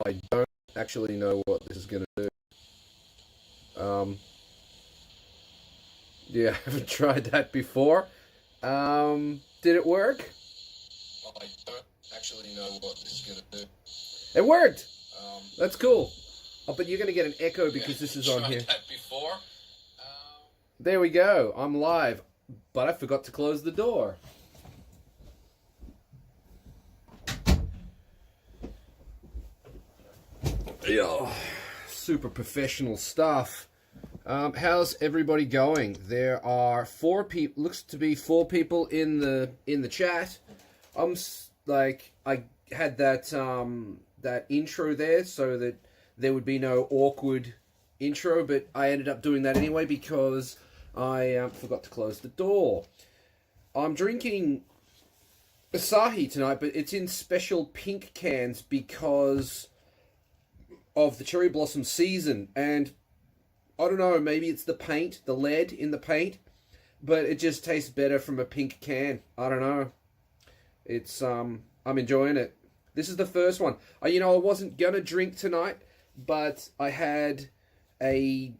I don't actually know what this is going to do. Yeah, I haven't tried that before. Did it work? I don't actually know what this is going to do. It worked! That's cool. Oh, but you're going to get an echo because this is on here. That before. There we go. I'm live, but I forgot to close the door. Yeah, super professional stuff. How's everybody going? There are four people. Looks to be four people in the chat. I had that intro there so that there would be no awkward intro, but I ended up doing that anyway because I forgot to close the door. I'm drinking Asahi tonight, but it's in special pink cans because of the cherry blossom season, and I don't know, maybe it's the paint, the lead in the paint, but it just tastes better from a pink can. I don't know. It's I'm enjoying it. This is the first one. I wasn't gonna drink tonight, but I had a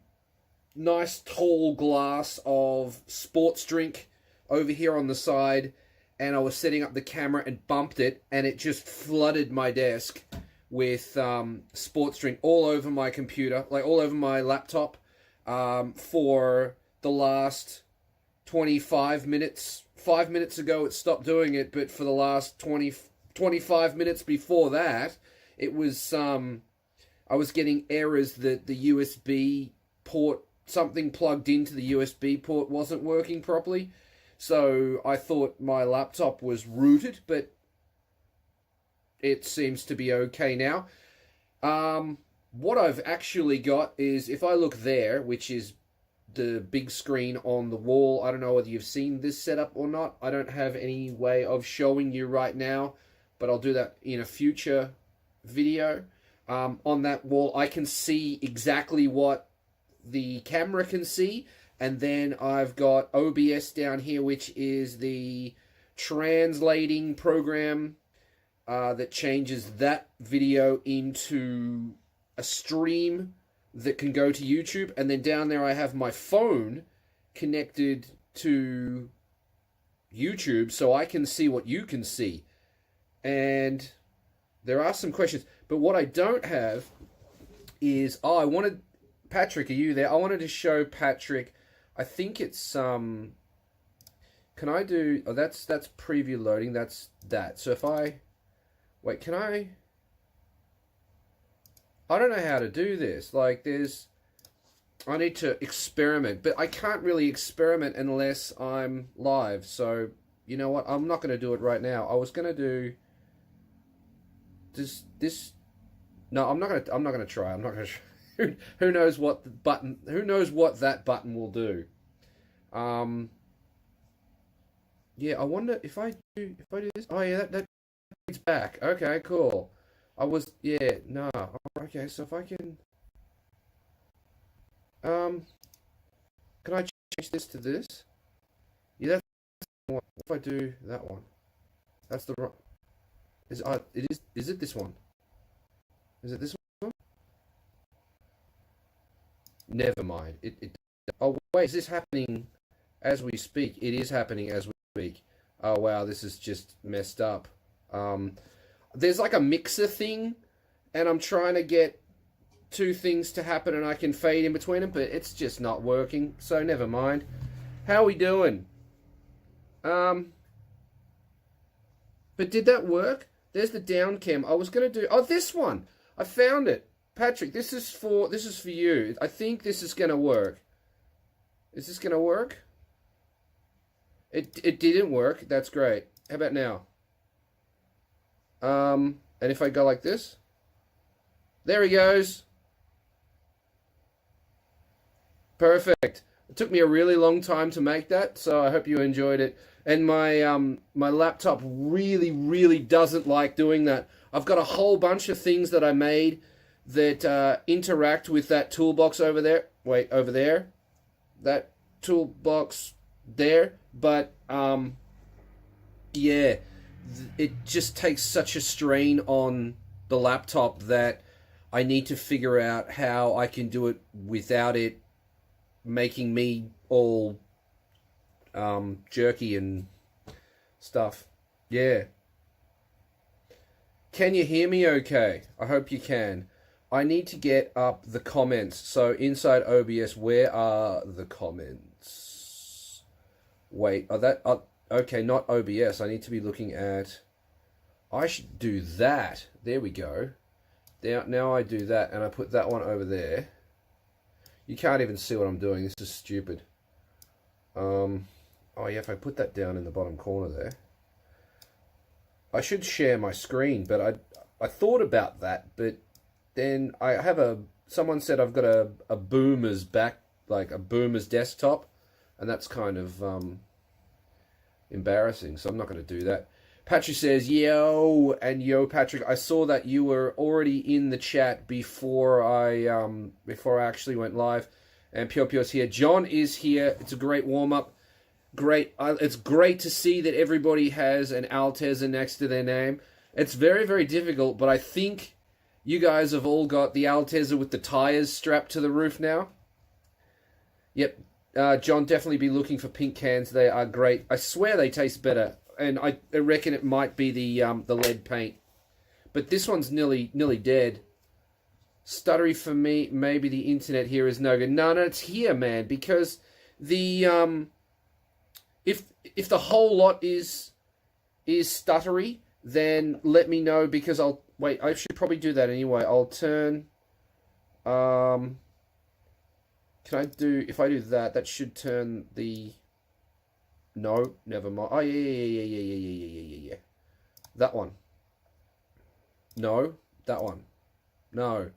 nice tall glass of sports drink over here on the side, and I was setting up the camera and bumped it, and it just flooded my desk with sports drink all over my computer, like all over my laptop, for the last 25 minutes. 5 minutes ago it stopped doing it, but for the last 25 minutes before that, it was, I was getting errors that the USB port, something plugged into the USB port wasn't working properly. So I thought my laptop was rooted, but it seems to be okay now. What I've actually got is, if I look there, which is the big screen on the wall, I don't know whether you've seen this setup or not. I don't have any way of showing you right now, but I'll do that in a future video. On that wall, I can see exactly what the camera can see, and then I've got OBS down here, which is the translating program that changes that video into a stream that can go to YouTube. And then down there I have my phone connected to YouTube so I can see what you can see. And there are some questions, but what I don't have is, Patrick, are you there? I wanted to show Patrick, I think it's, can I do, that's preview loading, that's that. So if I, wait, can I don't know how to do this. Like, I need to experiment, but I can't really experiment unless I'm live. So, you know what? I'm not going to do it right now. I was going to do this. No, I'm not going to try. I'm not going to. Who knows what the button? Who knows what that button will do? Yeah, I wonder if I do this. Oh yeah, that it's back. Okay, cool. No. Okay, so if I can, can I change this to this? Yeah, that's the one. If I do that one, that's the right. Is it this one? Is it this one? Never mind. Oh wait, is this happening as we speak? It is happening as we speak. Oh wow, this is just messed up. There's like a mixer thing, and I'm trying to get two things to happen and I can fade in between them, but it's just not working, so never mind. How are we doing? But did that work? There's the down cam. I was going to do, this one. I found it. Patrick, this is for you. I think this is going to work. Is this going to work? It didn't work. That's great. How about now? And if I go like this, there he goes. Perfect. It took me a really long time to make that, so I hope you enjoyed it. And my laptop really doesn't like doing that. I've got a whole bunch of things that I made that interact with that toolbox over there. Wait, over there. That toolbox there. But yeah, it just takes such a strain on the laptop that I need to figure out how I can do it without it making me all jerky and stuff. Yeah. Can you hear me okay? I hope you can. I need to get up the comments. So inside OBS, where are the comments? Wait, okay, not OBS. I need to be looking at... I should do that. There we go. Now I do that, and I put that one over there. You can't even see what I'm doing. This is stupid. Oh yeah, if I put that down in the bottom corner there. I should share my screen, but I thought about that, but then I have someone said I've got a boomer's back, like a boomer's desktop, and that's kind of embarrassing, so I'm not going to do that. Patrick says, yo, and yo, Patrick, I saw that you were already in the chat before I actually went live, and Pio Pio's here. John is here. It's a great warm-up. Great. It's great to see that everybody has an Altezza next to their name. It's very, very difficult, but I think you guys have all got the Altezza with the tires strapped to the roof now. Yep. John, definitely be looking for pink cans. They are great. I swear they taste better. And I reckon it might be the lead paint. But this one's nearly dead. Stuttery for me, maybe the internet here is no good. No, it's here, man, because the if the whole lot is stuttery, then let me know, because I should probably do that anyway. I'll turn can I do, if I do that, that should turn the... No, never mind. Oh, yeah. That one. No, that one. No.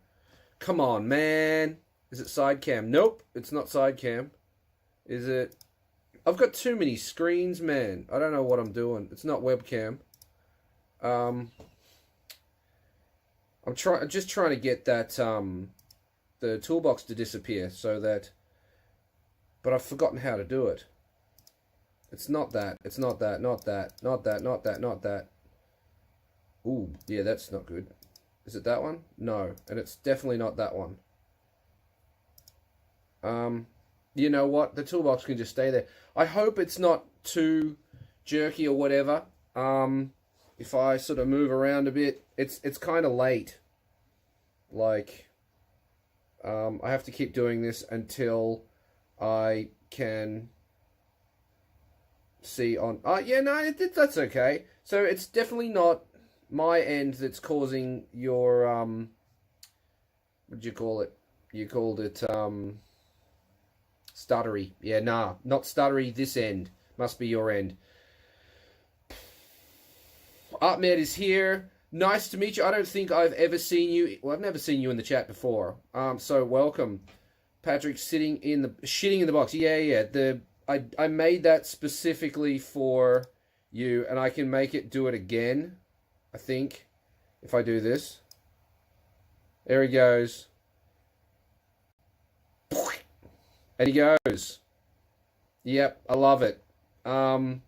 Come on, man. Is it side cam? Nope, it's not side cam. Is it? I've got too many screens, man. I don't know what I'm doing. It's not webcam. I'm just trying to get that the toolbox to disappear so that, but I've forgotten how to do it. It's not that. It's not that. Not that. Not that. Not that. Not that. Ooh, yeah, that's not good. Is it that one? No, and it's definitely not that one. You know what? The toolbox can just stay there. I hope it's not too jerky or whatever. If I sort of move around a bit, it's kind of late. Like, I have to keep doing this until I can see on... Oh, yeah, no, that's okay. So it's definitely not my end that's causing your, what'd you call it? You called it, stuttery. Yeah, nah, not stuttery this end. Must be your end. Ahmed is here. Nice to meet you. I don't think I've ever seen you. Well, I've never seen you in the chat before. So welcome. Patrick shitting in the box. Yeah. I made that specifically for you, and I can make it do it again, I think, if I do this. There he goes. And he goes. Yep, I love it. One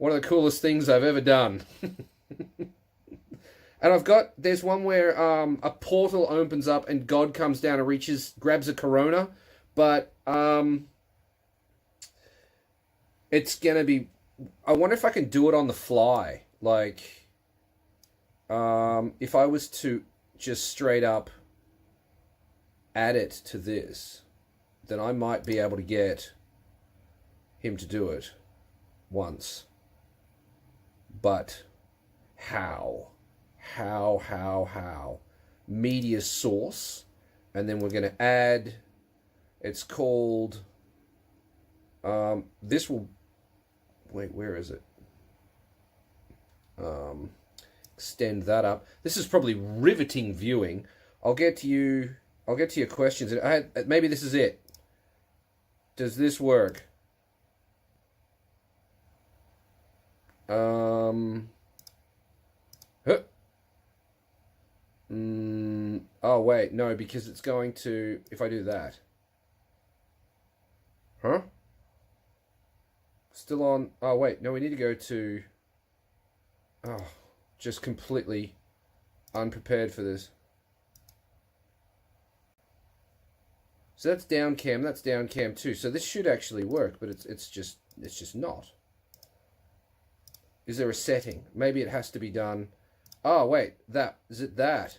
of the coolest things I've ever done. And there's one where a portal opens up and God comes down and grabs a Corona, but it's gonna be... I wonder if I can do it on the fly. Like, if I was to just straight up add it to this, then I might be able to get him to do it once. But how? How? Media source, and then we're going to add, it's called, this will, wait, where is it? Extend that up. This is probably riveting viewing. I'll get to your questions. Maybe this is it. Does this work? Oh, wait, no, because it's going to... If I do that... Huh? Still on... Oh, wait, no, we need to go to... Oh, just completely unprepared for this. So that's down cam. That's down cam too. So this should actually work, but it's just not. Is there a setting? Maybe it has to be done. Oh wait, that is it. That.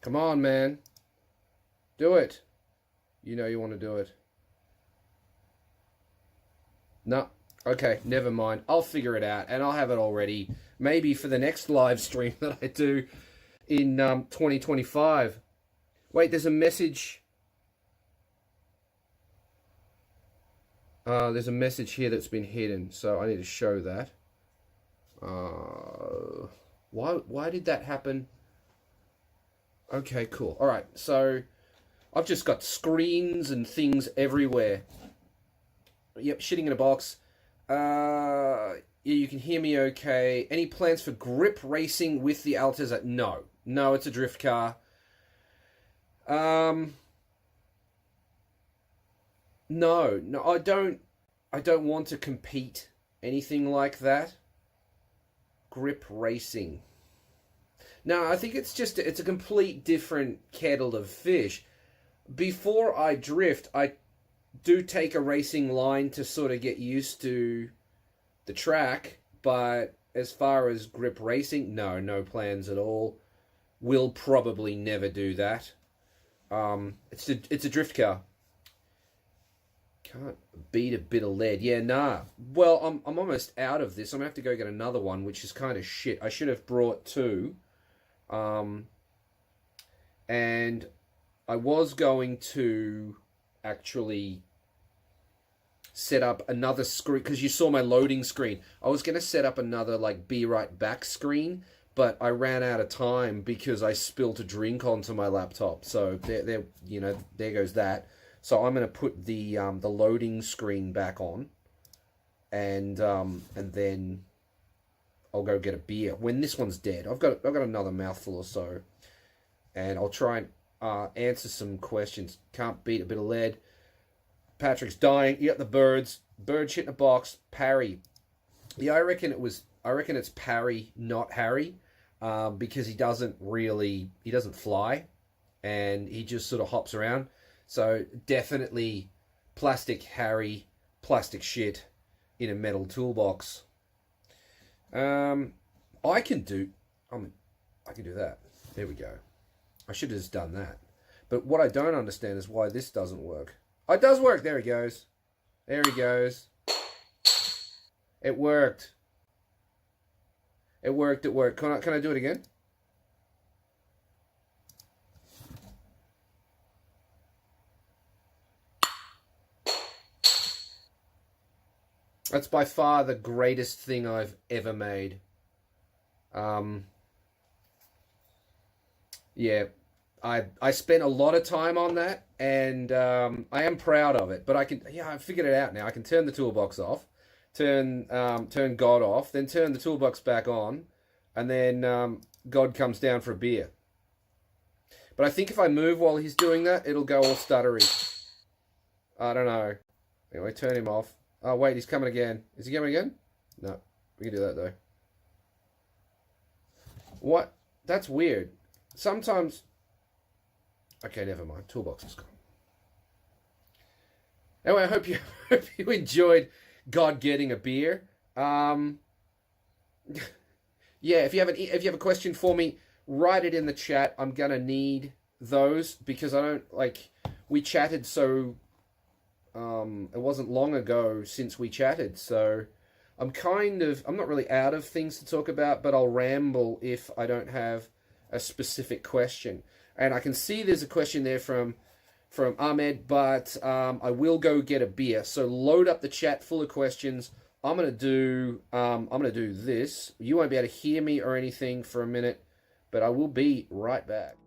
Come on, man. Do it. You know you want to do it. No. Okay, never mind. I'll figure it out, and I'll have it all ready. Maybe for the next live stream that I do in 2025. Wait, there's a message. There's a message here that's been hidden, so I need to show that. Why did that happen? Okay, cool. All right, so I've just got screens and things everywhere. Yep, shitting in a box. Yeah, you can hear me okay. Any plans for grip racing with the Altezza? No. No, it's a drift car. No, I don't want to compete anything like that. Grip racing. No, I think it's a complete different kettle of fish. Before I drift, I do take a racing line to sort of get used to the track, but as far as grip racing, no plans at all. Will probably never do that. It's a drift car. Can't beat a bit of lead. Yeah, nah. Well, I'm almost out of this. I'm gonna have to go get another one, which is kind of shit. I should have brought two. And I was going to actually set up another screen, because you saw my loading screen. I was going to set up another like be right back screen, but I ran out of time because I spilled a drink onto my laptop. So there goes that. So I'm going to put the loading screen back on, and then I'll go get a beer when this one's dead. I've got another mouthful or so, and I'll try and answer some questions. Can't beat a bit of lead. Patrick's dying. You got the birds. Bird shit in a box. Parry. Yeah, I reckon it's Parry, not Harry, because he doesn't fly, and he just sort of hops around. So definitely plastic Harry, plastic shit in a metal toolbox. I can do that. There we go. I should have just done that. But what I don't understand is why this doesn't work. Oh, it does work. There he goes. There he goes. It worked. It worked. Can I do it again? That's by far the greatest thing I've ever made. Yeah, I spent a lot of time on that, and I am proud of it. But I figured it out now. I can turn the toolbox off, turn God off, then turn the toolbox back on, and then God comes down for a beer. But I think if I move while he's doing that, it'll go all stuttery. I don't know. Anyway, turn him off. Oh, wait, he's coming again. Is he coming again? No, we can do that, though. What? That's weird. Sometimes... Okay, never mind. Toolbox is gone. Anyway, I hope you enjoyed God getting a beer. Yeah, if you have a question for me, write it in the chat. I'm gonna need those because I don't we chatted so it wasn't long ago since we chatted, so I'm not really out of things to talk about, but I'll ramble if I don't have a specific question. And I can see there's a question there from Ahmed, but I will go get a beer. So load up the chat full of questions. I'm gonna do this. You won't be able to hear me or anything for a minute, but I will be right back.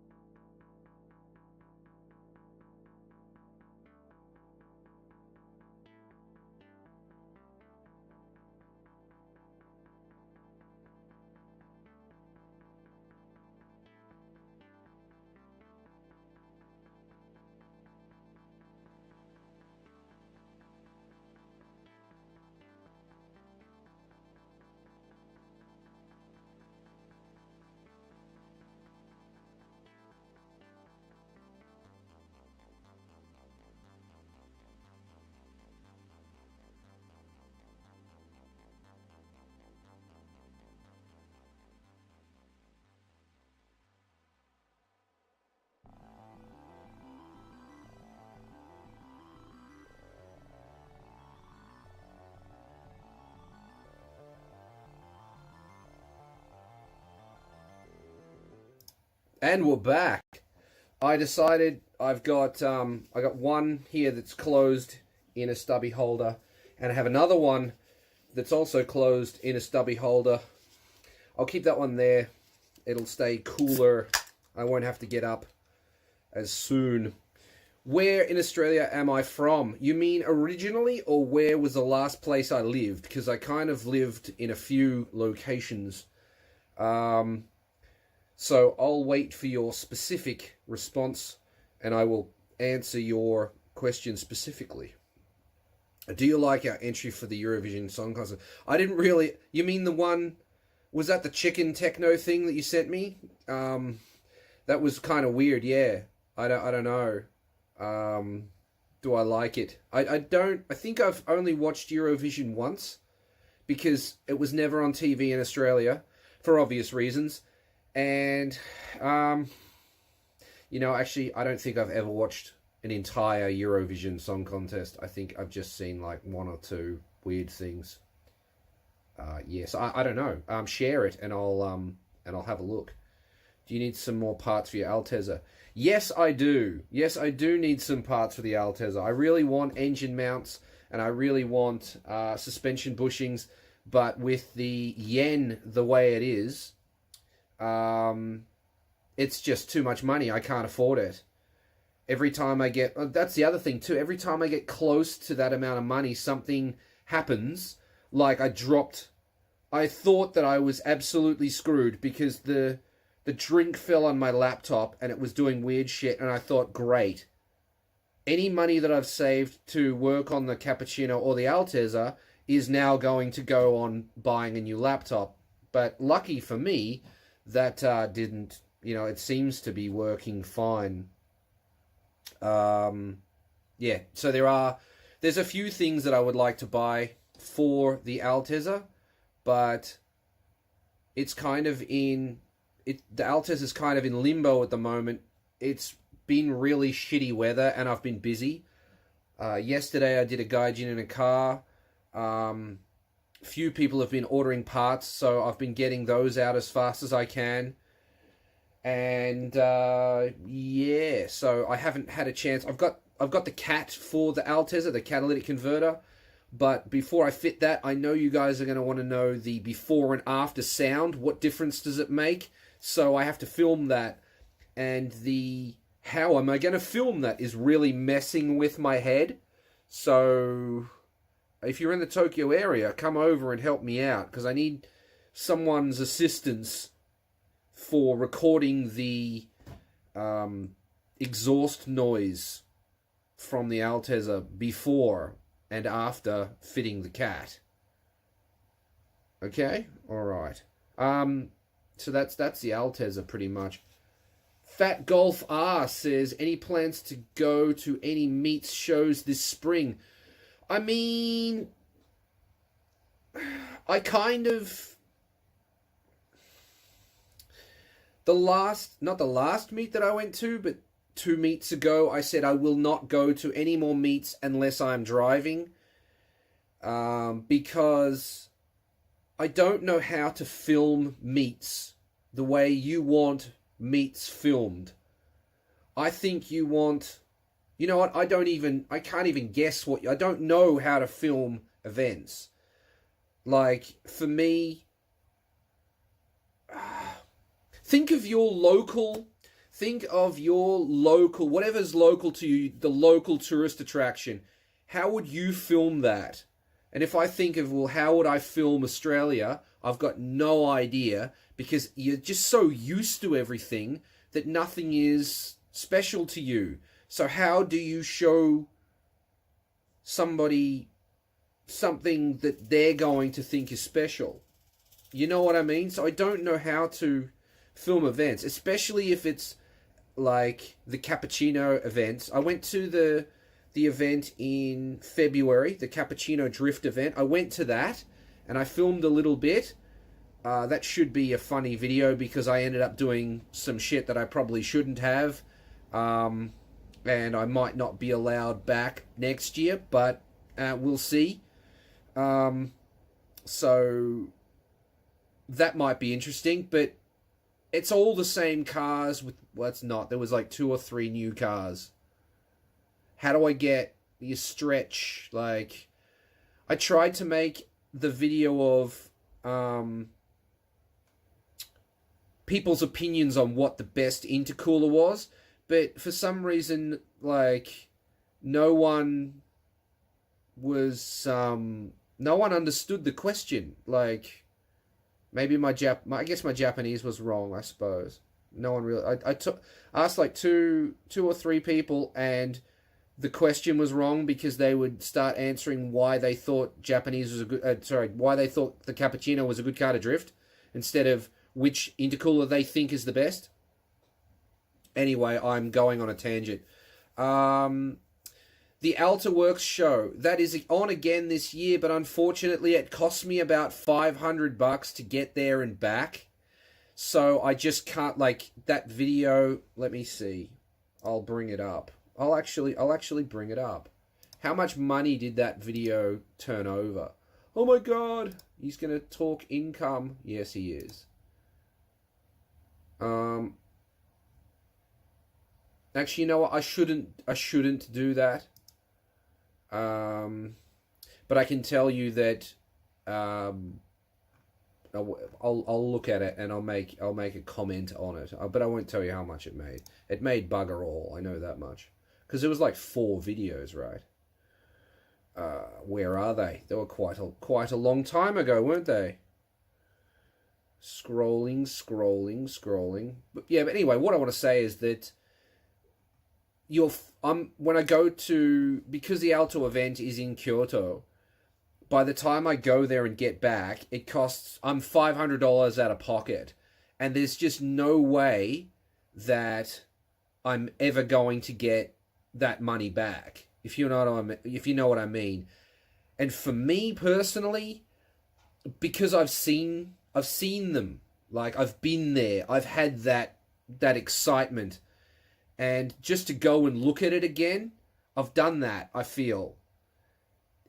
And we're back. I decided I got one here that's closed in a stubby holder, and I have another one that's also closed in a stubby holder. I'll keep that one there. It'll stay cooler. I won't have to get up as soon. Where in Australia am I from? You mean originally, or where was the last place I lived? Because I kind of lived in a few locations. So I'll wait for your specific response, and I will answer your question specifically. Do you like our entry for the Eurovision Song Contest? I didn't really... You mean the one... Was that the chicken techno thing that you sent me? That was kind of weird, yeah. I don't know. Do I like it? I don't... I think I've only watched Eurovision once, because it was never on TV in Australia, for obvious reasons. And, actually, I don't think I've ever watched an entire Eurovision Song Contest. I think I've just seen, like, one or two weird things. Yes, I don't know. Share it, and I'll have a look. Do you need some more parts for your Altezza? Yes, I do. Yes, I do need some parts for the Altezza. I really want engine mounts, and I really want suspension bushings, but with the yen the way it is... it's just too much money. I can't afford it. Every time I get... that's the other thing, too. Every time I get close to that amount of money, something happens. Like, I thought that I was absolutely screwed because the drink fell on my laptop and it was doing weird shit, and I thought, great. Any money that I've saved to work on the cappuccino or the Altezza is now going to go on buying a new laptop. But lucky for me... that didn't, it seems to be working fine. Yeah, so there's a few things that I would like to buy for the Altezza, but it's kind of the Altezza is kind of in limbo at the moment. It's been really shitty weather, and I've been busy. Yesterday I did a gaijin in a car. Few people have been ordering parts, so I've been getting those out as fast as I can. And yeah, so I haven't had a chance. I've got the cat for the Altezza, the catalytic converter. But before I fit that, I know you guys are going to want to know the before and after sound. What difference does it make? So I have to film that. And how am I going to film that is really messing with my head. So... if you're in the Tokyo area, come over and help me out, because I need someone's assistance for recording the exhaust noise from the Altezza before and after fitting the cat. Okay? Alright. So that's the Altezza pretty much. Fat Golf R says, any plans to go to any meets shows this spring? I mean, I kind of... not the last meet that I went to, but 2 meets ago, I said I will not go to any more meets unless I'm driving. Because I don't know how to film meets the way you want meets filmed. I think you want... You know what, I can't even guess I don't know how to film events. Like, for me, think of your local, whatever's local to you, the local tourist attraction. How would you film that? And if I think of, well, how would I film Australia? I've got no idea, because you're just so used to everything that nothing is special to you. So how do you show somebody something that they're going to think is special? You know what I mean? So I don't know how to film events, especially if it's like the cappuccino events. I went to the event in February, the cappuccino drift event. I went to that and I filmed a little bit. That should be a funny video because I ended up doing some shit that I probably shouldn't have. And I might not be allowed back next year, but we'll see. So that might be interesting, but it's all the same cars with, well, it's not. There was like 2 or 3 new cars. How do I get you stretch? Like, I tried to make the video of people's opinions on what the best intercooler was, but for some reason, like, no one understood the question. Like, maybe I guess my Japanese was wrong, I suppose. No one really... I asked like two or three people, and the question was wrong because they would start answering why they thought Japanese was a good... why they thought the cappuccino was a good car to drift, instead of which intercooler they think is the best. Anyway, I'm going on a tangent. The Alta Works show, that is on again this year, but unfortunately it cost me about $500 to get there and back. So I just can't, like, that video, let me see. I'll bring it up. I'll actually bring it up. How much money did that video turn over? Oh my god, he's going to talk income. Yes, he is. Actually, you know what? I shouldn't do that. But I can tell you that I'll look at it and I'll make a comment on it. But I won't tell you how much it made. It made bugger all. I know that much, because it was like 4 videos, right? Where are they? They were quite a long time ago, weren't they? Scrolling. But anyway, what I want to say is that when I go to, because the Alto event is in Kyoto, by the time I go there and get back, I'm $500 out of pocket, and there's just no way that I'm ever going to get that money back, if you know what I mean. And for me personally, because I've seen them, like, I've been there, I've had that excitement. And just to go and look at it again, I've done that, I feel.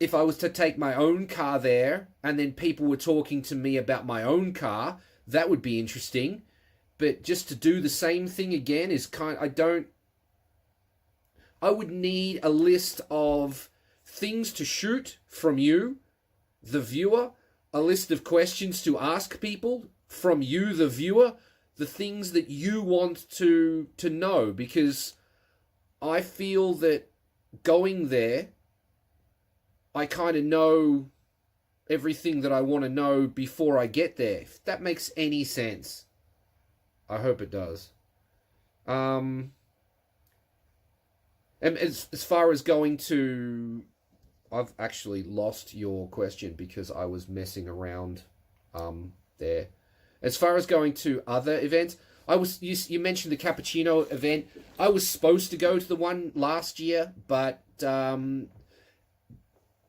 If I was to take my own car there, and then people were talking to me about my own car, that would be interesting. But just to do the same thing again is I would need a list of things to shoot from you, the viewer, a list of questions to ask people from you, the viewer, the things that you want to know, because I feel that going there, I kind of know everything that I want to know before I get there. If that makes any sense. I hope it does. And as far as going to... I've actually lost your question because I was messing around there. As far as going to other events, you mentioned the cappuccino event. I was supposed to go to the one last year, but I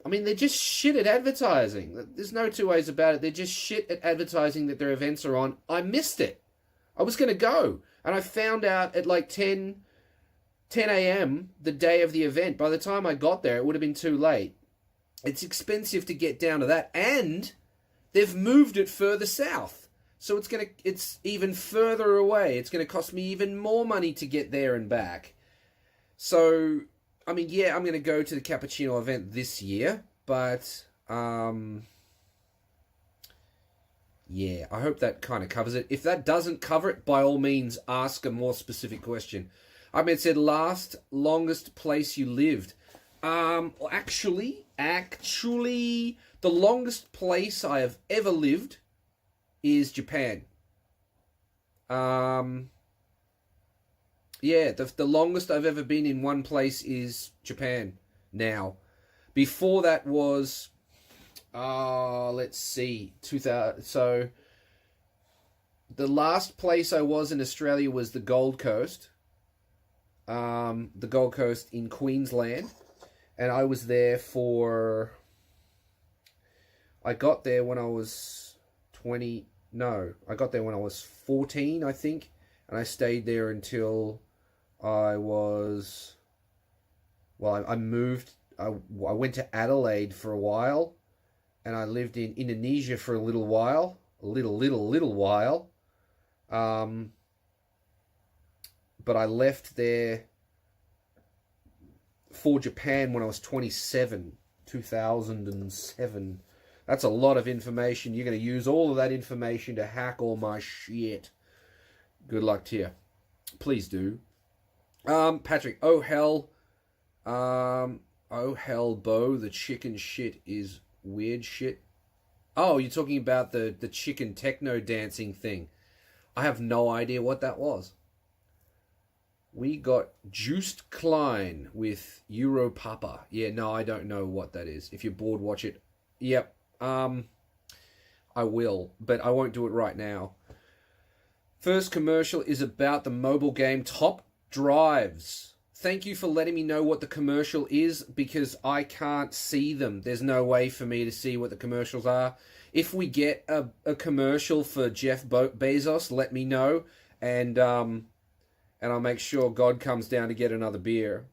mean, they're just shit at advertising. There's no two ways about it. They're just shit at advertising that their events are on. I missed it. I was going to go, and I found out at like 10 a.m. the day of the event. By the time I got there, it would have been too late. It's expensive to get down to that, and they've moved it further south. So it's even further away. It's going to cost me even more money to get there and back. So, I mean, yeah, I'm going to go to the cappuccino event this year, but yeah, I hope that kind of covers it. If that doesn't cover it, by all means, ask a more specific question. I mean, it said longest place you lived. Actually, the longest place I have ever lived is Japan. Yeah, the longest I've ever been in one place is Japan now. Before that was, let's see, 2000. So the last place I was in Australia was the Gold Coast. The Gold Coast in Queensland. And I was there I got there when I was 20, no, I got there when I was 14, I think. And I stayed there until I was, well, I moved, I went to Adelaide for a while. And I lived in Indonesia for a little while. A little while. but I left there for Japan when I was 27, 2007. That's a lot of information. You're going to use all of that information to hack all my shit. Good luck to you. Please do. Patrick, oh hell, Bo, the chicken shit is weird shit. Oh, you're talking about the chicken techno dancing thing. I have no idea what that was. We got Juiced Klein with Euro Papa. Yeah, no, I don't know what that is. If you're bored, watch it. Yep. I will, but I won't do it right now. First commercial is about the mobile game Top Drives. Thank you for letting me know what the commercial is, because I can't see them. There's no way for me to see what the commercials are. If we get a commercial for Jeff Bezos, let me know, and I'll make sure God comes down to get another beer.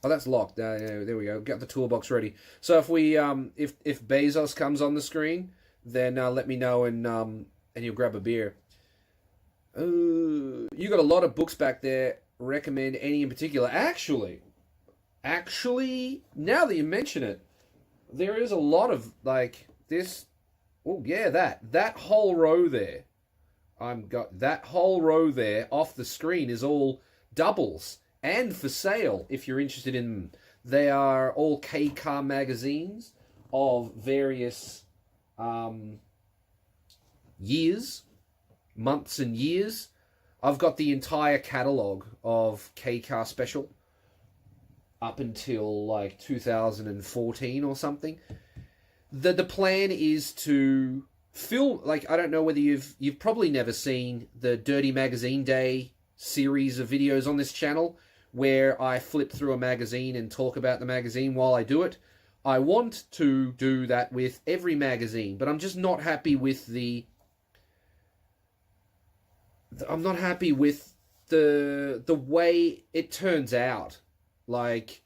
Oh, that's locked. There we go. Got the toolbox ready. So if we if Bezos comes on the screen, then let me know, and you'll grab a beer. You got a lot of books back there. Recommend any in particular? Actually, now that you mention it, there is a lot of like this. Oh yeah, that whole row there. That whole row there off the screen is all doubles and for sale if you're interested in them. They are all K-Car magazines of various years, months and years. I've got the entire catalogue of K-Car Special up until like 2014 or something. The plan is to film, like, I don't know whether you've probably never seen the Dirty Magazine Day series of videos on this channel where I flip through a magazine and talk about the magazine while I do it. I want to do that with every magazine, but I'm just not happy with the way it turns out. Like,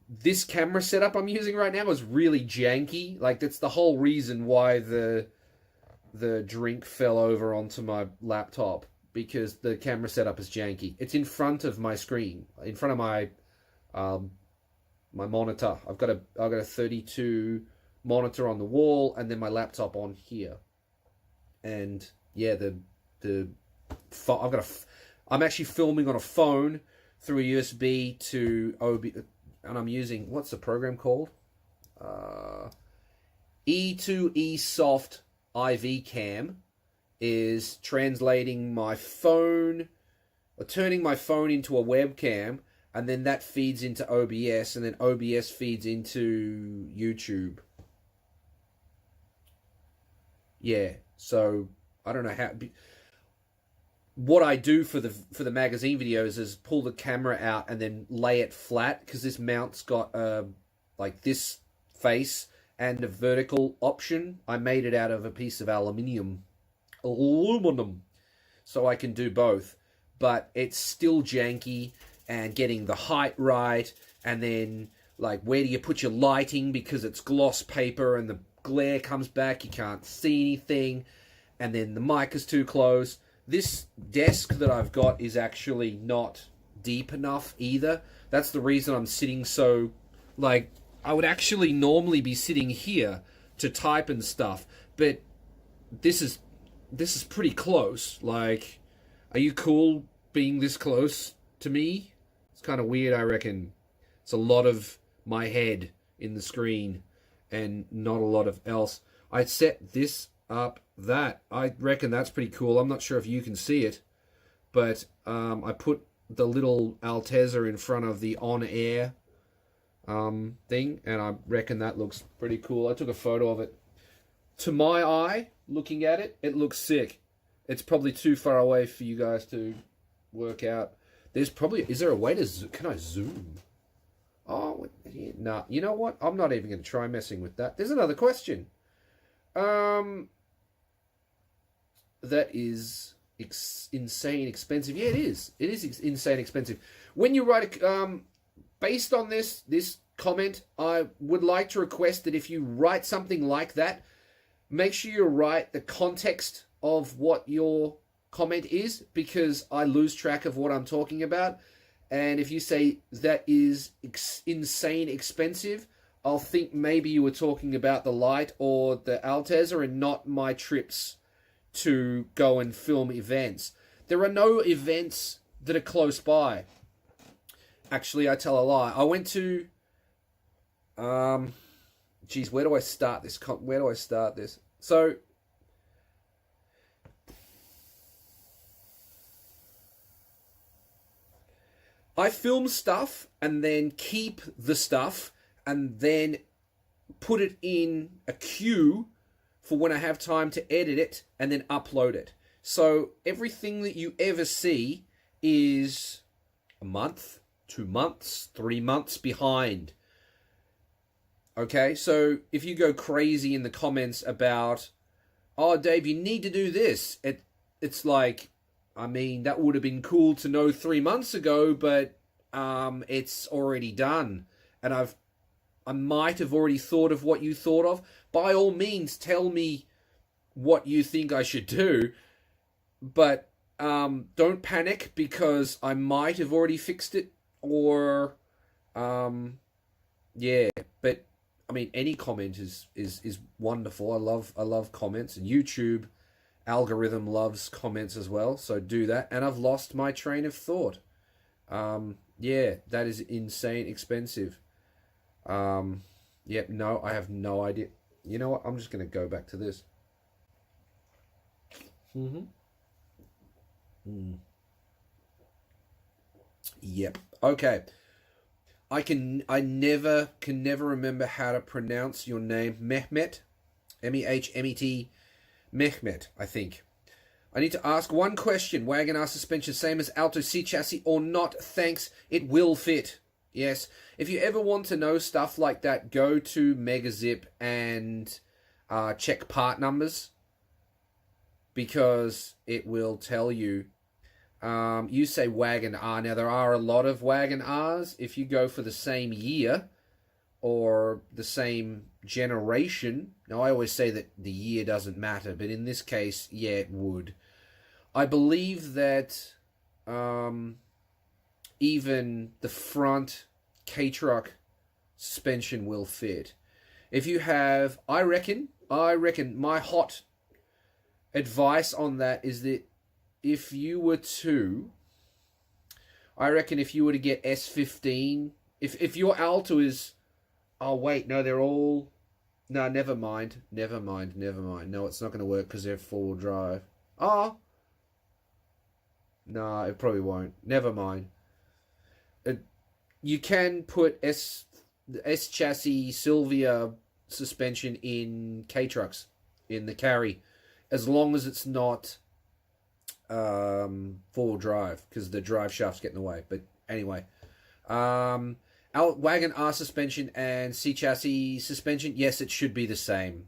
this camera setup I'm using right now is really janky. Like, that's the whole reason why the drink fell over onto my laptop, because the camera setup is janky. It's in front of my screen, in front of my my monitor. I've got a 32 monitor on the wall, and then my laptop on here. And yeah, I'm actually filming on a phone through a USB to and I'm using, what's the program called? E2E Soft IV Cam is translating my phone, or turning my phone into a webcam, and then that feeds into OBS, and then OBS feeds into YouTube. Yeah, so I don't know how. What I do for the magazine videos is pull the camera out and then lay it flat, because this mount's got like this face and a vertical option. I made it out of a piece of aluminum, so I can do both. But it's still janky, and getting the height right, and then like where do you put your lighting, because it's gloss paper and the glare comes back, you can't see anything, and then the mic is too close. This desk that I've got is actually not deep enough either. That's the reason I'm sitting so, like, I would actually normally be sitting here to type and stuff, but this is pretty close. Like, are you cool being this close to me? It's kind of weird, I reckon. It's a lot of my head in the screen and not a lot of else. I set this up, that I reckon that's pretty cool. I'm not sure if you can see it, but I put the little Altezza in front of the on-air thing, and I reckon that looks pretty cool. I took a photo of it. To my eye, looking at it, it looks sick. It's probably too far away for you guys to work out. Is there a way to, can I zoom? Oh, nah, you know what? I'm not even going to try messing with that. There's another question. That is insane expensive. Yeah, it is. It is insane expensive. When you write based on this comment, I would like to request that if you write something like that, make sure you write the context of what your comment is, because I lose track of what I'm talking about. And if you say that is insane expensive, I'll think maybe you were talking about the Lite or the Altezza and not my trips to go and film events. There are no events that are close by. Actually, I tell a lie. I went to... geez, where do I start this? So... I film stuff and then keep the stuff and then put it in a queue for when I have time to edit it and then upload it. So everything that you ever see is a month, 2 months, 3 months behind. Okay, so if you go crazy in the comments about, oh, Dave, you need to do this, it's like, I mean, that would have been cool to know 3 months ago, but it's already done. And I might have already thought of what you thought of. By all means, tell me what you think I should do. But don't panic, because I might have already fixed it. Or, yeah. But, I mean, any comment is wonderful. I love comments. And YouTube algorithm loves comments as well. So do that. And I've lost my train of thought. Yeah, that is insane expensive. Yep, no, I have no idea. You know what? I'm just going to go back to this. Yep. Okay. I can never remember how to pronounce your name. Mehmet. Mehmet. Mehmet, I think. I need to ask one question. Wagon R suspension, same as Alto C chassis or not? Thanks. It will fit. Yes. If you ever want to know stuff like that, go to Megazip and check part numbers, because it will tell you. You say Wagon R. Now, there are a lot of Wagon Rs. If you go for the same year or the same generation, now I always say that the year doesn't matter, but in this case, yeah, it would. I believe that even the front K-Truck suspension will fit. If you have, I reckon my hot advice on that is that if you were to get S15, if your Alto is, oh wait, no, they're all, no, never mind. No, it's not going to work because they're four-wheel drive. Oh, no, it probably won't. Never mind. You can put the S chassis Sylvia suspension in K-Trucks, in the carry, as long as it's not four-wheel drive, because the drive shafts get in the way. But anyway, Wagon R suspension and C chassis suspension, yes, it should be the same.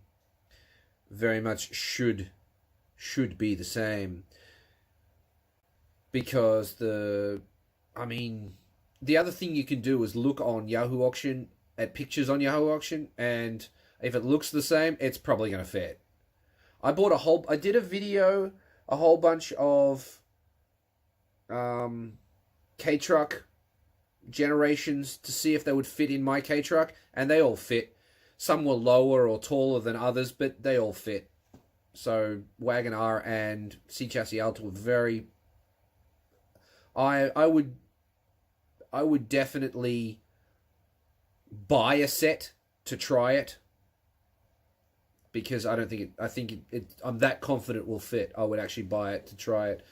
Very much should be the same. Because the other thing you can do is look on Yahoo Auction at pictures on Yahoo Auction, and if it looks the same, it's probably going to fit. I did a video, a whole bunch of K-Truck generations to see if they would fit in my K-Truck, and they all fit. Some were lower or taller than others, but they all fit. So Wagon R and C chassis Alto were very... I would definitely buy a set to try it, because I think I'm that confident it will fit. I would actually buy it to try it.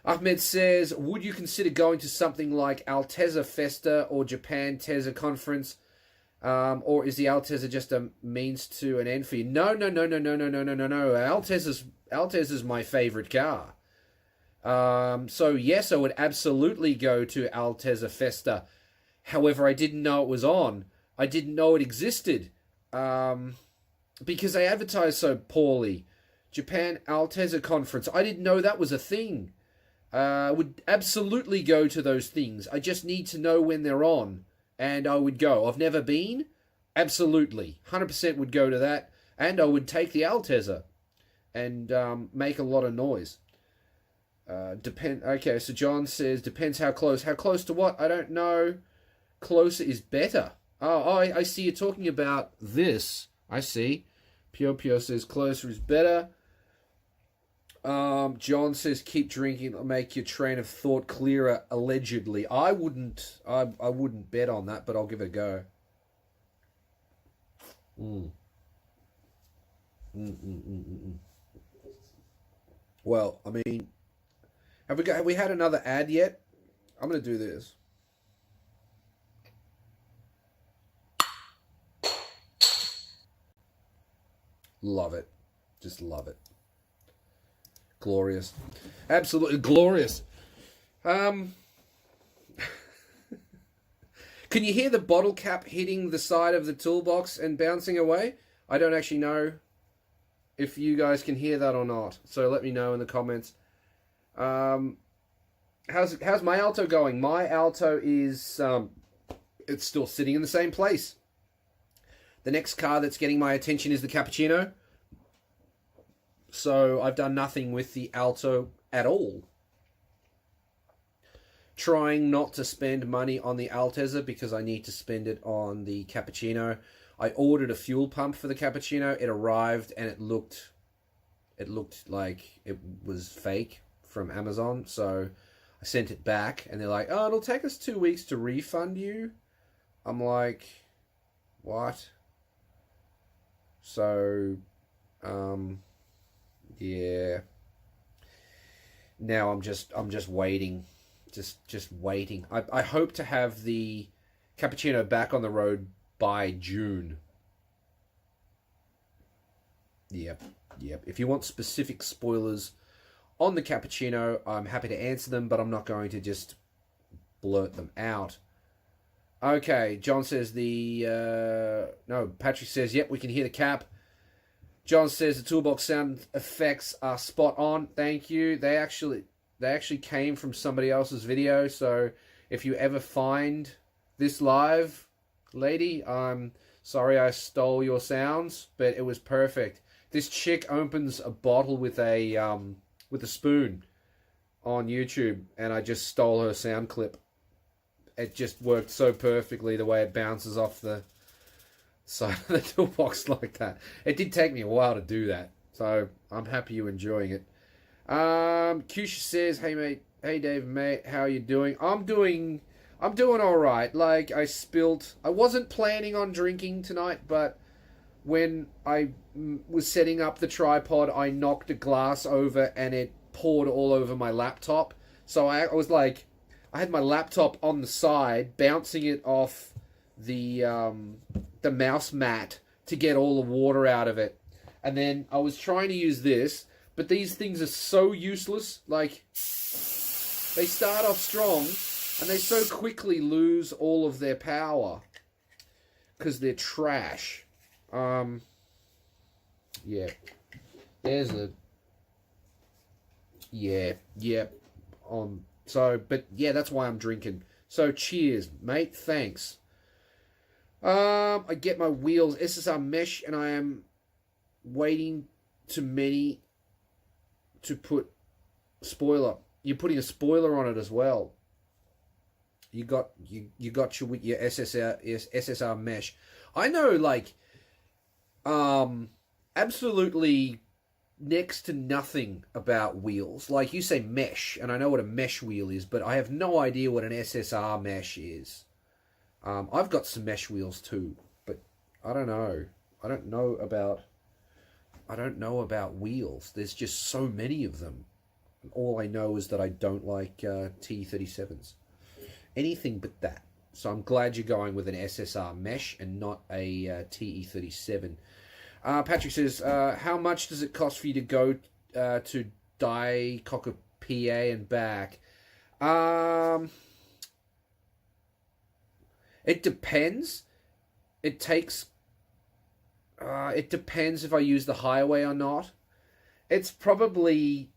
Ahmed says, would you consider going to something like Altezza Festa or Japan Tezza Conference, or is the Altezza just a means to an end for you? No. Altezza's my favorite car. So yes, I would absolutely go to Altezza Festa. However, I didn't know it was on. I didn't know it existed. Because they advertised so poorly. Japan Altezza Conference. I didn't know that was a thing. Would absolutely go to those things. I just need to know when they're on, and I would go. I've never been. Absolutely. 100% would go to that. And I would take the Altezza and make a lot of noise. Okay, so John says, depends how close. How close to what? I don't know. Closer is better. Oh, I see you're talking about this. I see. Pio says closer is better. John says keep drinking, it'll make your train of thought clearer, allegedly. I wouldn't bet on that, but I'll give it a go. Well, I mean, have we had another ad yet? I'm gonna do this. Love it. Just love it. Glorious. Absolutely glorious. Can you hear the bottle cap hitting the side of the toolbox and bouncing away? I don't actually know if you guys can hear that or not. So let me know in the comments. How's my Alto going? My Alto is it's still sitting in the same place. The next car that's getting my attention is the Cappuccino. So I've done nothing with the Alto at all. Trying not to spend money on the Altezza because I need to spend it on the Cappuccino. I ordered a fuel pump for the Cappuccino. It arrived and it looked like it was fake from Amazon. So I sent it back and they're like, oh, it'll take us 2 weeks to refund you. I'm like, what? So, yeah. Now I'm just waiting, just waiting. I hope to have the Cappuccino back on the road by June. Yep. If you want specific spoilers on the Cappuccino, I'm happy to answer them, but I'm not going to just blurt them out. Okay, John says Patrick says, yep, we can hear the cap. John says the toolbox sound effects are spot on. Thank you. They actually came from somebody else's video, so if you ever find this live, lady, I'm sorry I stole your sounds, but it was perfect. This chick opens a bottle with a spoon on YouTube, and I just stole her sound clip. It just worked so perfectly, the way it bounces off the side of the toolbox like that. It did take me a while to do that, so I'm happy you're enjoying it. Kusha says, hey mate, hey Dave mate, how are you doing? I'm doing alright. Like, I wasn't planning on drinking tonight, but when I was setting up the tripod, I knocked a glass over and it poured all over my laptop. So I was like, I had my laptop on the side, bouncing it off the mouse mat to get all the water out of it. And then I was trying to use this, but these things are so useless. Like, they start off strong, and they so quickly lose all of their power because they're trash. Yeah. There's a... Yeah. So, but yeah, that's why I'm drinking. So, cheers, mate. Thanks. I get my wheels SSR mesh, and I am waiting to put spoiler. You're putting a spoiler on it as well. You got your SSR mesh. I know, like, absolutely next to nothing about wheels. Like, you say mesh, and I know what a mesh wheel is, but I have no idea what an SSR mesh is. I've got some mesh wheels too, but I don't know. I don't know about wheels. There's just so many of them. All I know is that I don't like T37s. Anything but that. So I'm glad you're going with an SSR mesh and not a TE37. Patrick says, how much does it cost for you to go to Daicocker, PA and back? It depends. It depends if I use the highway or not. It's probably,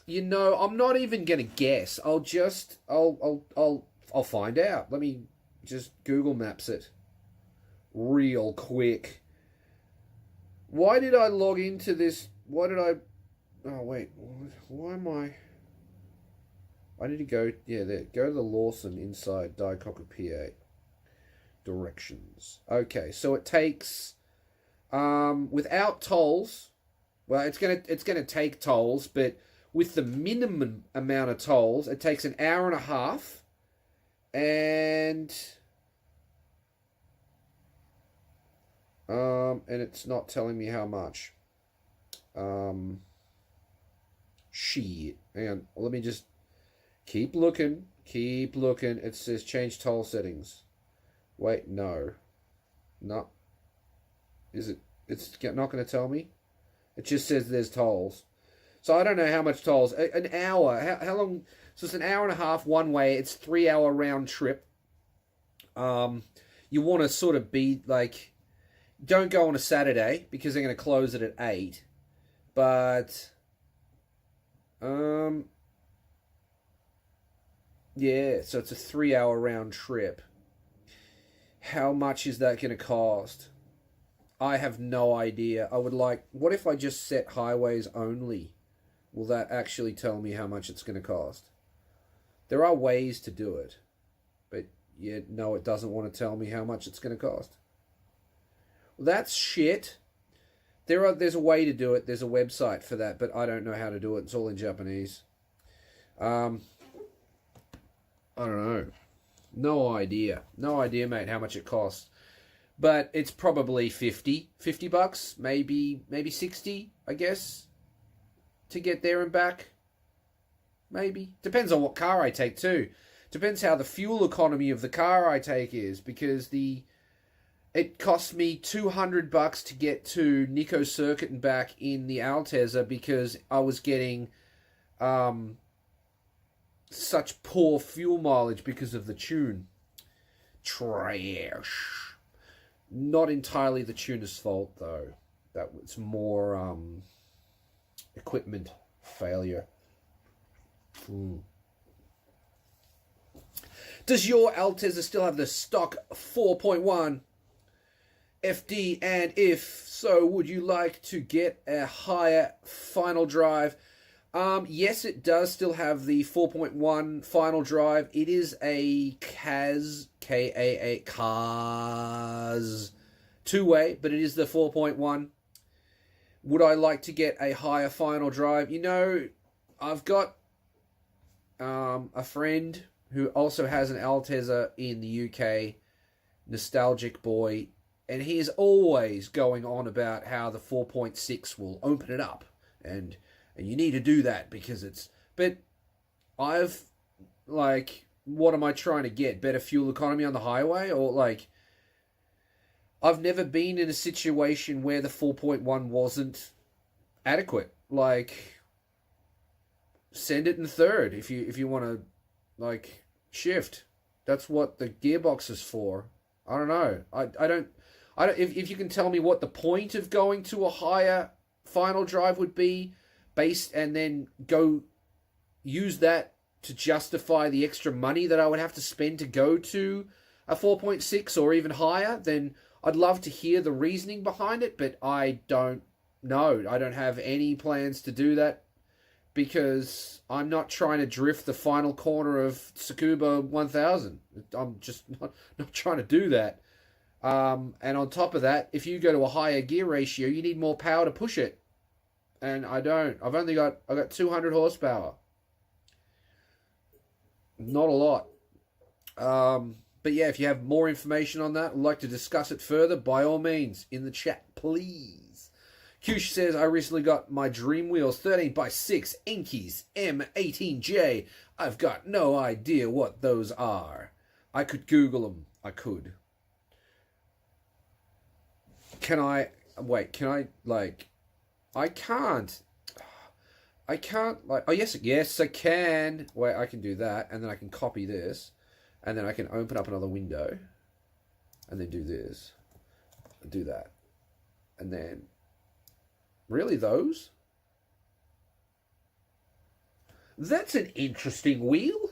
I'm not even gonna guess. I'll find out. Let me just Google Maps it real quick. Why did I log into this? Why did I... Oh, wait. Why am I... I need to go... Yeah, there. Go to the Lawson inside Diacocker PA. Directions. Okay, so it takes... without tolls... Well, it's gonna take tolls, but with the minimum amount of tolls, it takes an hour and a half. And it's not telling me how much. Shit. Hang on. Let me just keep looking. Keep looking. It says change toll settings. Wait, no. No. Is it? It's not going to tell me? It just says there's tolls. So I don't know how much tolls. An hour. How long? So it's an hour and a half one way. It's 3 hour round trip. You want to sort of be like, don't go on a Saturday because they're going to close it at 8. But, yeah, so it's a 3 hour round trip. How much is that going to cost? I have no idea. I would like... What if I just set highways only? Will that actually tell me how much it's going to cost? There are ways to do it. But, yeah, no, it doesn't want to tell me how much it's going to cost. Well, that's shit. There's a way to do it. There's a website for that, but I don't know how to do it. It's all in Japanese. I don't know. No idea. No idea, mate, how much it costs. But it's probably 50 bucks, maybe 60, I guess, to get there and back. Maybe. Depends on what car I take, too. Depends how the fuel economy of the car I take is, because it cost me 200 bucks to get to Nikko Circuit and back in the Altezza because I was getting such poor fuel mileage because of the tune. Trash. Not entirely the tuner's fault, though. That was more equipment failure. Does your Altezza still have the stock 4.1 FD? And if so, would you like to get a higher final drive? Yes, it does still have the 4.1 final drive. It is a KAZ, K-A-A, KAZ two-way, but it is the 4.1. Would I like to get a higher final drive? You know, I've got a friend who also has an Altezza in the UK, nostalgic boy, and he is always going on about how the 4.6 will open it up, and you need to do that because it's... But I've, like, what am I trying to get? Better fuel economy on the highway? Or, like, I've never been in a situation where the 4.1 wasn't adequate. Like, send it in third if you want to, like, shift. That's what the gearbox is for. I don't know. I don't... If you can tell me what the point of going to a higher final drive would be, based, and then go use that to justify the extra money that I would have to spend to go to a 4.6 or even higher, then I'd love to hear the reasoning behind it, but I don't know. I don't have any plans to do that because I'm not trying to drift the final corner of Tsukuba 1000. I'm just not trying to do that. And on top of that, if you go to a higher gear ratio, you need more power to push it. And I don't. I got 200 horsepower. Not a lot. But yeah, if you have more information on that, I'd like to discuss it further, by all means, in the chat, please. Kush says, I recently got my Dream Wheels 13x6 Enkeys M18J. I've got no idea what those are. I could Google them. I could. Can I, like... I can't, like, oh, yes, I can. Wait, I can do that, and then I can copy this, and then I can open up another window, and then do this, and do that, and then, really, those? That's an interesting wheel.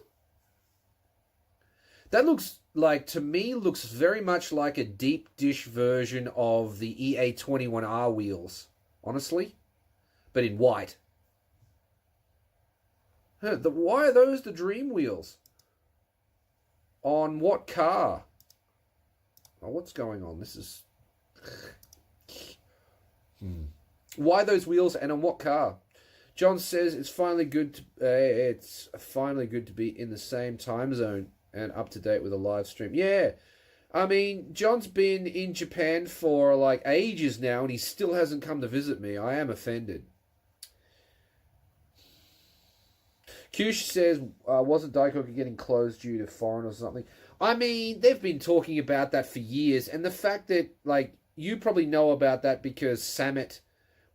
That looks like, to me, looks very much like a deep dish version of the EA21R wheels, honestly, but in white. Why are those the dream wheels? On what car? Oh, what's going on? This is... Why those wheels and on what car? John says it's finally good to be in the same time zone and up to date with a live stream. Yeah. I mean, John's been in Japan for like ages now and he still hasn't come to visit me. I am offended. Kush says, wasn't Daikoku getting closed due to foreign or something? I mean, they've been talking about that for years, and the fact that, like, you probably know about that because Samet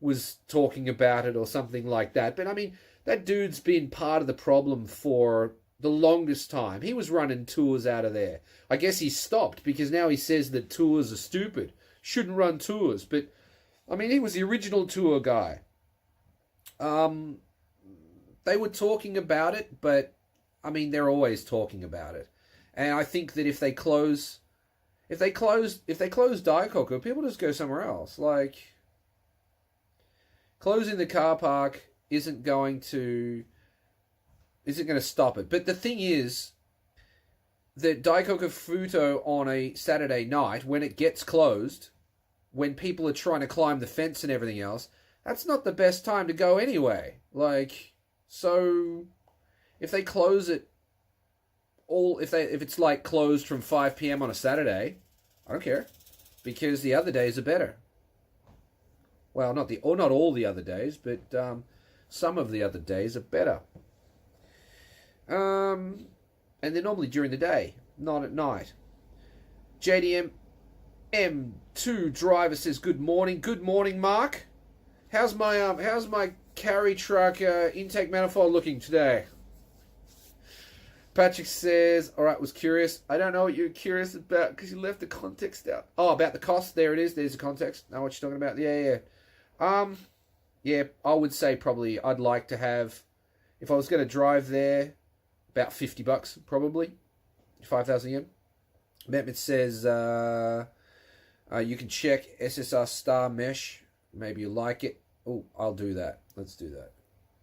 was talking about it or something like that. But, I mean, that dude's been part of the problem for the longest time. He was running tours out of there. I guess he stopped because now he says that tours are stupid. Shouldn't run tours. But, I mean, he was the original tour guy. They were talking about it, but, I mean, they're always talking about it. And I think that if they close Daikoku, people just go somewhere else. Like, closing the car park isn't going to stop it. But the thing is that Daikoku Futo on a Saturday night, when it gets closed, when people are trying to climb the fence and everything else, that's not the best time to go anyway. Like, so if they close it if it's like closed from 5 p.m. on a Saturday, I don't care, because the other days are better. Well, not all the other days, but some of the other days are better. And they're normally during the day, not at night. JDM M2 driver says good morning. Good morning, Mark. How's my carry truck intake manifold looking today? Patrick says, all right, was curious. I don't know what you're curious about because you left the context out. Oh, about the cost. There it is. There's the context. Know what you're talking about. Yeah. Yeah, I would say probably I'd like to have, if I was going to drive there, about $50 probably. 5,000 yen. Mehmet says, you can check SSR Star Mesh. Maybe you like it. Oh, I'll do that. Let's do that.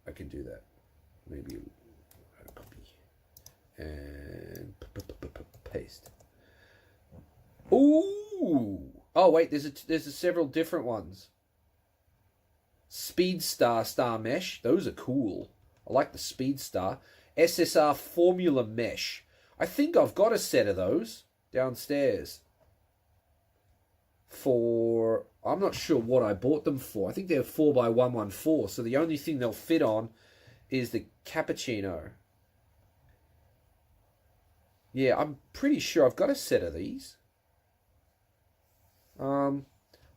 I can do that. Maybe copy and paste. Ooh. Oh wait, there's several different ones. Speedstar Star Mesh. Those are cool. I like the Speedstar. SSR Formula Mesh. I think I've got a set of those downstairs. I'm not sure what I bought them for. I think they're 4x114, so the only thing they'll fit on is the cappuccino. Yeah, I'm pretty sure I've got a set of these. I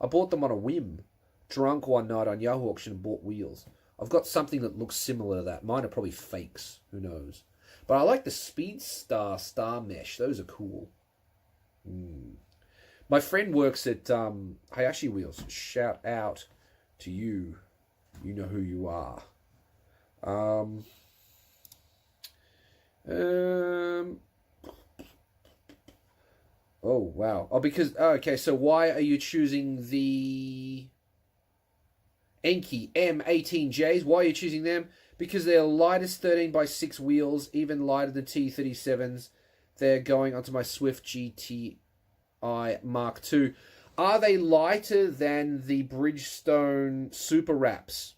bought them on a whim. Drunk one night on Yahoo Auction and bought wheels. I've got something that looks similar to that. Mine are probably fakes. Who knows? But I like the Speedstar Star Mesh. Those are cool. My friend works at Hayashi Wheels. Shout out to you. You know who you are. Oh, wow. Oh, because... okay, so why are you choosing the Enki M18Js? Why are you choosing them? Because they're lightest 13x6 wheels, even lighter than T37s. They're going onto my Swift GTI Mark II. Are they lighter than the Bridgestone Super Wraps?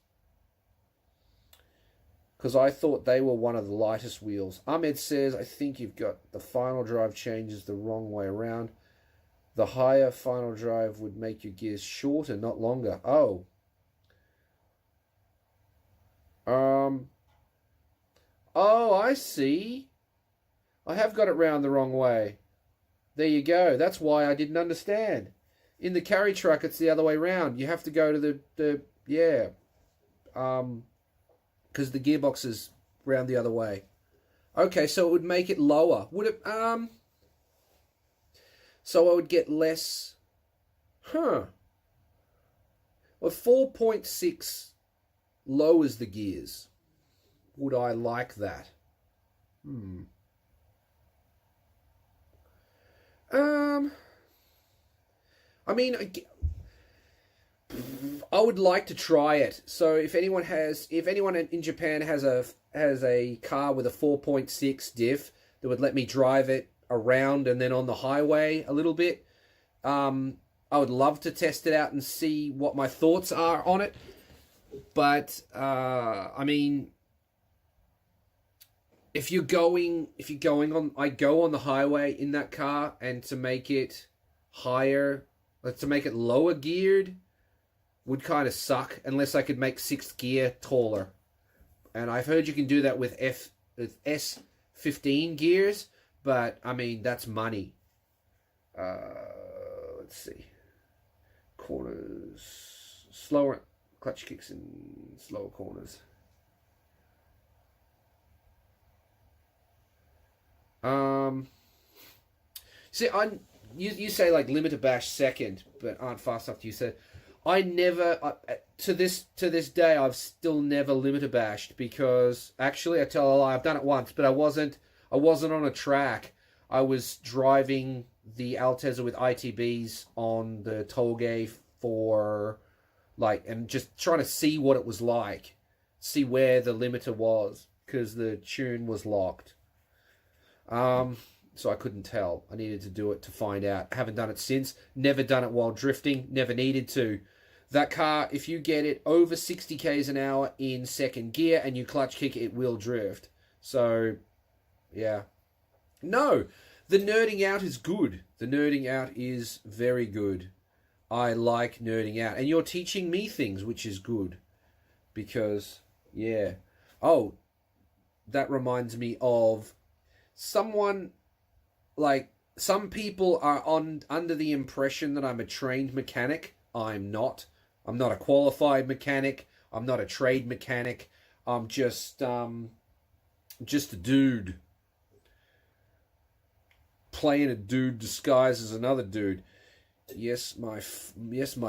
Because I thought they were one of the lightest wheels. Ahmed says, I think you've got the final drive changes the wrong way around. The higher final drive would make your gears shorter, not longer. Oh. Oh, I see. I have got it round the wrong way. There you go. That's why I didn't understand. In the carry truck, it's the other way round. You have to go to the because the gearbox is round the other way. Okay, so it would make it lower. Would it, so I would get less, Well, 4.6 lowers the gears. Would I like that? I mean, I would like to try it. So if anyone in Japan has a car with a 4.6 diff that would let me drive it around and then on the highway a little bit, I would love to test it out and see what my thoughts are on it. But I mean, if you're going on, I go on the highway in that car, and to make it higher, to make it lower geared, would kind of suck unless I could make sixth gear taller. And I've heard you can do that with S15 gears, but I mean, that's money. Let's see. Corners. Slower clutch kicks in slower corners. See, you say like limiter bash second, but aren't fast enough. You said I never to this day I've still never limiter bashed, because actually I tell a lie, I've done it once, but I wasn't on a track. I was driving the Altezza with ITBs on the tollgate for and just trying to see what it was like, see where the limiter was, because the tune was locked. So I couldn't tell. I needed to do it to find out. I haven't done it since. Never done it while drifting. Never needed to. That car, if you get it over 60 k's an hour in second gear and you clutch kick, it will drift. So, yeah. No, the nerding out is good. The nerding out is very good. I like nerding out. And you're teaching me things, which is good. Because, yeah. Oh, that reminds me of someone, some people are under the impression that I'm a trained mechanic. I'm not. I'm not a qualified mechanic. I'm not a trade mechanic. I'm just a dude. Playing a dude disguised as another dude. Yes, my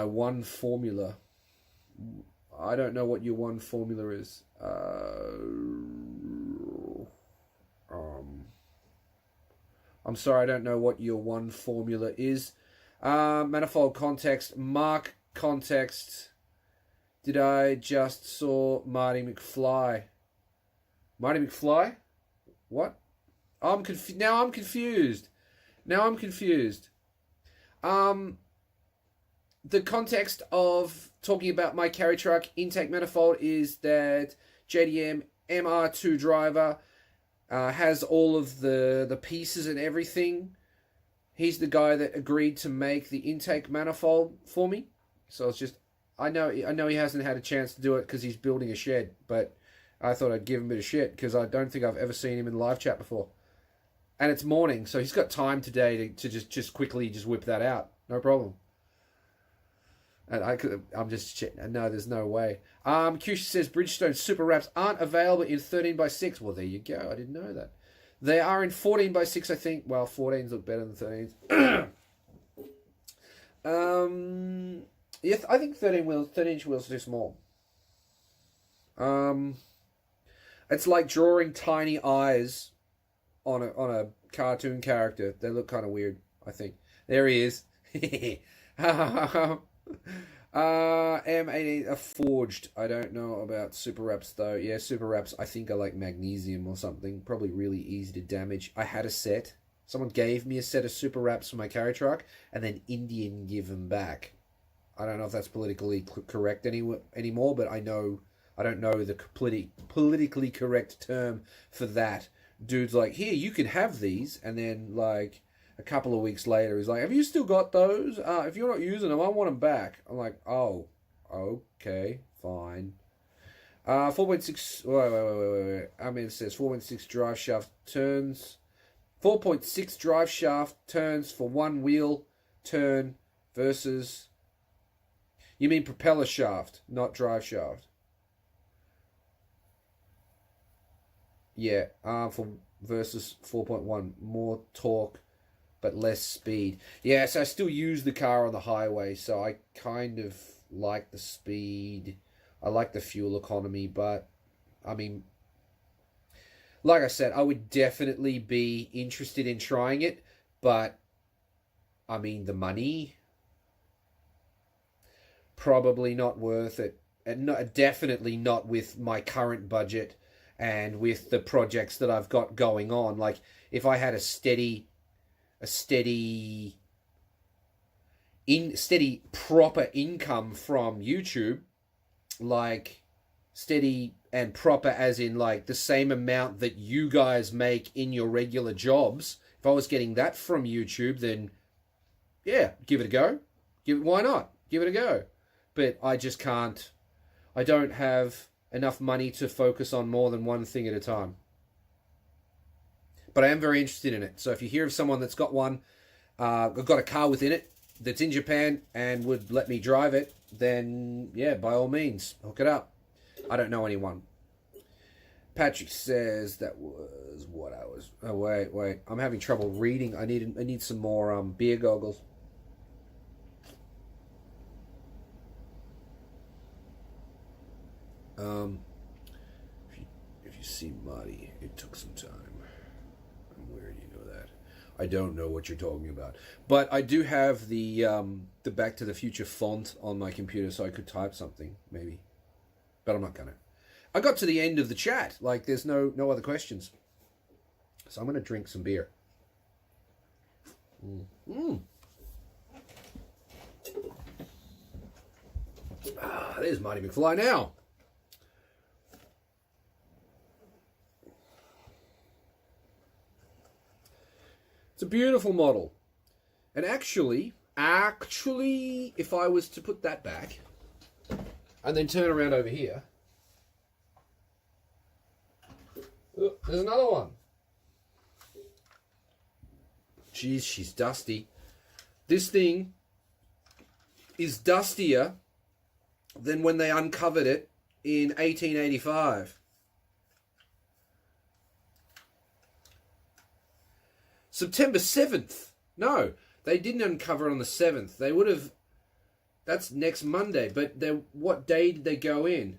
one formula. I don't know what your one formula is. I'm sorry, I don't know what your one formula is. Manifold context, Mark context. Did I just saw Marty McFly? Marty McFly? What? Now I'm confused. The context of talking about my carry truck intake manifold is that JDM MR2 driver has all of the pieces and everything. He's the guy that agreed to make the intake manifold for me. So it's just, I know he hasn't had a chance to do it because he's building a shed, but I thought I'd give him a bit of shit because I don't think I've ever seen him in live chat before. And it's morning, so he's got time today to just quickly whip that out. No problem. And I'm just checking. No, there's no way. Kusha says Bridgestone Super Wraps aren't available in 13x6. Well, there you go. I didn't know that. They are in 14x6, I think. Well, 14s look better than 13s. Yeah, I think 13-inch wheels are too small. It's like drawing tiny eyes on a cartoon character. They look kind of weird, I think. There he is. M80 are forged. I don't know about super wraps though. Yeah, super wraps I think are like magnesium or something. Probably really easy to damage. I had a set. Someone gave me a set of super wraps for my carry truck, and then Indian give them back. I don't know if that's politically correct anymore, but I don't know the politically correct term for that. Dude's like, here, you can have these, and then like a couple of weeks later, he's like, have you still got those? If you're not using them, I want them back. I'm like, oh, okay, fine. 4.6, wait. I mean, it says 4.6 drive shaft turns. 4.6 drive shaft turns for one wheel turn versus... You mean propeller shaft, not drive shaft. Yeah, versus 4.1. More torque, but less speed. Yeah, so I still use the car on the highway, so I kind of like the speed. I like the fuel economy, but, I mean, like I said, I would definitely be interested in trying it, but, I mean, the money... probably not worth it. And definitely not with my current budget and with the projects that I've got going on. Like, if I had a steady proper income from YouTube, like steady and proper as in like the same amount that you guys make in your regular jobs, if I was getting that from YouTube, then yeah, give it a go. Why not? Give it a go. But I just can't. I don't have enough money to focus on more than one thing at a time. But I am very interested in it. So if you hear of someone that's got one, got a car within it, that's in Japan and would let me drive it, then yeah, by all means, hook it up. I don't know anyone. Patrick says that was what I was. Oh wait, I'm having trouble reading. I need some more beer goggles. If you see Marty, it took some time. Where do you know that? I don't know what you're talking about, but I do have the Back to the Future font on my computer, so I could type something maybe, but I'm not gonna. I got to the end of the chat. Like, there's no other questions, so I'm gonna drink some beer. There's Marty McFly now. It's a beautiful model. And actually, if I was to put that back and then turn around over here, there's another one. Jeez, she's dusty. This thing is dustier than when they uncovered it in 1885. September 7th. No, they didn't uncover it on the 7th. They would have... That's next Monday. But what day did they go in?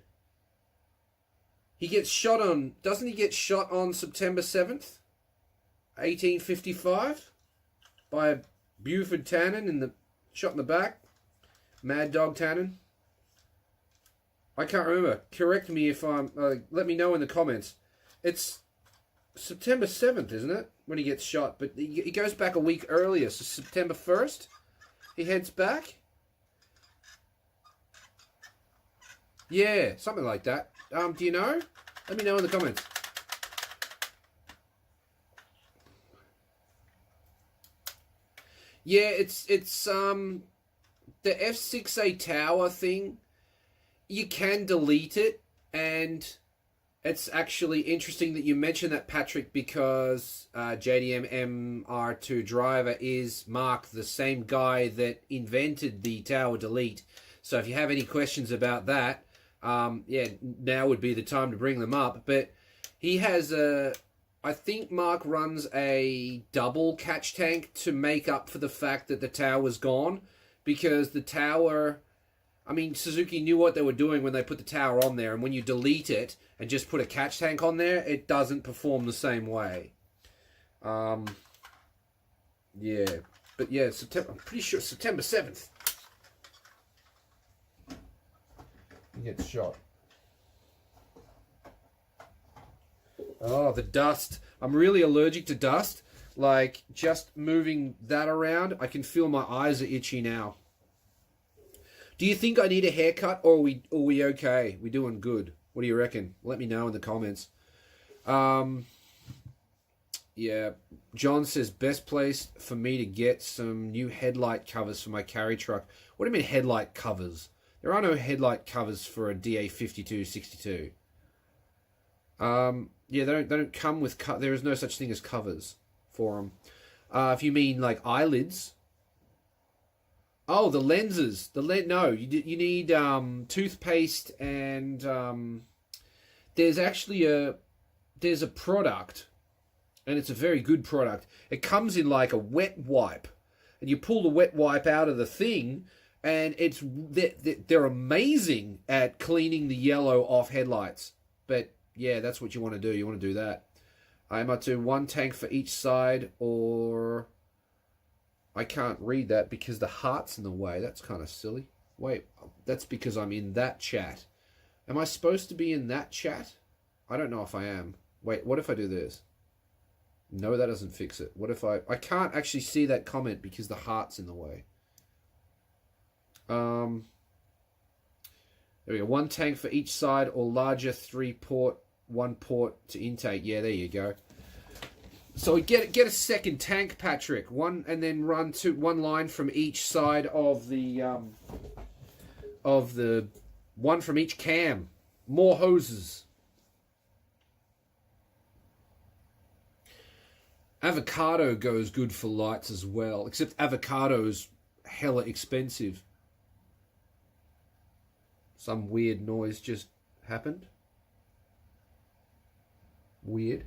He gets shot on... Doesn't he get shot on September 7th? 1855? By Buford Tannen shot in the back? Mad Dog Tannen? I can't remember. Correct me if I'm... let me know in the comments. It's September 7th, isn't it? When he gets shot. But he goes back a week earlier. So September 1st, he heads back. Yeah, something like that. Do you know? Let me know in the comments. Yeah, it's the F6A tower thing. You can delete it, and it's actually interesting that you mention that, Patrick, because JDM MR2 driver is Mark, the same guy that invented the tower delete. So if you have any questions about that, yeah, now would be the time to bring them up. But he has I think Mark runs a double catch tank to make up for the fact that the tower was gone, because the tower... I mean, Suzuki knew what they were doing when they put the tower on there, and when you delete it and just put a catch tank on there, it doesn't perform the same way. Yeah. But yeah, I'm pretty sure September 7th. He gets shot. Oh, the dust. I'm really allergic to dust. Like, just moving that around, I can feel my eyes are itchy now. Do you think I need a haircut, or are we okay? We doing good? What do you reckon? Let me know in the comments. Yeah, John says, best place for me to get some new headlight covers for my carry truck. What do you mean headlight covers? There are no headlight covers for a DA5262. Yeah, they don't come with... There is no such thing as covers for them. If you mean like eyelids... Oh, the lenses. No, you need toothpaste, and there's actually a product, and it's a very good product. It comes in like a wet wipe, and you pull the wet wipe out of the thing, and they're amazing at cleaning the yellow off headlights. But yeah, that's what you want to do. You want to do that. I might do one tank for each side, or... I can't read that because the heart's in the way. That's kind of silly. Wait, that's because I'm in that chat. Am I supposed to be in that chat? I don't know if I am. Wait, what if I do this? No, that doesn't fix it. What if I can't actually see that comment because the heart's in the way. There we go. 1 tank for each side or larger, 3-port, 1 port to intake. Yeah, there you go. So get a second tank, Patrick. One, and then run to 1 line from each side of the one from each cam. More hoses. Avocado goes good for lights as well, except avocado's hella expensive. Some weird noise just happened. Weird.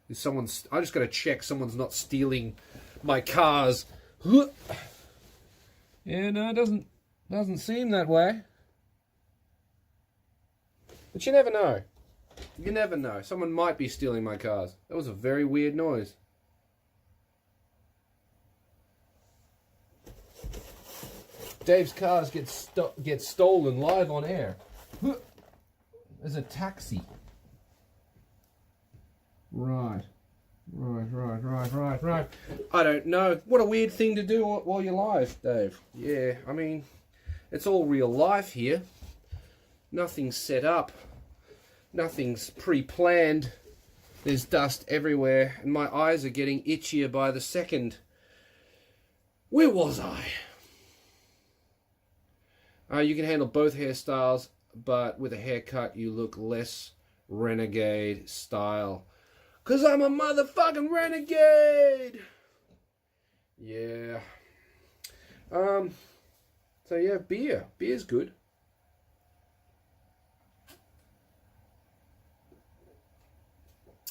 Is someone's... I just got to check someone's not stealing my cars. Yeah, no, it doesn't seem that way. But you never know. You never know. Someone might be stealing my cars. That was a very weird noise. Dave's cars get stolen live on air. There's a taxi. Right. I don't know. What a weird thing to do while you're live, Dave. Yeah, I mean, it's all real life here. Nothing's set up. Nothing's pre-planned. There's dust everywhere, and my eyes are getting itchier by the second. Where was I? You can handle both hairstyles, but with a haircut you look less renegade style. 'Cause I'm a motherfucking renegade! Yeah. So yeah, beer. Beer's good.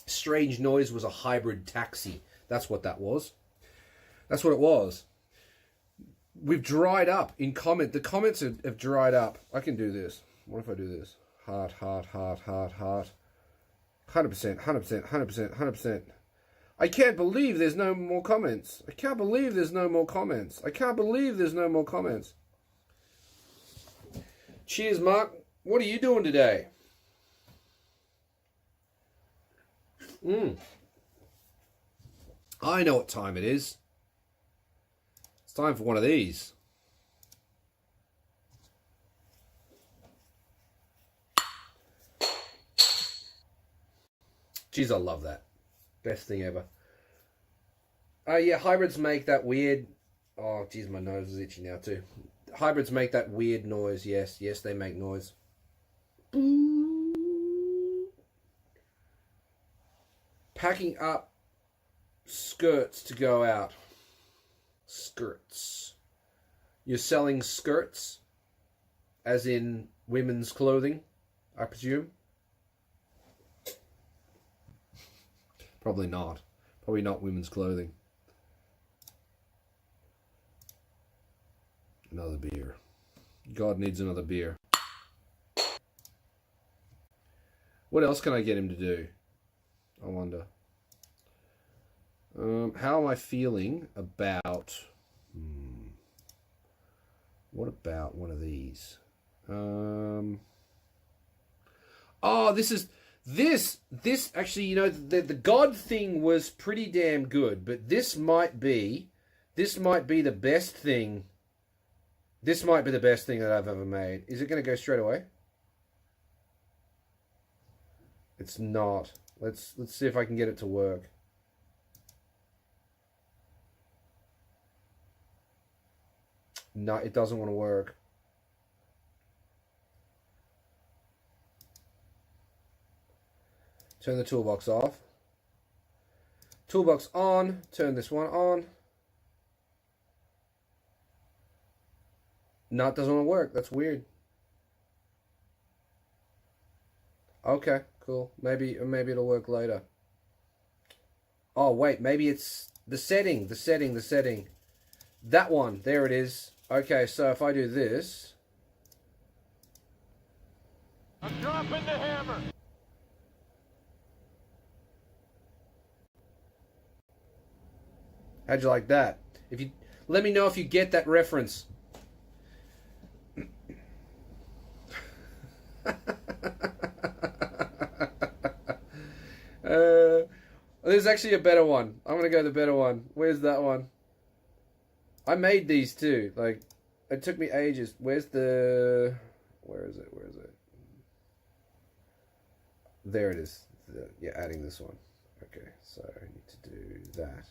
Strange noise was a hybrid taxi. That's what that was. That's what it was. We've dried up in comment. The comments have dried up. I can do this. What if I do this? Heart. 100%. I can't believe there's no more comments. Cheers, Mark. What are you doing today? I know what time it is. It's time for one of these. Jeez, I love that. Best thing ever. Yeah, hybrids make that weird... Oh, jeez, my nose is itchy now too. Hybrids make that weird noise. Yes, they make noise. Packing up skirts to go out. Skirts. You're selling skirts? As in women's clothing, I presume? Probably not. Probably not women's clothing. Another beer. God needs another beer. What else can I get him to do? I wonder. How am I feeling about... What about one of these? Oh, this actually, you know, the God thing was pretty damn good, but this might be the best thing. This might be the best thing that I've ever made. Is it going to go straight away? It's not. Let's see if I can get it to work. No, it doesn't want to work. Turn the toolbox off. Toolbox on. Turn this one on. No, it doesn't want to work. That's weird. Okay, cool. Maybe it'll work later. Oh, wait. Maybe it's the setting. That one. There it is. Okay, so if I do this... I'm dropping the hammer. How'd you like that? If you Let me know if you get that reference. There's actually a better one. I'm gonna go the better one. Where's that one? I made these too. Like, it took me ages. Where is it? There it is. Yeah, adding this one. Okay, so I need to do that.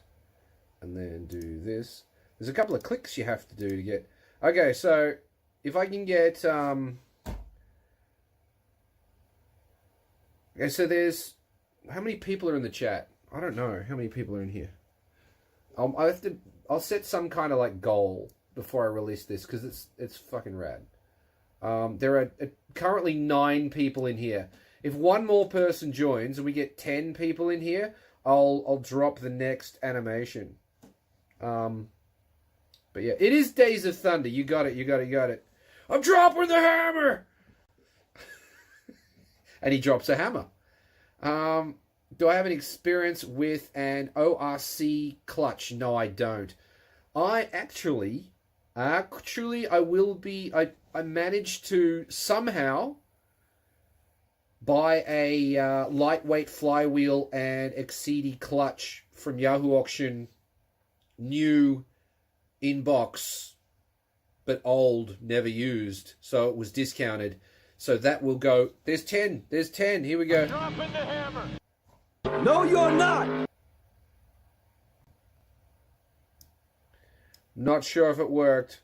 And then do this. There's a couple of clicks you have to do to get... Okay, so if I can get... Okay, so there's... How many people are in the chat? I don't know how many people are in here. I'll set some kind of like goal before I release this because it's fucking rad. There are currently 9 people in here. If one more person joins and we get 10 people in here, I'll drop the next animation. But yeah, it is Days of Thunder. You got it. I'm dropping the hammer! And he drops a hammer. Do I have an experience with an ORC clutch? No, I don't. I will be... I managed to somehow buy a lightweight flywheel and Exceedy clutch from Yahoo Auction, new in box, but old, never used, so it was discounted. So that will go. There's 10. Here we go. Dropping the hammer. No, you're not. Not sure if it worked.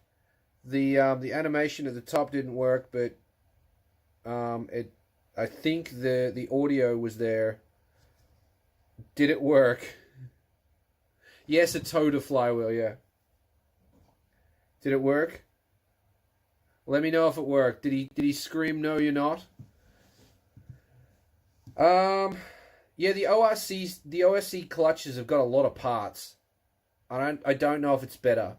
The animation at the top didn't work, but I think the audio was there. Did it work? Yes, a Toda flywheel, yeah. Did it work? Let me know if it worked. Did he scream no you're not? Yeah, the ORC clutches have got a lot of parts. I don't know if it's better.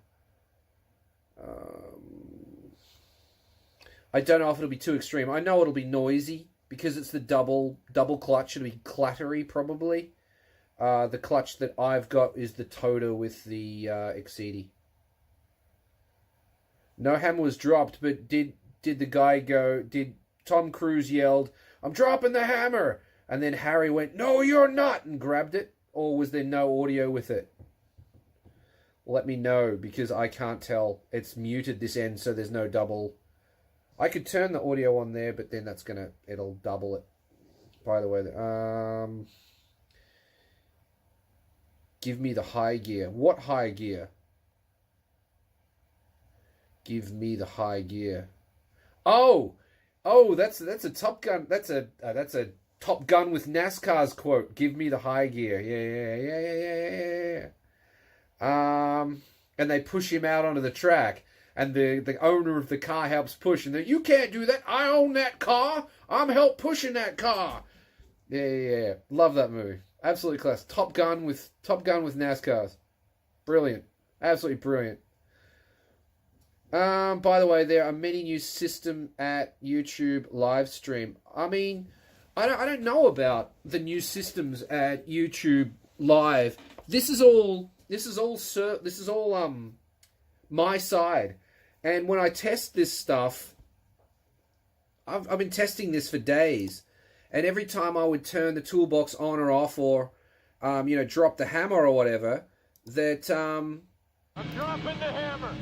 I don't know if it'll be too extreme. I know it'll be noisy because it's the double clutch. It'll be clattery probably. The clutch that I've got is the Toda with the Exceedy. No hammer was dropped, but did the guy go... Did Tom Cruise yelled, I'm dropping the hammer! And then Harry went, no, you're not! And grabbed it? Or was there no audio with it? Let me know, because I can't tell. It's muted this end, so there's no double... I could turn the audio on there, but then it'll double it. By the way, give me the high gear. What high gear? Give me the high gear. Oh, that's a Top Gun. That's a Top Gun with NASCAR's quote. Give me the high gear. Yeah. And they push him out onto the track, and the owner of the car helps push, and you can't do that. I own that car. I'm help pushing that car. Yeah. Love that movie. Absolutely class. Top Gun with NASCAR's. Brilliant. Absolutely brilliant. By the way, there are many new system at YouTube live stream. I mean, I don't know about the new systems at YouTube live. This is all my side. And when I test this stuff, I've been testing this for days. And every time I would turn the toolbox on or off, or drop the hammer or whatever, that I'm dropping the hammer.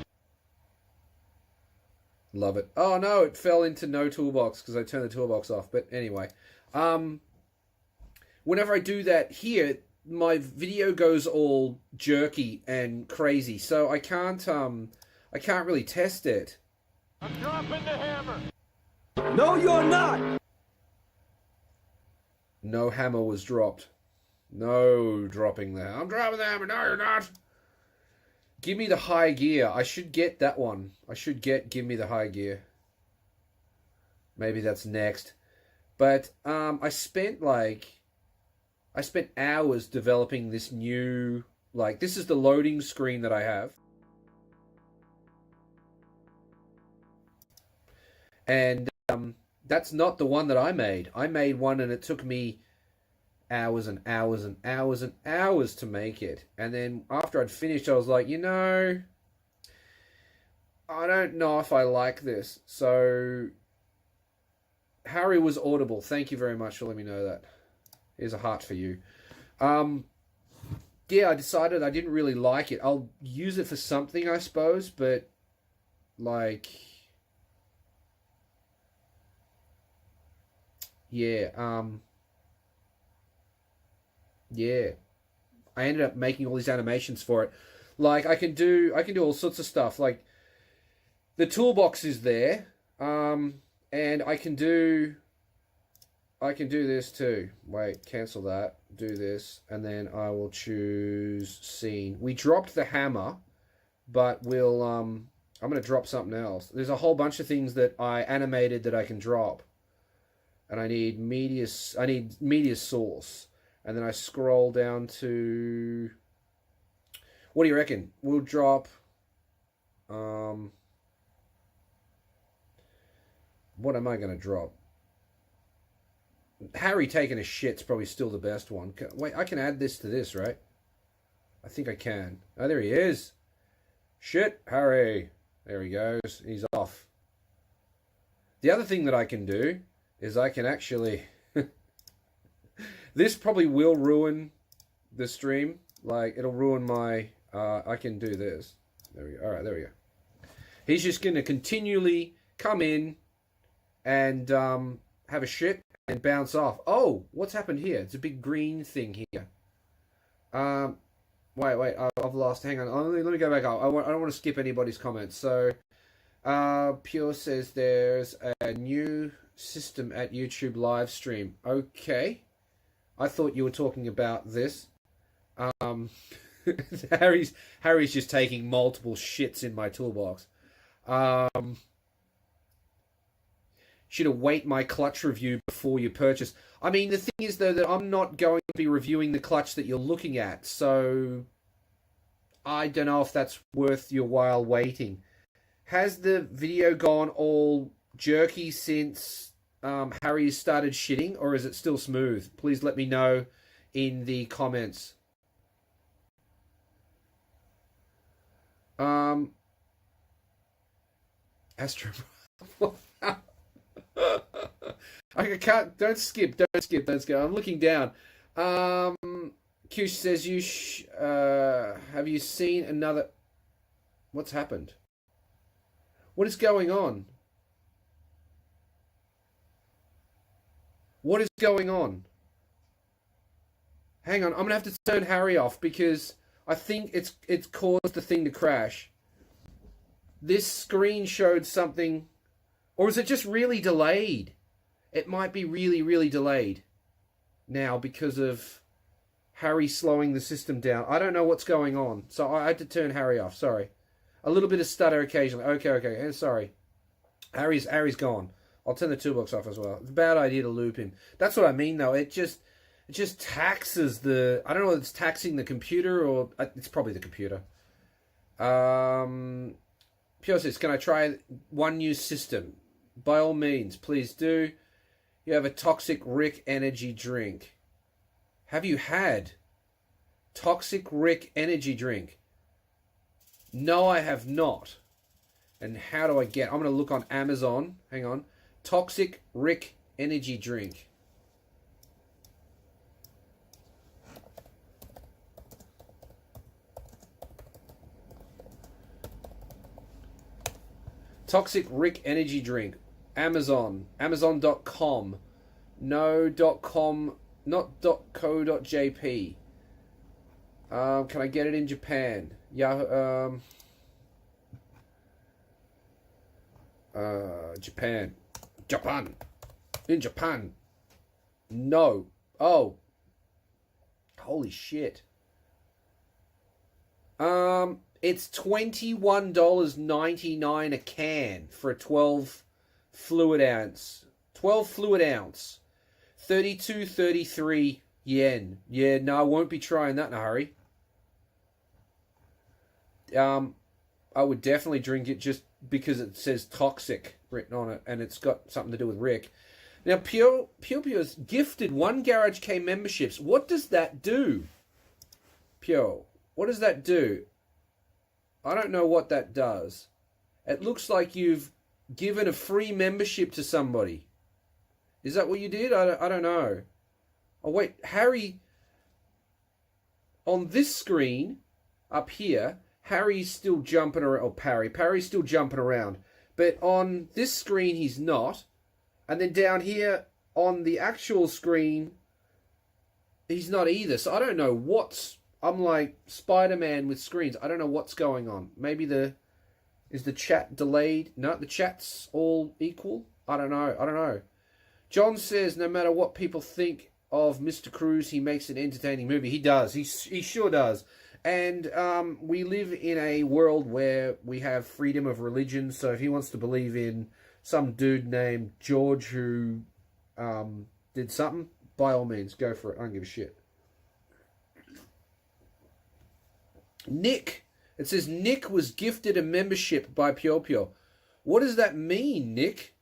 Love it. Oh no, it fell into no toolbox because I turned the toolbox off. But anyway, whenever I do that here, my video goes all jerky and crazy, so I can't really test it. I'm dropping the hammer. No, you're not. No hammer was dropped. No dropping there. I'm dropping the hammer. No, you're not. Give me the high gear. I should get that one. Give me the high gear. Maybe that's next. But I spent hours developing this new, this is the loading screen that I have. And that's not the one that I made. I made one and it took me hours and hours and hours and hours to make it. And then after I'd finished, I was like, I don't know if I like this. So, Harry was audible. Thank you very much for letting me know that. Here's a heart for you. Yeah, I decided I didn't really like it. I'll use it for something, I suppose, but like, yeah, yeah. I ended up making all these animations for it. Like I can do all sorts of stuff. Like the toolbox is there, and I can do this too. Wait, cancel that. Do this, and then I will choose scene. We dropped the hammer, but we'll I'm gonna drop something else. There's a whole bunch of things that I animated that I can drop, and I need media source, and then I scroll down to. What do you reckon? We'll drop. What am I gonna drop? Harry taking a shit's probably still the best one. Wait, I can add this to this, right? I think I can. Oh, there he is. Shit, Harry. There he goes. He's off. The other thing that I can do is I can actually... This probably will ruin the stream. Like, it'll ruin my... I can do this. There we go. All right, there we go. He's just going to continually come in and have a shit and bounce off. Oh, what's happened here? It's a big green thing here. Wait, I've lost. Hang on. Let me go back up. I don't want to skip anybody's comments. So, Pure says there's a new system at YouTube live stream. Okay. I thought you were talking about this. Harry's just taking multiple shits in my toolbox. Should await my clutch review before you purchase. I mean, the thing is, though, that I'm not going to be reviewing the clutch that you're looking at, so I don't know if that's worth your while waiting. Has the video gone all jerky since Harry started shitting, or is it still smooth? Please let me know in the comments. Astro... I can't. Don't skip. I'm looking down. Q says have you seen another? What's happened? What is going on? What is going on? Hang on. I'm gonna have to turn Harry off because I think it's caused the thing to crash. This screen showed something, or is it just really delayed? It might be really, really delayed now because of Harry slowing the system down. I don't know what's going on. So I had to turn Harry off. Sorry. A little bit of stutter occasionally. Okay. Sorry. Harry's gone. I'll turn the toolbox off as well. It's a bad idea to loop him. That's what I mean, though. It just taxes the... I don't know if it's taxing the computer or... It's probably the computer. Pure says, can I try one new system? By all means, please do. You have a Toxic Rick energy drink. Have you had Toxic Rick energy drink? No, I have not. And how do I get... I'm going to look on Amazon. Hang on. Toxic Rick energy drink. Toxic Rick energy drink. Amazon. Amazon.com. No.com. Not .co.jp. Can I get it in Japan? Yeah. Japan. In Japan. No. Oh. Holy shit. It's $21.99 a can for a 12 fluid ounce. 12 fluid ounce. 32.33 yen. Yeah, no, I won't be trying that in a hurry. I would definitely drink it just because it says toxic written on it, and it's got something to do with Rick. Now, Pure's gifted 1 Garage Kei memberships. What does that do? Pure, what does that do? I don't know what that does. It looks like you've given a free membership to somebody. Is that what you did? I don't know. Oh, wait. Harry, on this screen up here, Harry's still jumping around. Or Parry's still jumping around. But on this screen, he's not. And then down here on the actual screen, he's not either. So I don't know what's... I'm like Spider-Man with screens. I don't know what's going on. Maybe is the chat delayed? No, the chat's all equal? I don't know. John says no matter what people think of Mr. Cruz, he makes an entertaining movie. He does. He sure does. And we live in a world where we have freedom of religion. So if he wants to believe in some dude named George who did something, by all means, go for it. I don't give a shit. Nick. It says Nick was gifted a membership by Pyo Pyo. What does that mean, Nick?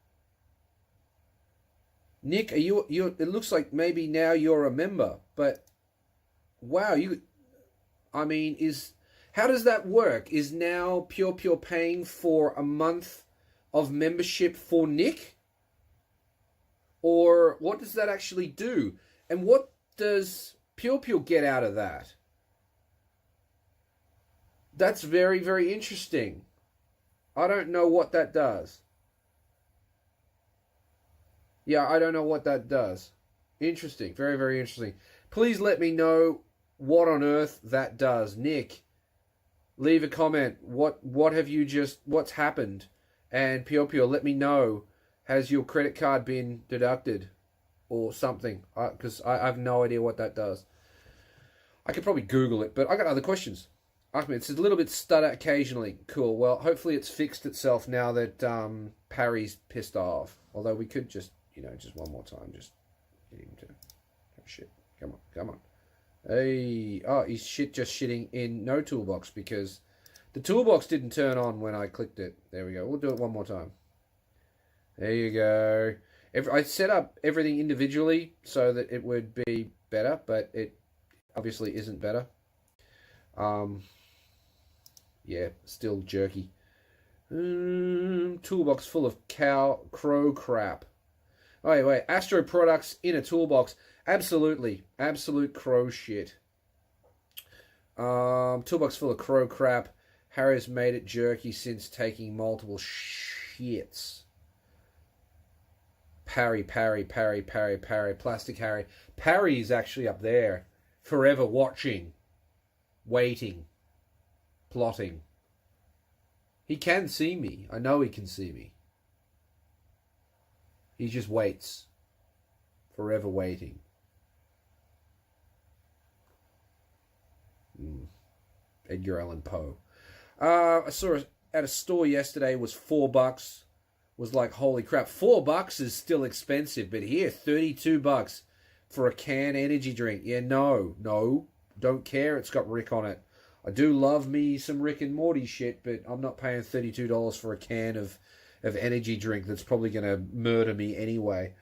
Nick, are you? It looks like maybe now you're a member, but wow, how does that work? Is now Pyo Pyo paying for a month of membership for Nick? Or what does that actually do? And what does Pyo Pyo get out of that? That's very, very interesting. I don't know what that does. Yeah, I don't know what that does. Interesting. Very, very interesting. Please let me know what on earth that does. Nick, leave a comment. What's happened? And Pyo Pyo, let me know. Has your credit card been deducted? Or something? Because I have no idea what that does. I could probably Google it, but I got other questions. Ahmed, it's a little bit stutter occasionally. Cool. Well, hopefully it's fixed itself now that Parry's pissed off. Although we could just one more time, just get him to... Oh, shit. Come on. Hey. Oh, he's just shitting in no toolbox because the toolbox didn't turn on when I clicked it. There we go. We'll do it one more time. There you go. I set up everything individually so that it would be better, but it obviously isn't better. Yeah, still jerky. Toolbox full of crow crap. Oh, wait. Astro products in a toolbox. Absolutely. Absolute crow shit. Toolbox full of crow crap. Harry's made it jerky since taking multiple shits. Parry. Plastic Harry. Parry's actually up there. Forever watching. Waiting. Plotting. He can see me. I know he can see me. He just waits. Forever waiting. Edgar Allan Poe. I saw it at a store yesterday. Was $4. Was like, holy crap. $4 is still expensive, but here, $32 for a can energy drink. Yeah, no, don't care. It's got Rick on it. I do love me some Rick and Morty shit, but I'm not paying $32 for a can of energy drink that's probably going to murder me anyway.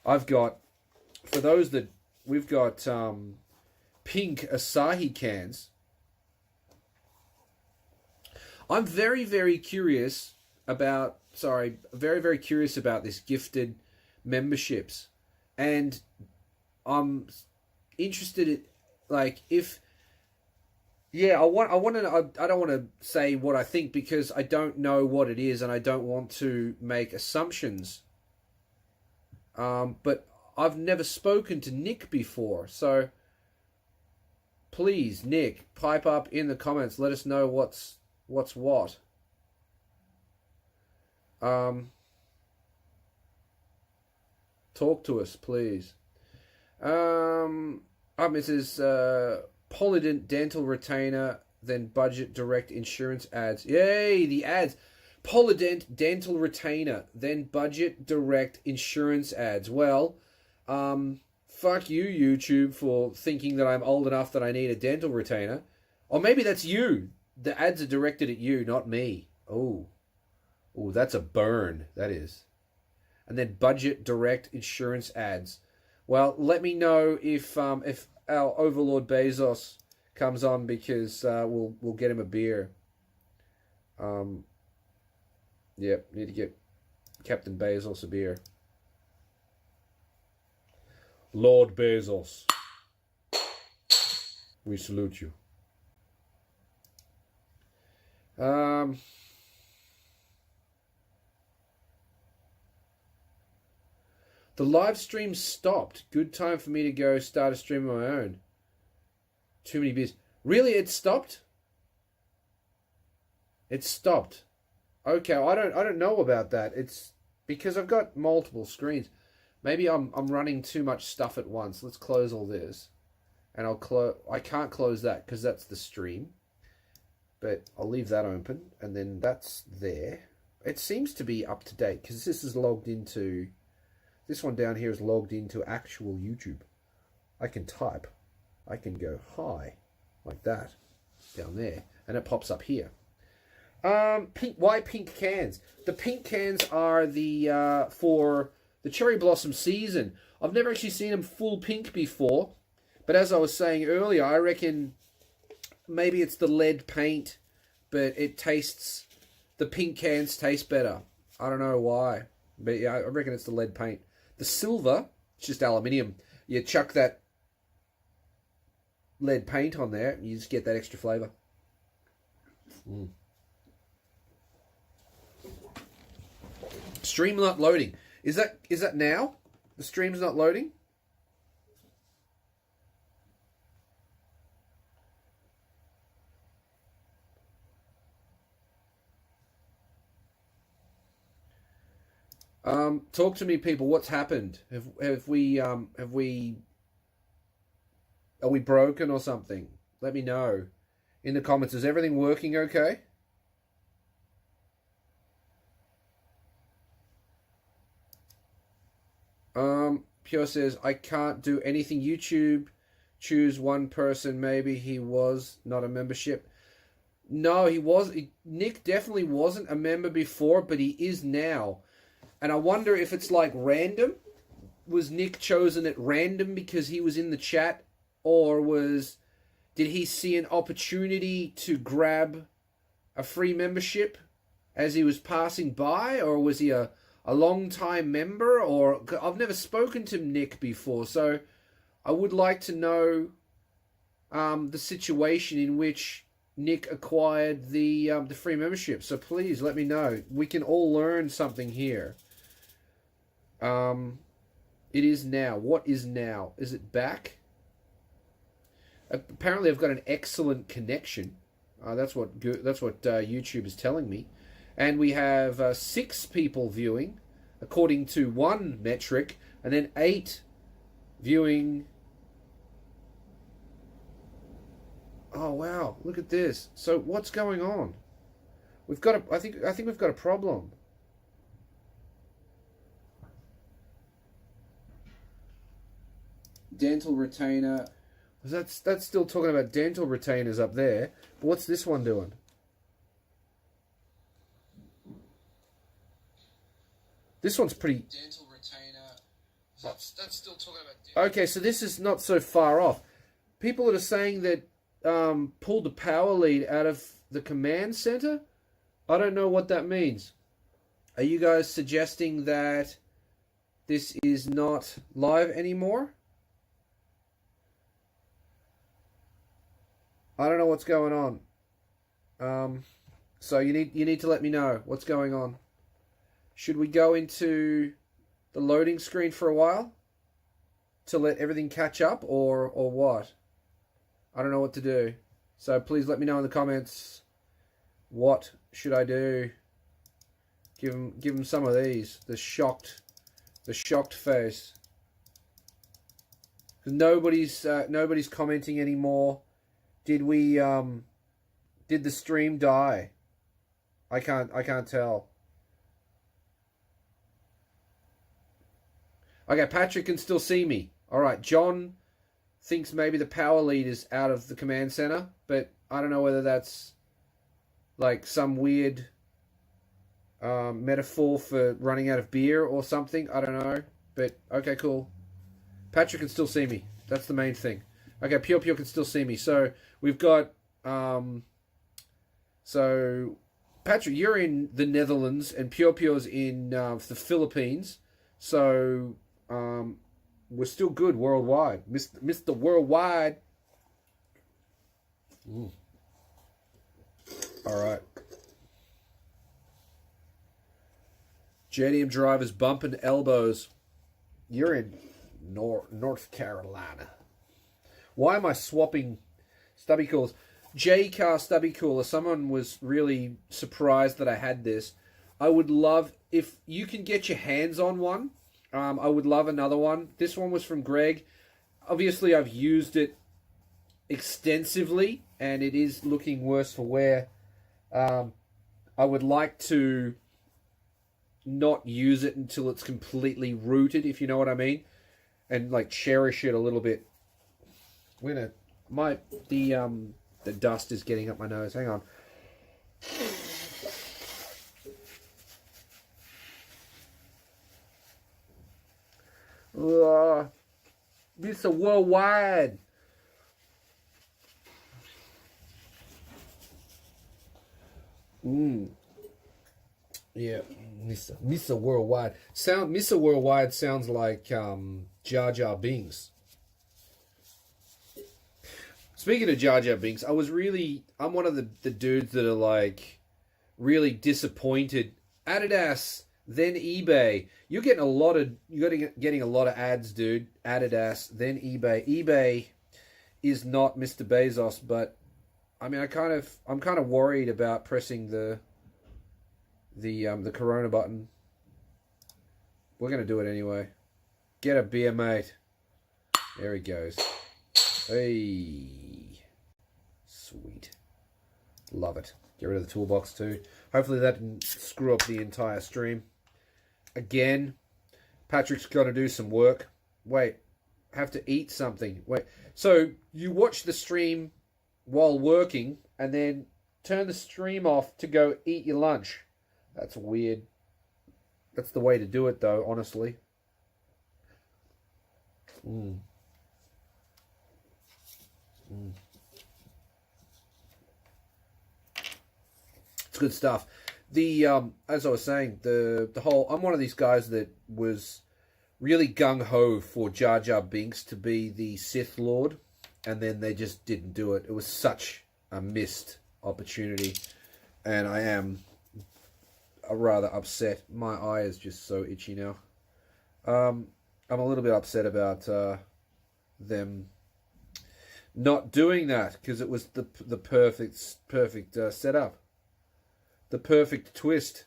We've got pink Asahi cans. I'm very, very curious about this gifted memberships. And I'm interested in, like, if... Yeah, I don't want to say what I think because I don't know what it is and I don't want to make assumptions. But I've never spoken to Nick before, so please, Nick, pipe up in the comments. Let us know what's what. Talk to us, please. Mrs. Polydent dental retainer, then budget direct insurance ads. Yay, the ads. Polydent dental retainer, then budget direct insurance ads. Well, fuck you, YouTube, for thinking that I'm old enough that I need a dental retainer. Or maybe that's you. The ads are directed at you, not me. Oh, that's a burn. That is. And then budget direct insurance ads. Well, let me know if our overlord Bezos comes on because we'll get him a beer. Yep, need to get Captain Bezos a beer. Lord Bezos, we salute you. The live stream stopped. Good time for me to go start a stream of my own. Too many beers. Really, it stopped? It stopped. Okay, I don't know about that. It's because I've got multiple screens. Maybe I'm running too much stuff at once. Let's close all this. And I can't close that because that's the stream. But I'll leave that open, and then that's there. It seems to be up to date because this is logged into. This one down here is logged into actual YouTube. I can type. I can go hi, like that, down there, and it pops up here. Why pink cans? The pink cans are the for the cherry blossom season. I've never actually seen them full pink before, but as I was saying earlier, I reckon maybe it's the lead paint, but the pink cans taste better. I don't know why, but yeah, I reckon it's the lead paint. The silver, it's just aluminium. You chuck that lead paint on there, and you just get that extra flavour. Stream not loading. Is that now? The stream's not loading? Talk to me, people. What's happened? Are we broken or something? Let me know in the comments. Is everything working okay? Pure says, I can't do anything YouTube. Choose one person. Maybe he was not a membership. No, he was. Nick definitely wasn't a member before, but he is now. And I wonder if it's like random. Was Nick chosen at random because he was in the chat? Or did he see an opportunity to grab a free membership as he was passing by? Or was he a long-time member? Or I've never spoken to Nick before, so I would like to know the situation in which Nick acquired the free membership. So please let me know. We can all learn something here. It is now. What is now? Is it back? Apparently, I've got an excellent connection. That's what YouTube is telling me, and we have 6 people viewing, according to one metric, and then 8 viewing. Oh wow! Look at this. So what's going on? I think we've got a problem. Dental retainer. That's still talking about dental retainers up there. But what's this one doing? This one's pretty. Dental retainer. That's still talking about. Okay, so this is not so far off. People that are saying that pulled the power lead out of the command center. I don't know what that means. Are you guys suggesting that this is not live anymore? I don't know what's going on. So you need to let me know what's going on. Should we go into the loading screen for a while to let everything catch up, or what? I don't know what to do. So please let me know in the comments. What should I do? Give him some of these. The shocked face. Nobody's commenting anymore. Did the stream die? I can't tell. Okay, Patrick can still see me. All right, John thinks maybe the power lead is out of the command center, but I don't know whether that's like some weird metaphor for running out of beer or something. I don't know, but okay, cool. Patrick can still see me. That's the main thing. Okay, Pure can still see me. So we've got so Patrick, you're in the Netherlands and Pure Pure's in the Philippines. So we're still good worldwide. Mr. Worldwide. Mm. All right. JDM drivers bumping elbows. You're in North Carolina. Why am I swapping stubby coolers? J-Car stubby cooler. Someone was really surprised that I had this. I would love, if you can get your hands on one, I would love another one. This one was from Greg. Obviously, I've used it extensively, and it is looking worse for wear. I would like to not use it until it's completely rooted, if you know what I mean, and like cherish it a little bit. The dust is getting up my nose. Hang on. Mr. Worldwide. Yeah, Mr. Worldwide. Mr. Worldwide sounds like Jar Jar Binks. Speaking of Jar Jar Binks, I'm one of the dudes that are like really disappointed. Adidas, then eBay. You're getting a lot of ads, dude. Adidas, then eBay. eBay is not Mr. Bezos, but I mean, I'm kind of worried about pressing the Corona button. We're gonna do it anyway. Get a beer, mate. There he goes. Hey, sweet. Love it. Get rid of the toolbox too. Hopefully that didn't screw up the entire stream. Again, Patrick's got to do some work. Wait, have to eat something. Wait, so you watch the stream while working and then turn the stream off to go eat your lunch. That's weird. That's the way to do it, though, honestly. It's good stuff. As I was saying, the whole, I'm one of these guys that was really gung-ho for Jar Jar Binks to be the Sith Lord, and then they just didn't do it. It was such a missed opportunity, and I am rather upset. My eye is just so itchy now. I'm a little bit upset about them not doing that, because it was the perfect setup, the perfect twist.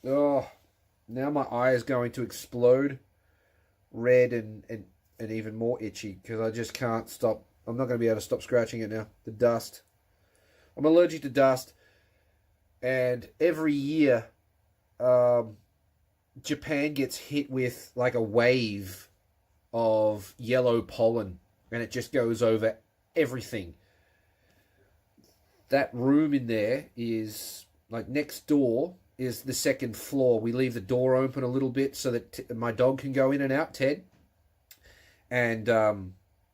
Oh, now my eye is going to explode, red and even more itchy, because I just can't stop. I'm not going to be able to stop scratching it now. The dust. I'm allergic to dust, and every year, Japan gets hit with like a wave of yellow pollen, and it just goes over everything. That room in there is like next door is the second floor. We leave the door open a little bit so that my dog can go in and out, Ted. And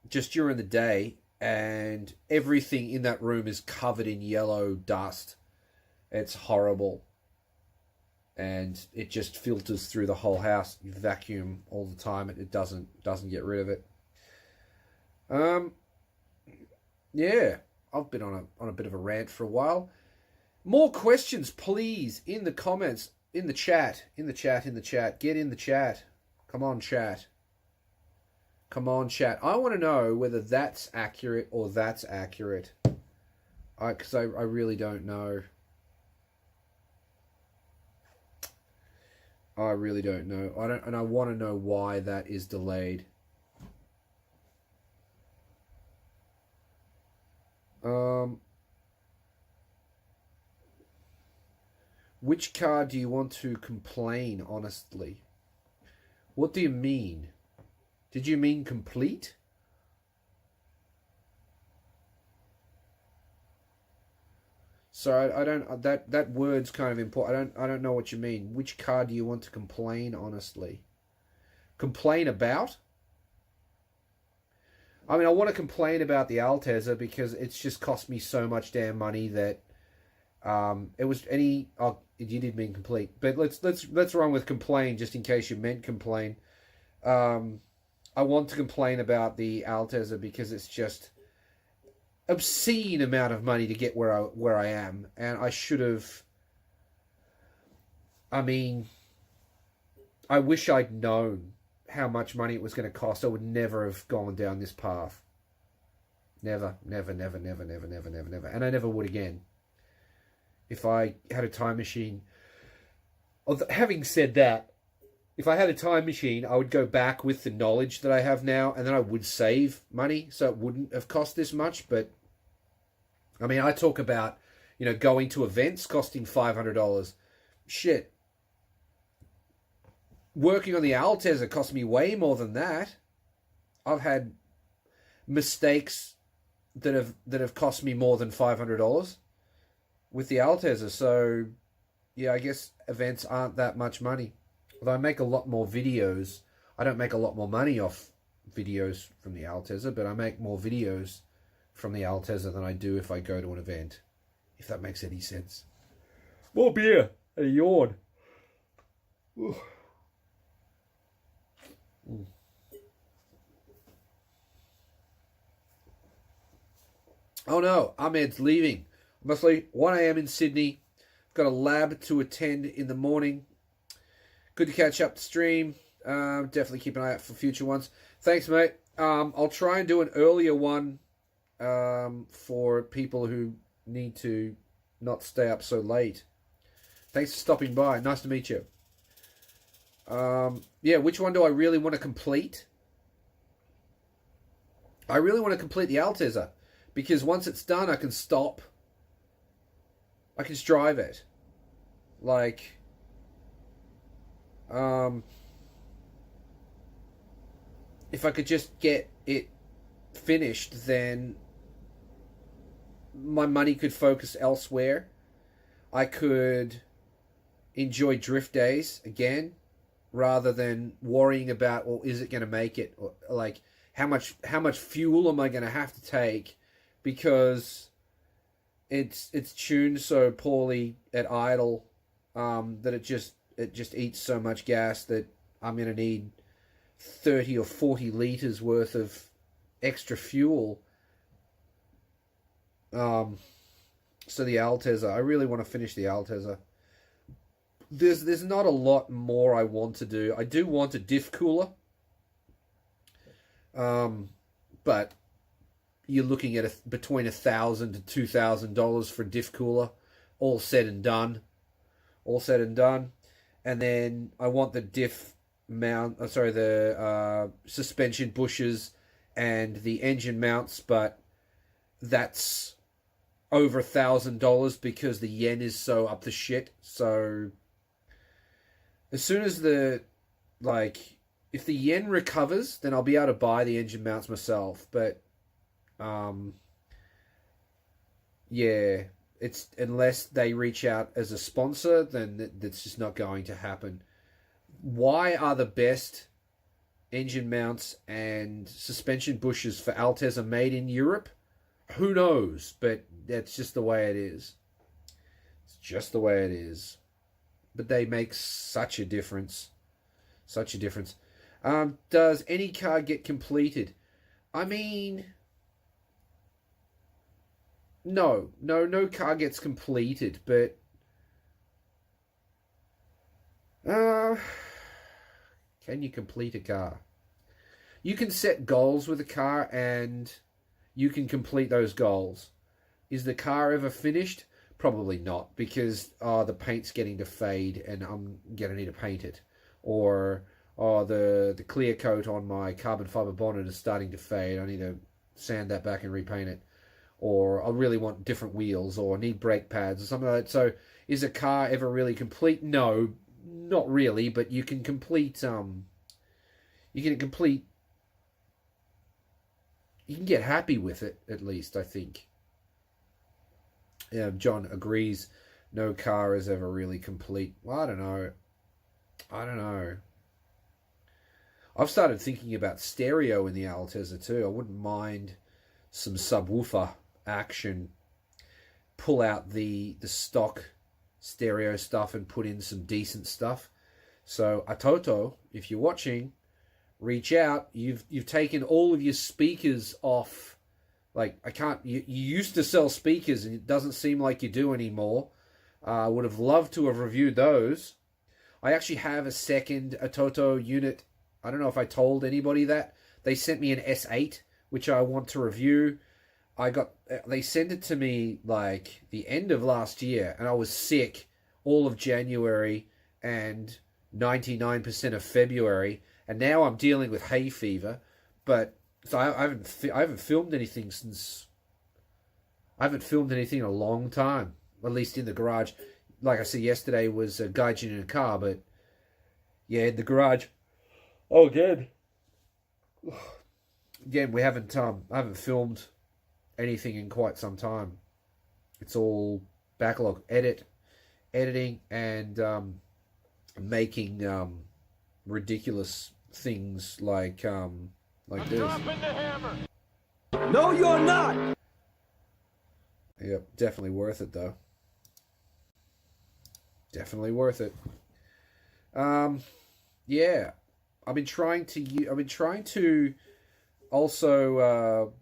just during the day, and everything in that room is covered in yellow dust. It's horrible. And it just filters through the whole house. You vacuum all the time, and it doesn't get rid of it. Yeah, I've been on a bit of a rant for a while. More questions, please, in the comments, in the chat. Get in the chat. Come on, chat. I want to know whether that's accurate or that's accurate. Because I really don't know. I really don't know. I want to know why that is delayed. Which car do you want to complain, honestly? What do you mean? Did you mean complete? So I don't, that word's kind of important. I don't know what you mean. Which car do you want to complain, honestly? Complain about? I mean, I want to complain about the Altezza because it's just cost me so much damn money that It was any. Oh, you did mean complete, but let's run with complain just in case you meant complain. I want to complain about the Altezza because it's just obscene amount of money to get where I am, and I should have. I mean, I wish I'd known how much money it was going to cost. I would never have gone down this path. Never, never, never, never, never, never, never, never, and I never would again. If I had a time machine. Having said that, if I had a time machine, I would go back with the knowledge that I have now, and then I would save money, so it wouldn't have cost this much. But I mean, I talk about, going to events costing $500. Shit. Working on the Altezza cost me way more than that. I've had mistakes that have cost me more than $500 with the Altezza. So, yeah, I guess events aren't that much money. Although I make a lot more videos. I don't make a lot more money off videos from the Altezza, but I make more videos from the Altezza than I do if I go to an event. If that makes any sense. More beer and a yawn. Ooh. Oh no, Ahmed's leaving. Must leave 1 a.m. in Sydney. Got a lab to attend in the morning. Good to catch up the stream. Definitely keep an eye out for future ones. Thanks, mate. I'll try and do an earlier one for people who need to not stay up so late. Thanks for stopping by. Nice to meet you. Yeah, which one do I really want to complete? I really want to complete the Altezza, because once it's done, I can stop. I can just drive it. Like, if I could just get it finished, then my money could focus elsewhere. I could enjoy drift days again, rather than worrying about, well, is it going to make it? Or, like, how much fuel am I going to have to take because it's tuned so poorly at idle that it just eats so much gas that I'm going to need 30 or 40 liters worth of extra fuel. So the Altezza, I really want to finish the Altezza. There's not a lot more I want to do. I do want a diff cooler. But you're looking at between $1,000 to $2,000 for a diff cooler, all said and done. And then I want the diff mount, the suspension bushes and the engine mounts, but that's over $1,000 because the yen is so up the shit. So as soon as if the yen recovers, then I'll be able to buy the engine mounts myself. But yeah, it's unless they reach out as a sponsor, then that's just not going to happen. Why are the best engine mounts and suspension bushes for Altezza made in Europe? Who knows? But that's just the way it is. It's just the way it is. But they make such a difference. Such a difference. Does any car get completed? I mean, no car gets completed, but can you complete a car? You can set goals with a car and you can complete those goals. Is the car ever finished? Probably not, because the paint's getting to fade and I'm going to need to paint it. Or the clear coat on my carbon fiber bonnet is starting to fade. I need to sand that back and repaint it. Or I really want different wheels, or need brake pads or something like that. So is a car ever really complete? No, not really, but you can complete you can get happy with it, at least, I think. Yeah, John agrees. No car is ever really complete. Well, I don't know. I've started thinking about stereo in the Altezza too. I wouldn't mind some subwoofer action. pull out the stock stereo stuff and put in some decent stuff. So Atoto, if you're watching, reach out. You've taken all of your speakers off. Like, I can't. You used to sell speakers, and it doesn't seem like you do anymore. I would have loved to have reviewed those. I actually have a second Atoto unit. I don't know if I told anybody that. They sent me an S8, which I want to review. They sent it to me like the end of last year, and I was sick all of January and 99% of February, and now I'm dealing with hay fever. But so I haven't filmed anything since. I haven't filmed anything in a long time, at least in the garage. Like I said, yesterday was a gaijin in a car, but yeah, in the garage. Oh, again, we haven't I haven't filmed anything in quite some time. It's all backlog, editing, and making ridiculous things like this. Dropping the hammer. No, you're not. Yep, definitely worth it though. Definitely worth it. Yeah, I've been trying to also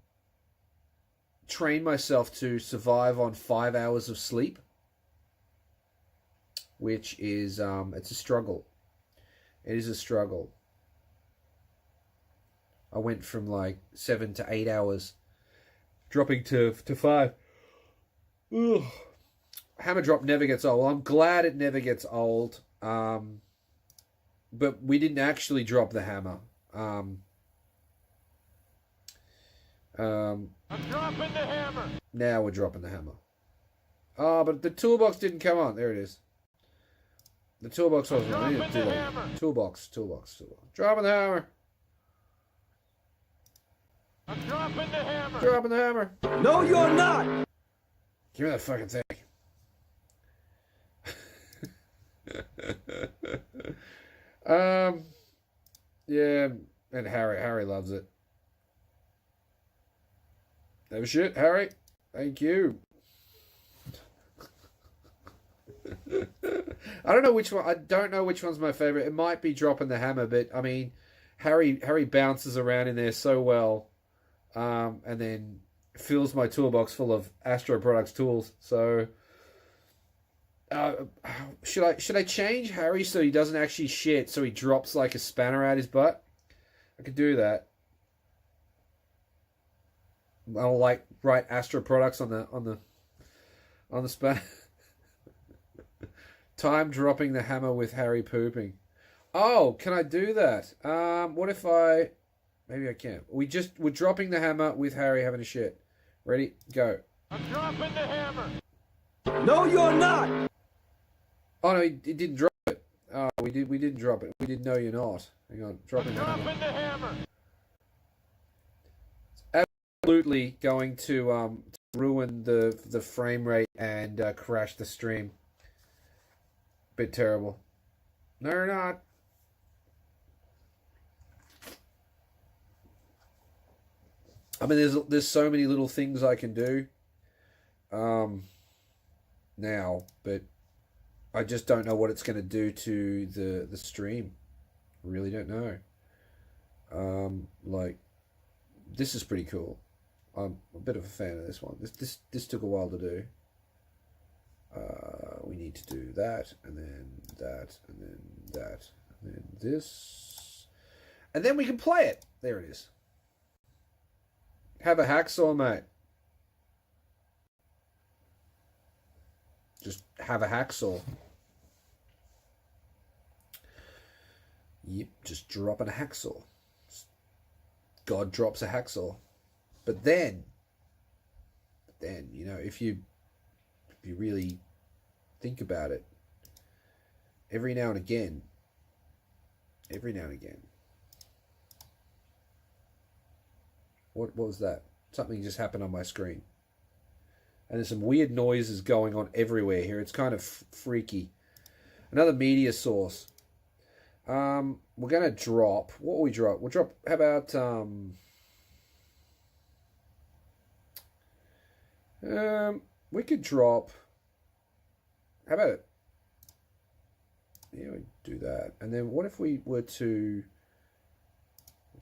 train myself to survive on 5 hours of sleep, which is it's a struggle. It is a struggle. I went from like 7 to 8 hours, dropping to 5. Ugh. Hammer drop never gets old. Well, I'm glad it never gets old. But we didn't actually drop the hammer. I'm dropping the hammer. Now we're dropping the hammer. Oh, but the toolbox didn't come on. There it is. The toolbox wasn't on. I need to do that. Toolbox. Dropping the hammer. I'm dropping the hammer. Dropping the hammer. No, you're not. Give me that fucking thing. Yeah, and Harry loves it. That was shit, Harry. Thank you. I don't know which one. I don't know which one's my favorite. It might be dropping the hammer, but I mean, Harry bounces around in there so well, and then fills my toolbox full of Astro Products tools. So, should I change Harry so he doesn't actually shit, so he drops like a spanner out his butt? I could do that. I'll like write Astro Products on the spanner. Time dropping the hammer with Harry pooping. Oh, can I do that? What if I... Maybe I can't. We're dropping the hammer with Harry having a shit. Ready? Go. I'm dropping the hammer. No, you're not. Oh no, he didn't drop it. Oh, we didn't drop it. We didn't know you're not. Hang on, dropping the hammer. Dropping the hammer. Absolutely going to ruin the frame rate and crash the stream. Bit terrible. No, you're not. I mean, there's so many little things I can do now, but I just don't know what it's going to do to the stream. I really don't know. Like, this is pretty cool. I'm a bit of a fan of this one. This took a while to do. We need to do that, and then that, and then that, and then this, and then we can play it. There it is. Have a hacksaw, mate. Just have a hacksaw. Yep, just dropping a hacksaw. God drops a hacksaw. But then, you know, if you really think about it, every now and again, what was that? Something just happened on my screen. And there's some weird noises going on everywhere here. It's kind of freaky. Another media source. We're going to drop... What will we drop? We'll drop... How about... we could drop. How about it? Yeah, we do that. And then what if we were to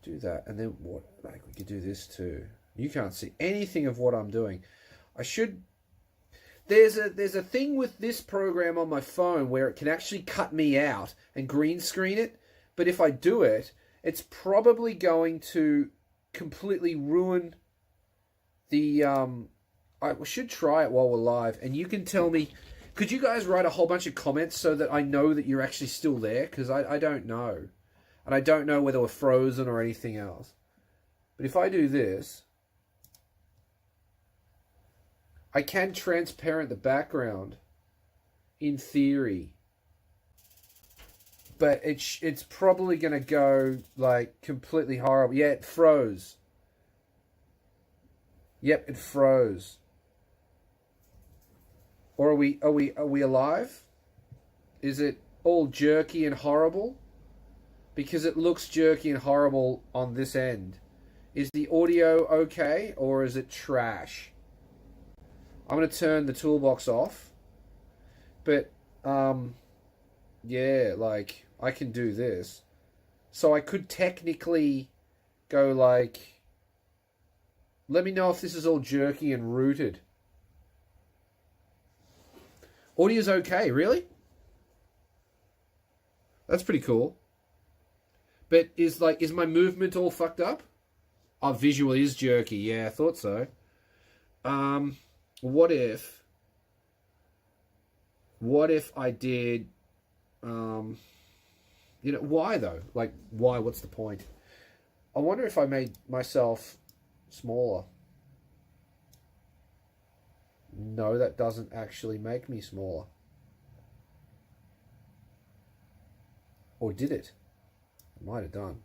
do that? And then what? Like, we could do this too. You can't see anything of what I'm doing. I should. There's a thing with this program on my phone where it can actually cut me out and green screen it. But if I do it, it's probably going to completely ruin the. I should try it while we're live, and you can tell me. Could you guys write a whole bunch of comments so that I know that you're actually still there? Because I don't know. And I don't know whether we're frozen or anything else. But if I do this, I can transparent the background in theory. But it's probably going to go like completely horrible. Yeah, it froze. Yep, it froze. Or are we alive? Is it all jerky and horrible? Because it looks jerky and horrible on this end. Is the audio okay or is it trash? I'm going to turn the toolbox off. But yeah, like I can do this. So I could technically go like, let me know if this is all jerky and rooted. Audio's okay, really? That's pretty cool. But is my movement all fucked up? Oh, visual is jerky. Yeah, I thought so. What if I did, why though? Like, why? What's the point? I wonder if I made myself smaller. No, that doesn't actually make me smaller. Or did it? It might have done.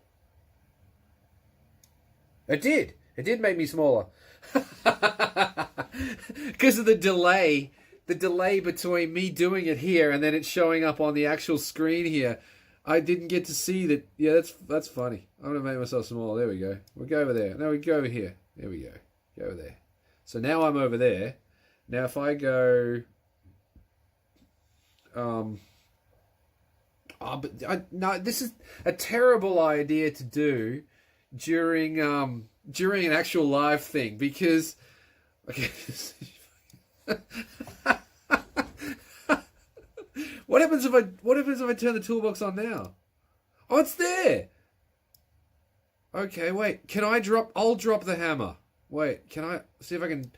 It did. It did make me smaller. Because of the delay. The delay between me doing it here and then it showing up on the actual screen here. I didn't get to see that. Yeah, that's funny. I'm going to make myself smaller. There we go. We'll go over there. No, we go over here. There we go. Go over there. So now I'm over there. Now if I go... no, this is a terrible idea to do during an actual live thing because... Okay. What happens if I turn the toolbox on now? Oh, it's there. Okay, wait. Can I drop? I'll drop the hammer. Wait, can I see if I can?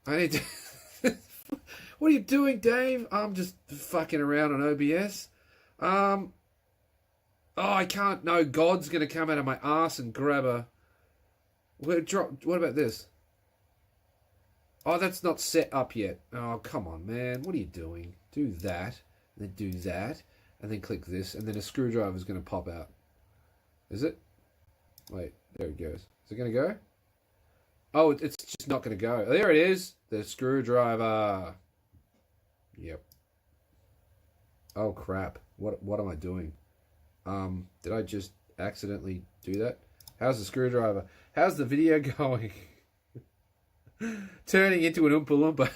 I need to. What are you doing, Dave? I'm just fucking around on OBS. Oh, I can't. No, God's gonna come out of my ass and grab a. What about this? Oh, that's not set up yet. Oh, come on, man. What are you doing? Do that, and then do that, and then click this, and then a screwdriver is going to pop out. Is it? Wait, there it goes. Is it going to go? Oh, it's just not going to go. There it is. The screwdriver. Yep. Oh, crap. What am I doing? Did I just accidentally do that? How's the screwdriver? How's the video going? Turning into an Oompa Loompa.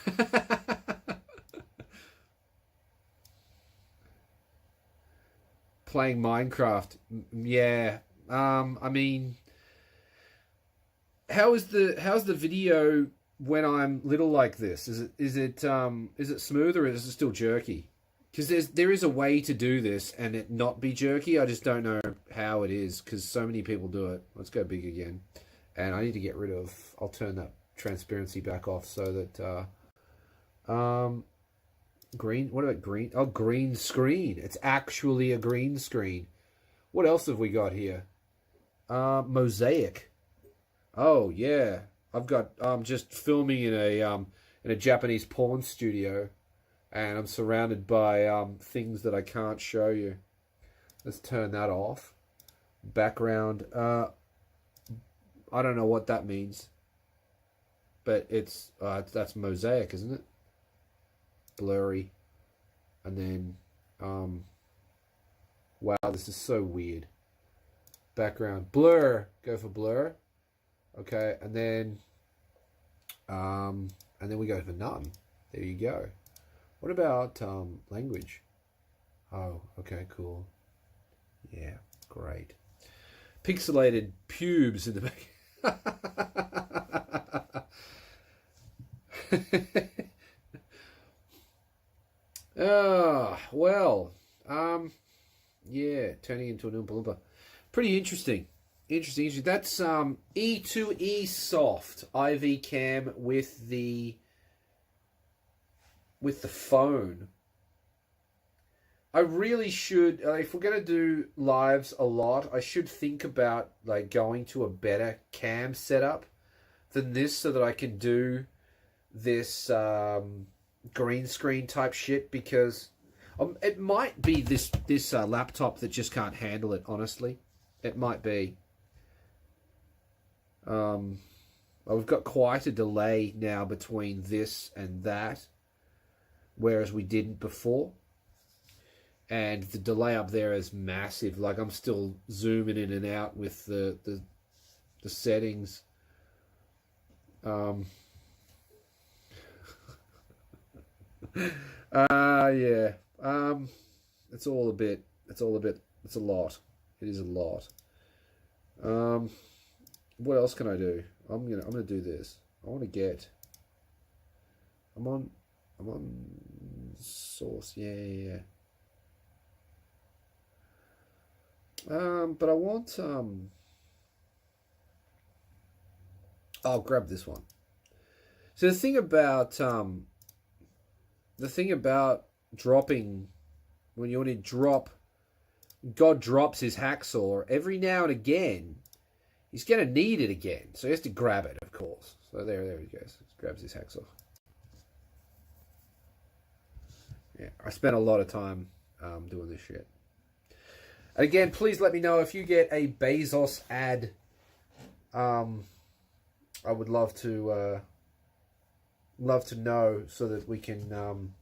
Playing Minecraft. Yeah. I mean, how's the video when I'm little like this? Is it smooth or is it still jerky? Because there is a way to do this and it not be jerky. I just don't know how it is because so many people do it. Let's go big again. And I need to get rid of... I'll turn that transparency back off so that... green... What about green? Oh, green screen. It's actually a green screen. What else have we got here? Mosaic. Oh, yeah. I've got... just filming in a Japanese porn studio. And I'm surrounded by things that I can't show you. Let's turn that off. Background. I don't know what that means. But that's mosaic, isn't it? Blurry. And then... wow, this is so weird. Background. Blur. Go for blur. Okay, and then... And then we go for none. There you go. What about language? Oh, okay, cool. Yeah, great. Pixelated pubes in the back. Well, yeah, turning into an Oompa Loompa. Pretty interesting. Interesting. That's E2E Soft IV cam with the phone. I really should, if we're going to do lives a lot, I should think about like going to a better cam setup than this so that I can do this green screen type shit, because it might be this laptop that just can't handle it, honestly. It might be. We've got quite a delay now between this and that, whereas we didn't before. And the delay up there is massive. Like, I'm still zooming in and out with the settings. Yeah. It's a lot. It is a lot. What else can I do? I'm gonna do this. I'm on source. Yeah. But I want I'll grab this one. So the thing about dropping, when you want to drop, God drops his hacksaw every now and again. He's going to need it again, so he has to grab it, of course. So there he goes. He grabs his hacksaw. Yeah, I spent a lot of time doing this shit. And again, please let me know if you get a Bezos ad. I would love to know so that we can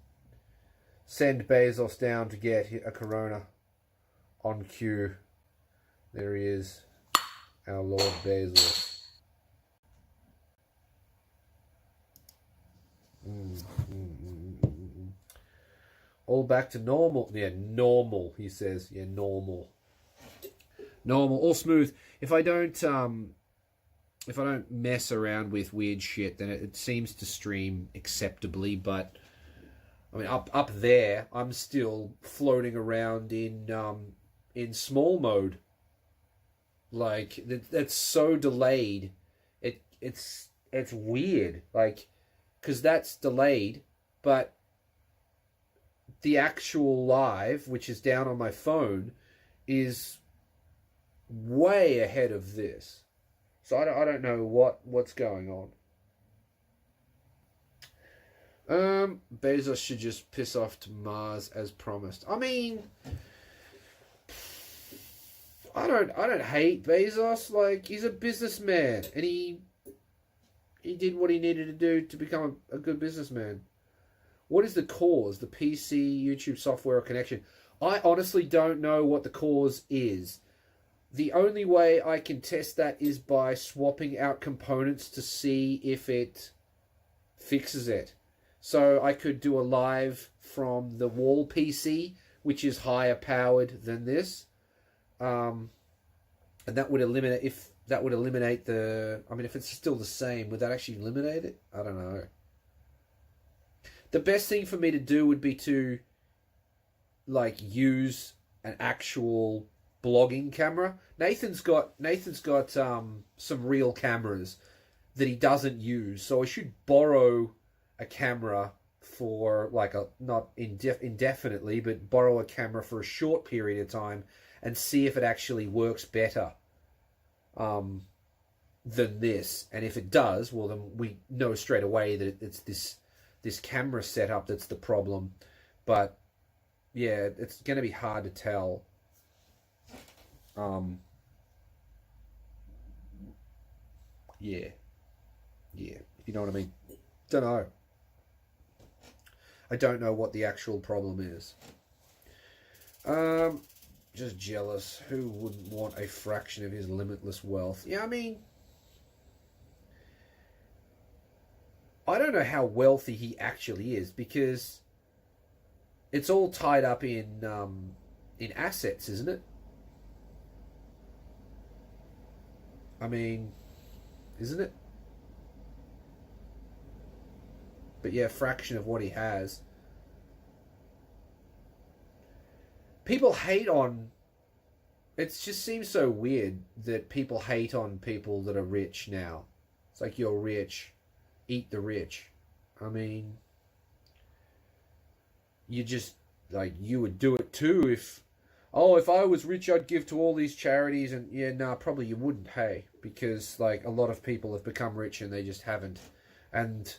send Bezos down to get a Corona on cue. There he is, our Lord Bezos. All back to normal. Yeah, normal, he says. Yeah, normal. Normal, all smooth. If I don't mess around with weird shit, then it seems to stream acceptably, but I mean up there I'm still floating around in small mode. Like that's so delayed. It's weird. Like, cuz that's delayed, but the actual live, which is down on my phone, is way ahead of this. So I don't know what's going on. Bezos should just piss off to Mars as promised. I mean, I don't hate Bezos. Like, he's a businessman, and he did what he needed to do to become a good businessman. What is the cause? The PC, YouTube software, or connection? I honestly don't know what the cause is. The only way I can test that is by swapping out components to see if it fixes it. So I could do a live from the wall PC, which is higher powered than this. And that would eliminate, if it's still the same, would that actually eliminate it? I don't know. The best thing for me to do would be to, like, use an actual blogging camera. Nathan's got some real cameras that he doesn't use, so I should borrow a camera for, like, not indefinitely, but borrow a camera for a short period of time and see if it actually works better than this. And if it does, well, then we know straight away that it's this camera setup that's the problem. But yeah, it's going to be hard to tell. Yeah, if you know what I mean. Don't know. I don't know what the actual problem is. Just jealous. Who wouldn't want a fraction of his limitless wealth? Yeah, I mean, I don't know how wealthy he actually is, because it's all tied up in assets, isn't it? I mean, isn't it? But yeah, a fraction of what he has. People hate on... It just seems so weird that people hate on people that are rich now. It's like, you're rich. Eat the rich. I mean... You just... Like, you would do it too if... Oh, if I was rich, I'd give to all these charities. And yeah, nah, probably you wouldn't, hey. Because, like, a lot of people have become rich and they just haven't. And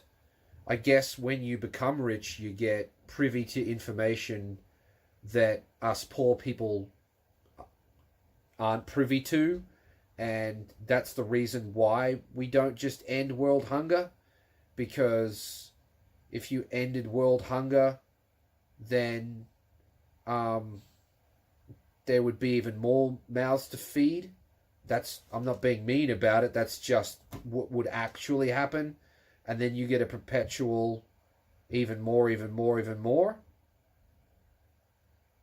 I guess when you become rich, you get privy to information that us poor people aren't privy to, and that's the reason why we don't just end world hunger, because if you ended world hunger, then there would be even more mouths to feed. I'm not being mean about it, that's just what would actually happen, and then you get a perpetual even more.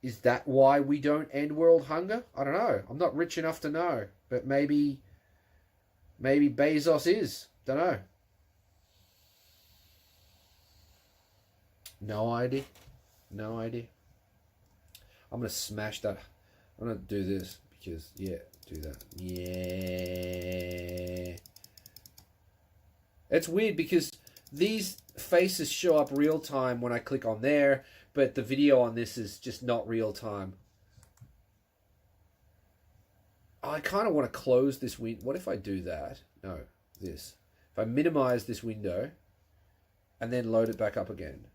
Is that why we don't end world hunger? I don't know. I'm not rich enough to know. But maybe Bezos is. Don't know. No idea. I'm going to smash that. I'm going to do this because, yeah, do that. Yeah. It's weird because these faces show up real time when I click on there, but the video on this is just not real time. I kind of want to close this window. What if I do that? No, this. If I minimize this window and then load it back up again.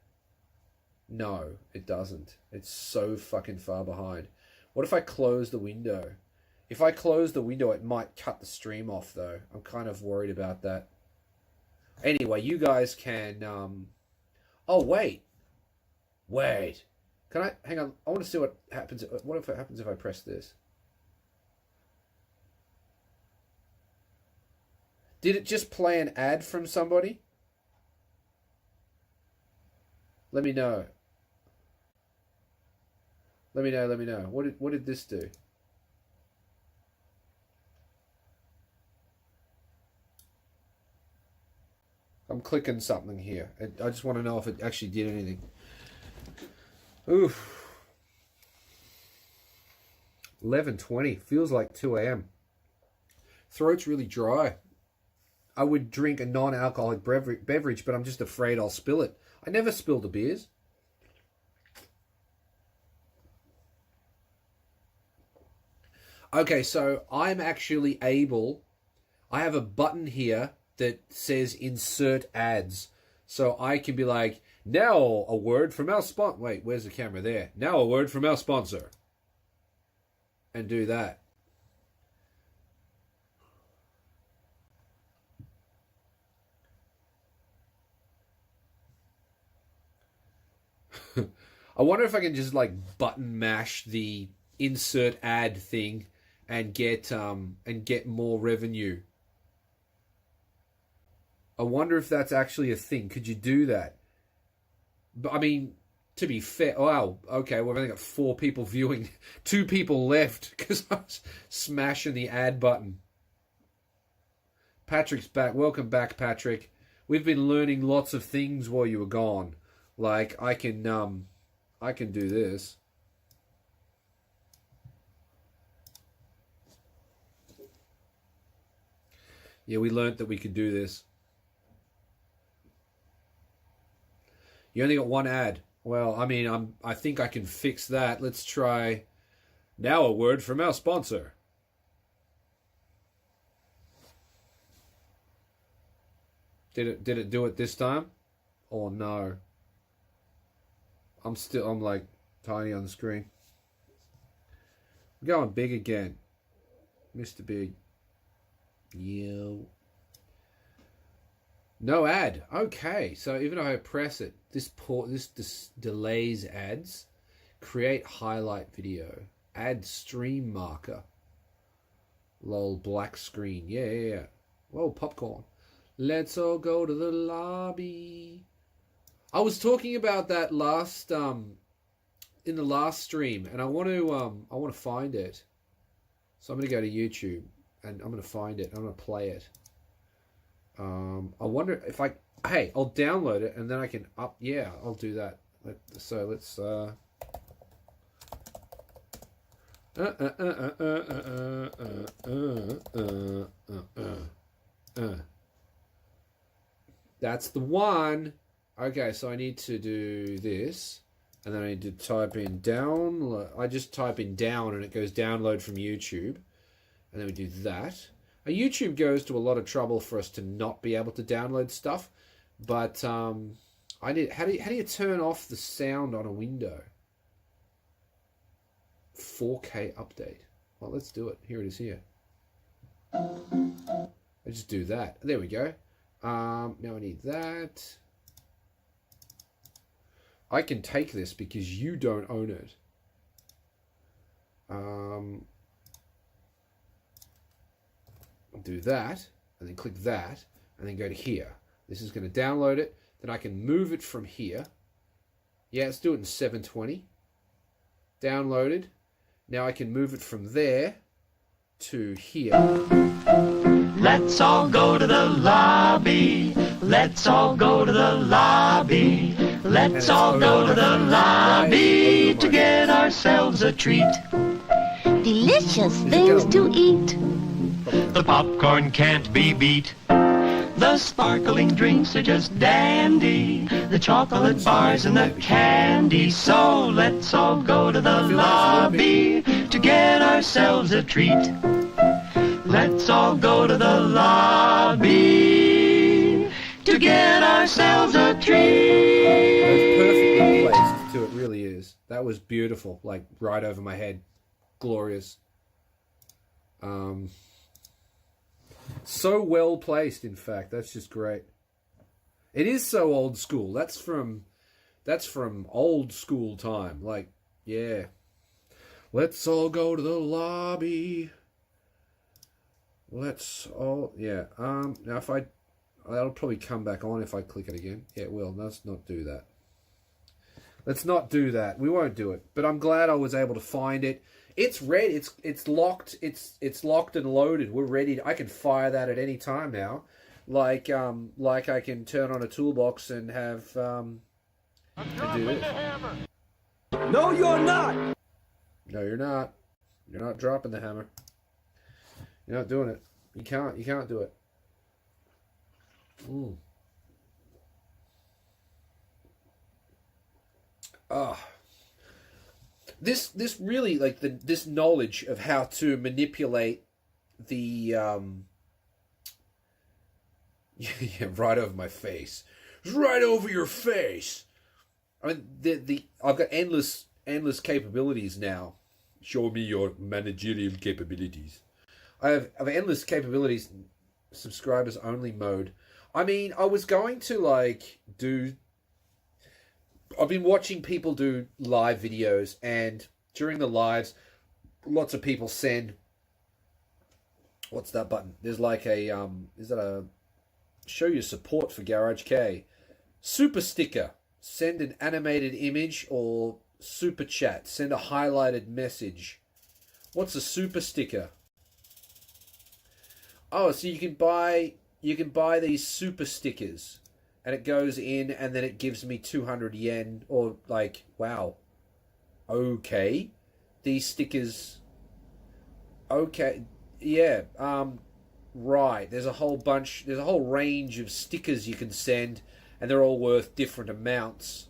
No, it doesn't. It's so fucking far behind. What if I close the window? If I close the window, it might cut the stream off, though. I'm kind of worried about that. Anyway, you guys can... Oh, wait. Can I... Hang on. I want to see what happens. What if it happens if I press this? Did it just play an ad from somebody? Let me know. Let me know. What did this do? I'm clicking something here. I just want to know if it actually did anything. Oof. 11:20. Feels like 2 a.m. Throat's really dry. I would drink a non-alcoholic beverage, but I'm just afraid I'll spill it. I never spill the beers. Okay, so I'm actually able... I have a button here that says insert ads. So I can be like, now a word from our sponsor. Wait, where's the camera? There. Now a word from our sponsor. And do that. I wonder if I can just like button mash the insert ad thing and get more revenue. I wonder if that's actually a thing. Could you do that? But I mean, to be fair, wow, okay, we've only got 4 people viewing, 2 people left because I was smashing the ad button. Patrick's back. Welcome back, Patrick. We've been learning lots of things while you were gone. Like I can do this. Yeah, we learnt that we could do this. You only got 1 ad. Well, I mean, I think I can fix that. Let's try. Now a word from our sponsor. Did it do it this time? Oh no. I'm like tiny on the screen. I'm going big again. Mr. Big. Yo. No ad. Okay, so even if I press it, this delays ads. Create highlight video. Add stream marker. Lol, black screen. Yeah. Whoa, popcorn. Let's all go to the lobby. I was talking about that last in the last stream, and I want to find it. So I'm going to go to YouTube and I'm going to find it. I'm going to play it. I wonder if hey, I'll download it and then I can yeah, I'll do that. So let's that's the one. Okay, so I need to do this, and then I need to type in download. I just type in down, and it goes download from YouTube, and then we do that. YouTube goes to a lot of trouble for us to not be able to download stuff, but I did. How do you turn off the sound on a window? 4K update. Well, let's do it. Here it is. Here. I just do that. There we go. Now I need that. I can take this because you don't own it. Do that, and then click that, and then go to here. This is going to download it. Then I can move it from here. Yeah, let's do it in 720. Downloaded. Now I can move it from there to here. Let's all go to the lobby. Let's all go to the lobby. Let's all go to the lobby to get ourselves a treat. Delicious things to eat. The popcorn can't be beat. The sparkling drinks are just dandy. The chocolate bars and the candy. So let's all go to the lobby to get ourselves a treat. Let's all go to the lobby to get ourselves a treat. That's perfectly placed too. It really is. That was beautiful. Like right over my head. Glorious. So well placed, in fact. That's just great. It is so old school. That's from old school time. Like, yeah. Let's all go to the lobby. Let's all, yeah. Now if that'll probably come back on if I click it again. Yeah, it will. Let's not do that. Let's not do that. We won't do it. But I'm glad I was able to find it. It's ready. It's locked. It's locked and loaded. We're ready. I can fire that at any time now. Like I can turn on a toolbox and have I'm dropping the hammer. No, you're not. No, you're not. You're not dropping the hammer. You're not doing it. You can't do it. This really, like, this knowledge of how to manipulate the yeah, right over my face. It's right over your face. I mean, the I've got endless capabilities now. Show me your managerial capabilities. I have endless capabilities. Subscribers only mode. I mean, I was going to like do. I've been watching people do live videos, and during the lives, lots of people send. What's that button? There's like a is that a show your support for Garage Kei? Super sticker. Send an animated image or super chat. Send a highlighted message. What's a super sticker? Oh, so you can buy these super stickers, and it goes in, and then it gives me 200 yen, or like, wow, okay, these stickers, okay, yeah, right. There's a whole range of stickers you can send, and they're all worth different amounts.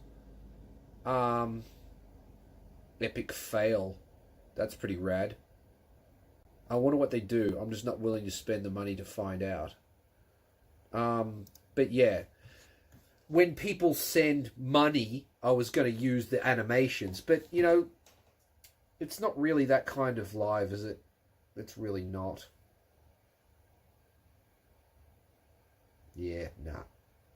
Epic fail. That's pretty rad. I wonder what they do. I'm just not willing to spend the money to find out. But yeah, when people send money, I was going to use the animations, but you know, it's not really that kind of live, is it? It's really not. Yeah, nah,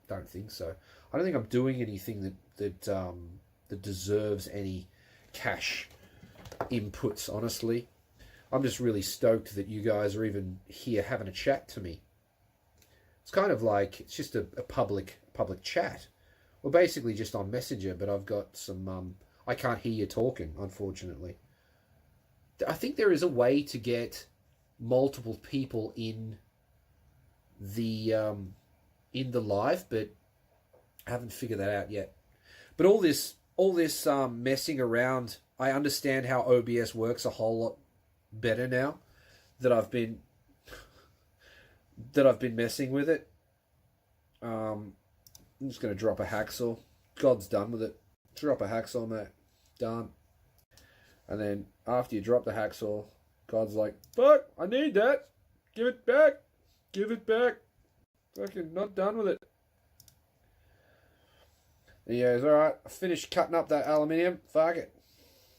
don't think so. I don't think I'm doing anything that deserves any cash inputs, honestly. I'm just really stoked that you guys are even here having a chat to me. It's kind of like, it's just a public chat. We're basically just on Messenger, but I've got some, I can't hear you talking, unfortunately. I think there is a way to get multiple people in the live, but I haven't figured that out yet. But all this messing around, I understand how OBS works a whole lot better now that I've been messing with it. I'm just going to drop a hacksaw. God's done with it. Drop a hacksaw, mate. Done. And then after you drop the hacksaw, God's like, fuck, I need that. Give it back. Give it back. Fucking not done with it. And he goes, alright, I finished cutting up that aluminium. Fuck it.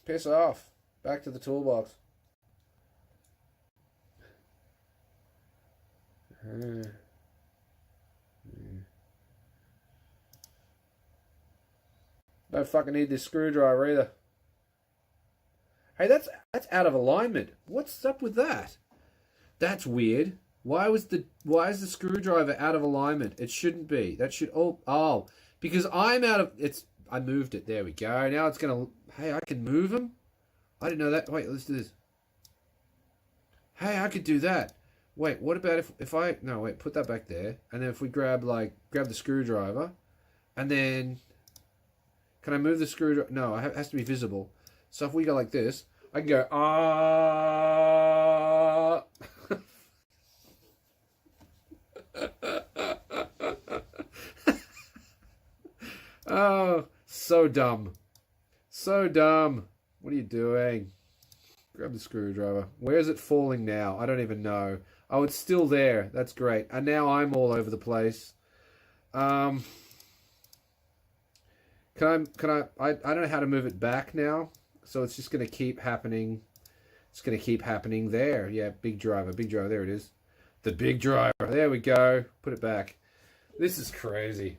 Piss off. Back to the toolbox. Don't fucking need this screwdriver either. Hey, that's out of alignment. What's up with that? That's weird. Why is the screwdriver out of alignment? It shouldn't be. That should because I'm out of I moved it. There we go. Now it's gonna. Hey, I can move them. I didn't know that. Wait, let's do this. Hey, I could do that. Wait, what about if I put that back there, and then if we grab the screwdriver, and then can I move the screwdriver? No, it has to be visible. So if we go like this, I can go Oh, so dumb. So dumb. What are you doing? Grab the screwdriver. Where is it falling now? I don't even know. Oh, it's still there. That's great. And now I'm all over the place. Can I don't know how to move it back now. So it's just going to keep happening. It's going to keep happening there. Yeah, big driver. There it is. The big driver. There we go. Put it back. This is crazy.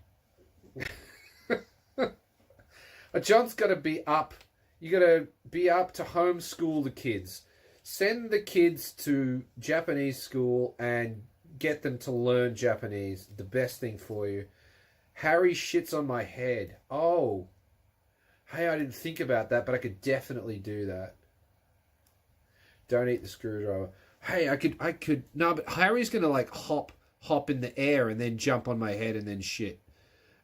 John's got to be up. You got to be up to homeschool the kids. Send the kids to Japanese school and get them to learn Japanese. The best thing for you. Harry shits on my head. Oh. Hey, I didn't think about that, but I could definitely do that. Don't eat the screwdriver. Hey, I could. No, but Harry's going to hop in the air and then jump on my head and then shit.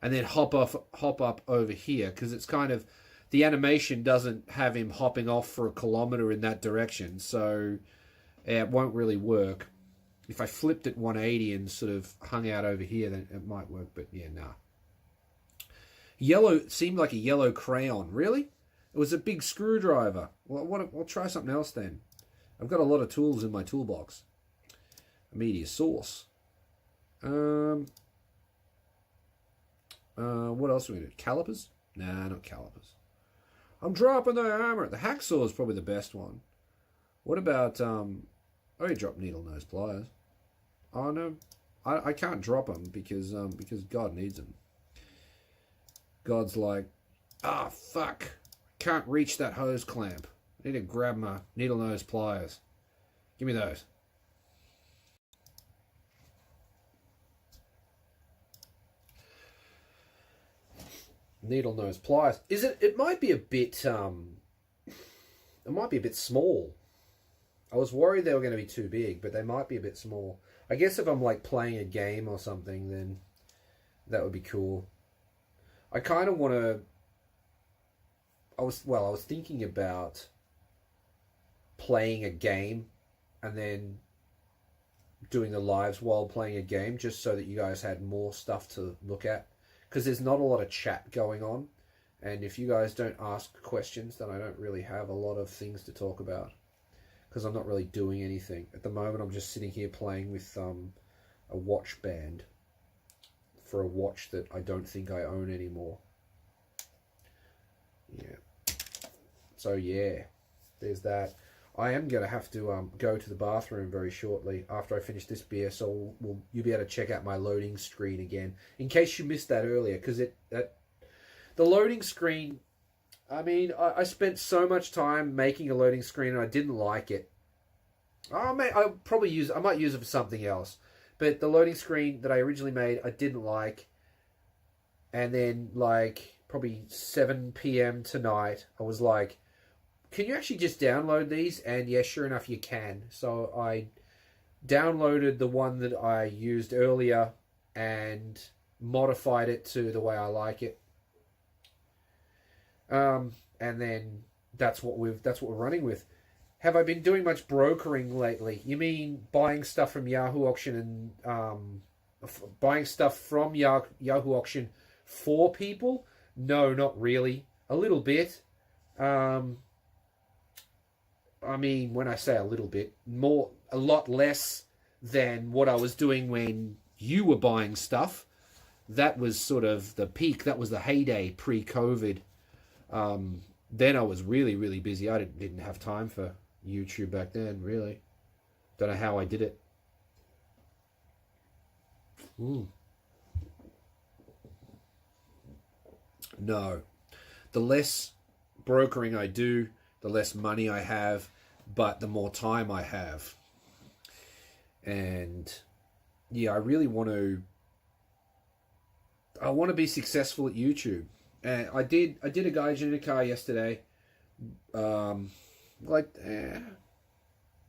And then hop up over here, because it's kind of, the animation doesn't have him hopping off for a kilometer in that direction, so it won't really work. If I flipped it 180 and sort of hung out over here, then it might work, but yeah, nah. Yellow seemed like a yellow crayon. Really? It was a big screwdriver. Well, I'll try something else then. I've got a lot of tools in my toolbox. A media source. What else are we going to do? Calipers? Nah, not calipers. I'm dropping the hammer. The hacksaw is probably the best one. What about, you drop needle nose pliers. Oh, no. I can't drop them because God needs them. God's like, fuck. Can't reach that hose clamp. I need to grab my needle nose pliers. Give me those. Needle nose pliers. It might be a bit small. I was worried they were going to be too big, but they might be a bit small. I guess if I'm playing a game or something, then that would be cool. I kind of want to. I was thinking about playing a game and then doing the lives while playing a game, just so that you guys had more stuff to look at. Because there's not a lot of chat going on, and if you guys don't ask questions, then I don't really have a lot of things to talk about, because I'm not really doing anything. At the moment, I'm just sitting here playing with a watch band for a watch that I don't think I own anymore. Yeah. So yeah, there's that. I am going to have to go to the bathroom very shortly after I finish this beer, so you'll be able to check out my loading screen again, in case you missed that earlier, because the loading screen, I mean, I spent so much time making a loading screen and I didn't like it. I might use it for something else. But the loading screen that I originally made, I didn't like. And then, like, probably 7 p.m. tonight, I was like, can you actually just download these? And yeah, sure enough, you can. So I downloaded the one that I used earlier and modified it to the way I like it. And then that's what we're running with. Have I been doing much brokering lately? You mean buying stuff from Yahoo Auction and buying stuff from Yahoo Auction for people? No, not really. A little bit. I mean, when I say a little bit, a lot less than what I was doing when you were buying stuff. That was sort of the peak. That was the heyday pre-COVID. Then I was really, really busy. I didn't have time for YouTube back then, really. Don't know how I did it. No. The less brokering I do, the less money I have, but the more time I have. And yeah, I really want to be successful at YouTube. And I did a Garage Kei yesterday. I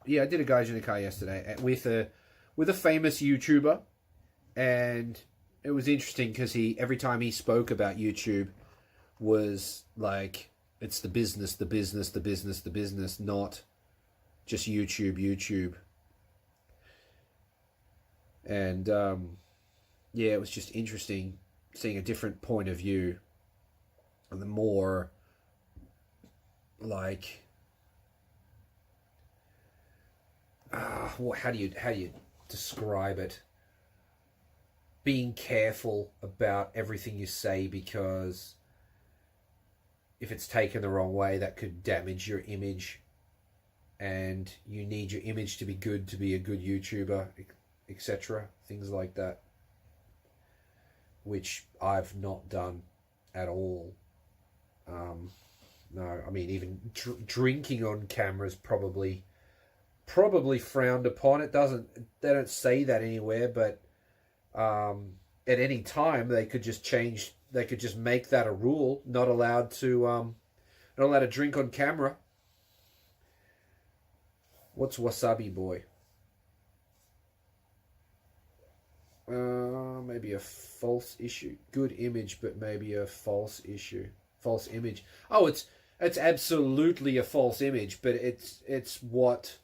did a Garage Kei yesterday with a famous YouTuber, and it was interesting because every time he spoke about YouTube was like, it's the business, not just YouTube. And it was just interesting seeing a different point of view, and the more like how do you describe it? Being careful about everything you say, because if it's taken the wrong way, that could damage your image, and you need your image to be good to be a good YouTuber, etc. Things like that, which I've not done at all. No, I mean, even drinking on camera is probably frowned upon. They don't say that anywhere, but at any time they could just make that a rule. Not allowed to drink on camera. What's Wasabi Boy? Maybe a false issue. Good image, but maybe a false issue. False image. Oh, it's absolutely a false image, but it's what,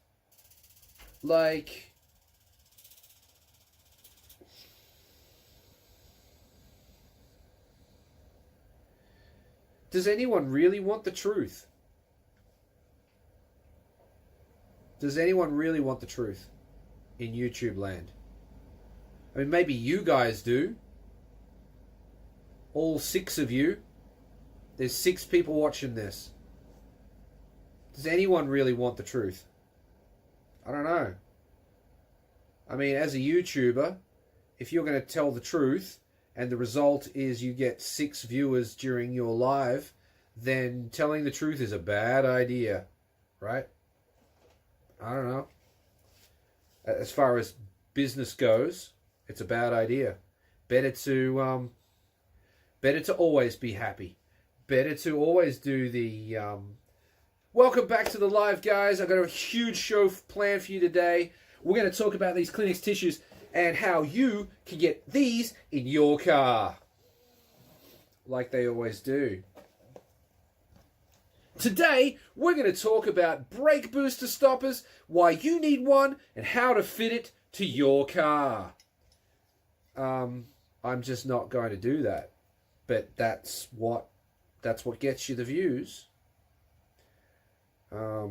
like, does anyone really want the truth? Does anyone really want the truth in YouTube land? I mean, maybe you guys do. All 6 of you. There's 6 people watching this. Does anyone really want the truth? I don't know. I mean, as a YouTuber, if you're going to tell the truth and the result is you get 6 viewers during your live, then telling the truth is a bad idea, right? I don't know. As far as business goes, it's a bad idea. Better to always be happy. Better to always do the... Welcome back to the live, guys. I've got a huge show planned for you today. We're going to talk about these Kleenex tissues and how you can get these in your car. Like they always do. Today, we're going to talk about brake booster stoppers, why you need one, and how to fit it to your car. I'm just not going to do that. But that's what gets you the views. I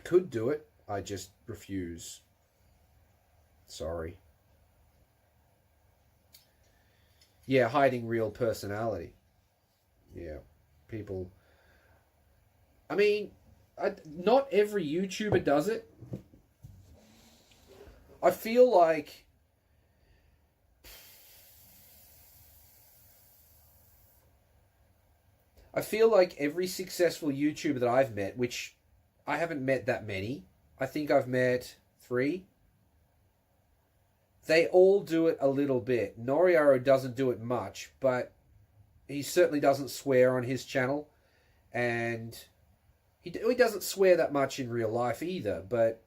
could do it. I just refuse. Sorry. Yeah, hiding real personality. Yeah, people. I mean, not every YouTuber does it. I feel like every successful YouTuber that I've met, which I haven't met that many. I think I've met 3. they all do it a little bit. Noriaro doesn't do it much, but he certainly doesn't swear on his channel, and he doesn't swear that much in real life either, but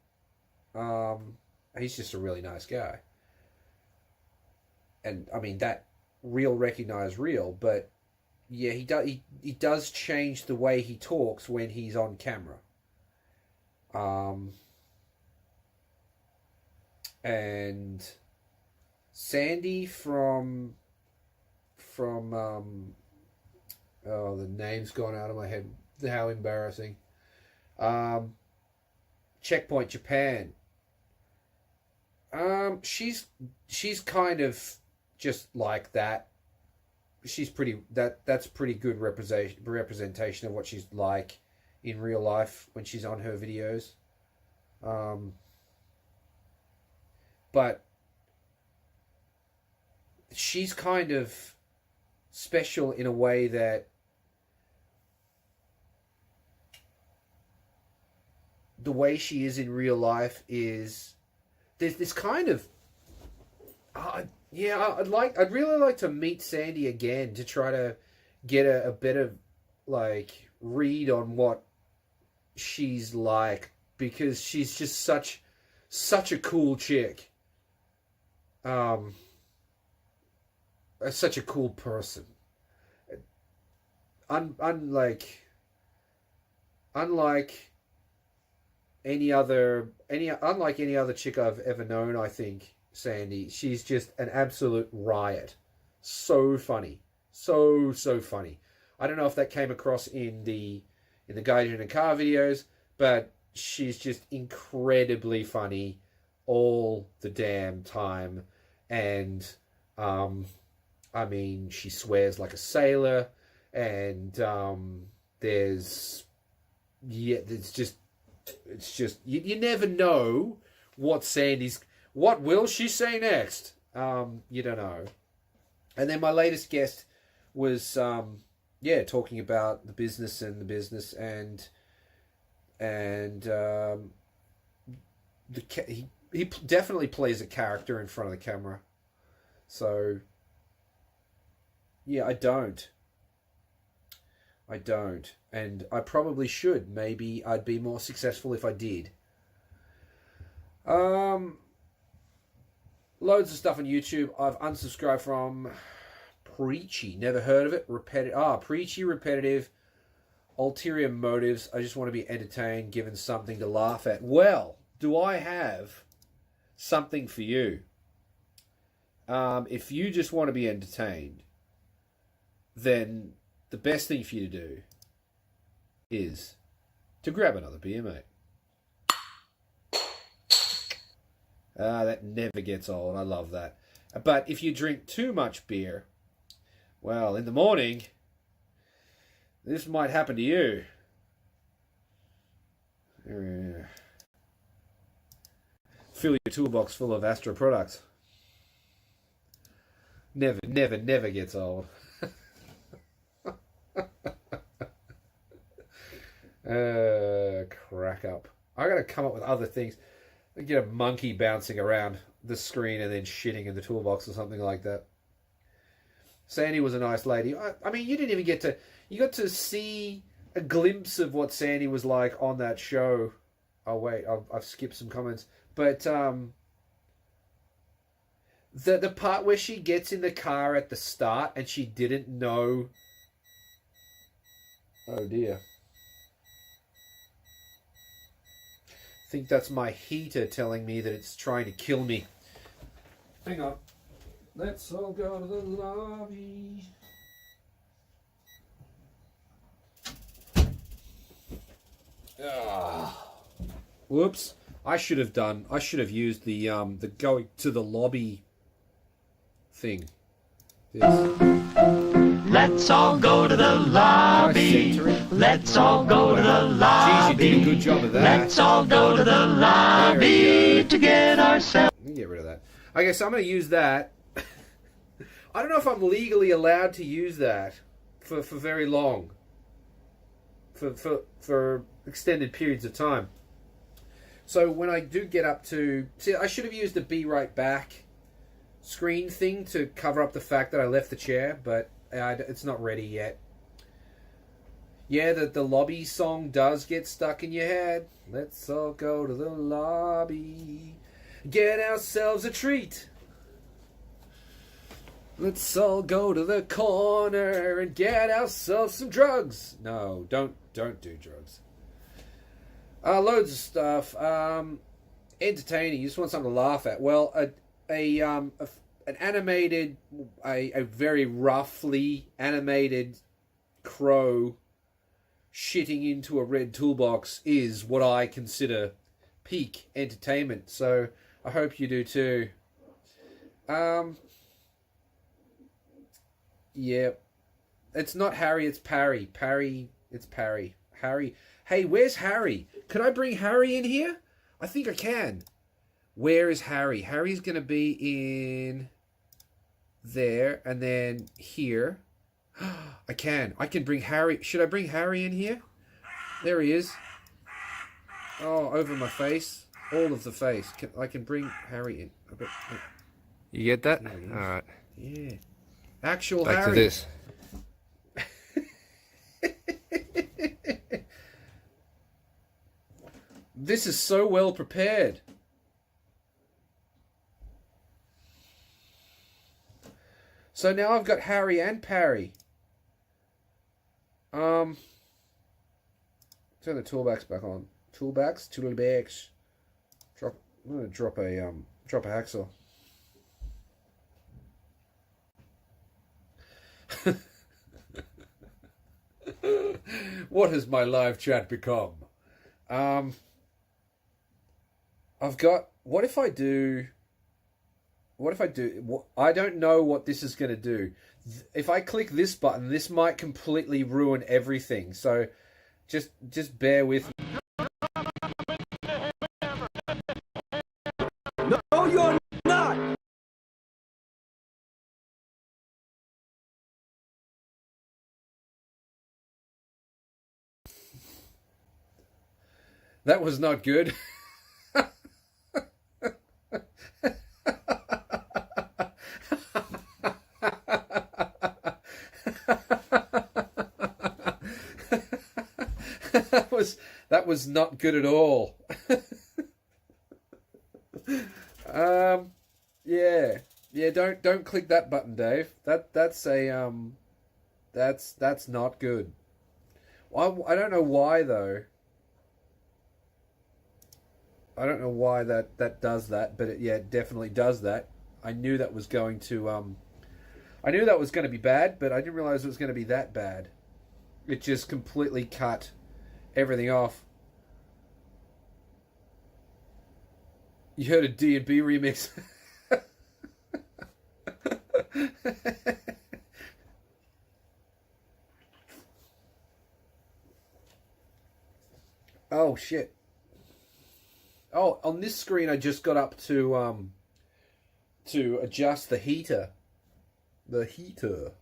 he's just a really nice guy. And I mean, that real recognize real, but yeah, he does change the way he talks when he's on camera. And Sandy from oh, the name's gone out of my head. How embarrassing. Checkpoint Japan. She's kind of just like that. She's pretty that's pretty good representation of what she's like in real life when she's on her videos. But she's kind of special in a way that the way she is in real life is there's this kind of I'd really like to meet Sandy again to try to get a better like read on what she's like, because she's just such a cool chick. Such a cool person. Unlike any other chick I've ever known, I think Sandy, she's just an absolute riot. So funny, so funny. I don't know if that came across in the Gaijin and Car videos, but she's just incredibly funny all the damn time. And I mean, she swears like a sailor, and it's just you never know what will she say next. You don't know. And then my latest guest was talking about the business and he definitely plays a character in front of the camera. So yeah, I don't, and I probably should. Maybe I'd be more successful if I did. Loads of stuff on YouTube. I've unsubscribed from Preachy. Never heard of it. Preachy Repetitive. Ulterior motives. I just want to be entertained, given something to laugh at. Well, do I have something for you? If you just want to be entertained, then the best thing for you to do is to grab another beer, mate. That never gets old. I love that. But if you drink too much beer, well, in the morning, this might happen to you. Fill your toolbox full of Astra products. Never gets old. Crack up. I gotta come up with other things. Get a monkey bouncing around the screen and then shitting in the toolbox or something like that. Sandy was a nice lady. I mean, you didn't even get to... You got to see a glimpse of what Sandy was like on that show. Oh, wait. I've skipped some comments. But the part where she gets in the car at the start and she didn't know... Oh, dear. I think that's my heater telling me that it's trying to kill me. Hang on. Let's all go to the lobby. Whoops. I should have used the going to the lobby thing. Let's all go to the lobby. Let's all go to the lobby. Geez, you did a good job of that. Let's all go to the lobby to get ourselves. Let me get rid of that. I guess I'm going to use that. I don't know if I'm legally allowed to use that for very long. For extended periods of time. So when I do get up to... See, I should have used the Be Right Back screen thing to cover up the fact that I left the chair, but it's not ready yet. Yeah, the lobby song does get stuck in your head. Let's all go to the lobby, get ourselves a treat. Let's all go to the corner and get ourselves some drugs. No, don't do drugs. Loads of stuff. Entertaining. You just want something to laugh at. Well, an animated, a very roughly animated crow shitting into a red toolbox is what I consider peak entertainment. So I hope you do too. Yeah, it's not Harry, it's Parry. It's Parry. Harry. Hey, where's Harry? Could I bring Harry in here? I think I can. Where is Harry? Harry's going to be in there and then here. I can bring Harry. Should I bring Harry in here? There he is. Oh, over my face. All of the face. I can bring Harry in. You get that? All right. Yeah. Actual Back Harry. to this. This is so well prepared. So now I've got Harry and Parry. Turn the toolbacks back on. Toolbacks. I'm gonna drop a hacksaw. What has my live chat become? I've got. What if I do? I don't know what this is going to do. If I click this button, this might completely ruin everything. So, just bear with me. No, you're not. That was not good. That was not good at all. Yeah. Don't click that button, Dave. That's not good. I don't know why though. I don't know why that does that, but it definitely does that. I knew that was going to be bad, but I didn't realize it was going to be that bad. It just completely cut everything off. You heard a D&B remix. Oh shit. Oh, on this screen I just got up to adjust the heater. The heater.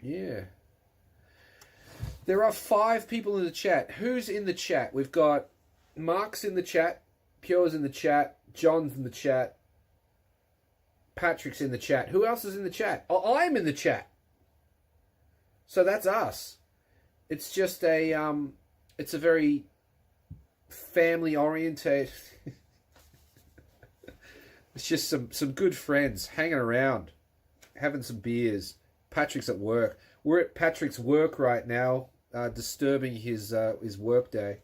Yeah. There are 5 people in the chat. Who's in the chat? We've got Mark's in the chat, Pure's in the chat, John's in the chat, Patrick's in the chat. Who else is in the chat? Oh, I'm in the chat. So that's us. It's just it's a very family oriented. It's just some good friends hanging around, having some beers. Patrick's at work. We're at Patrick's work right now, disturbing his work day.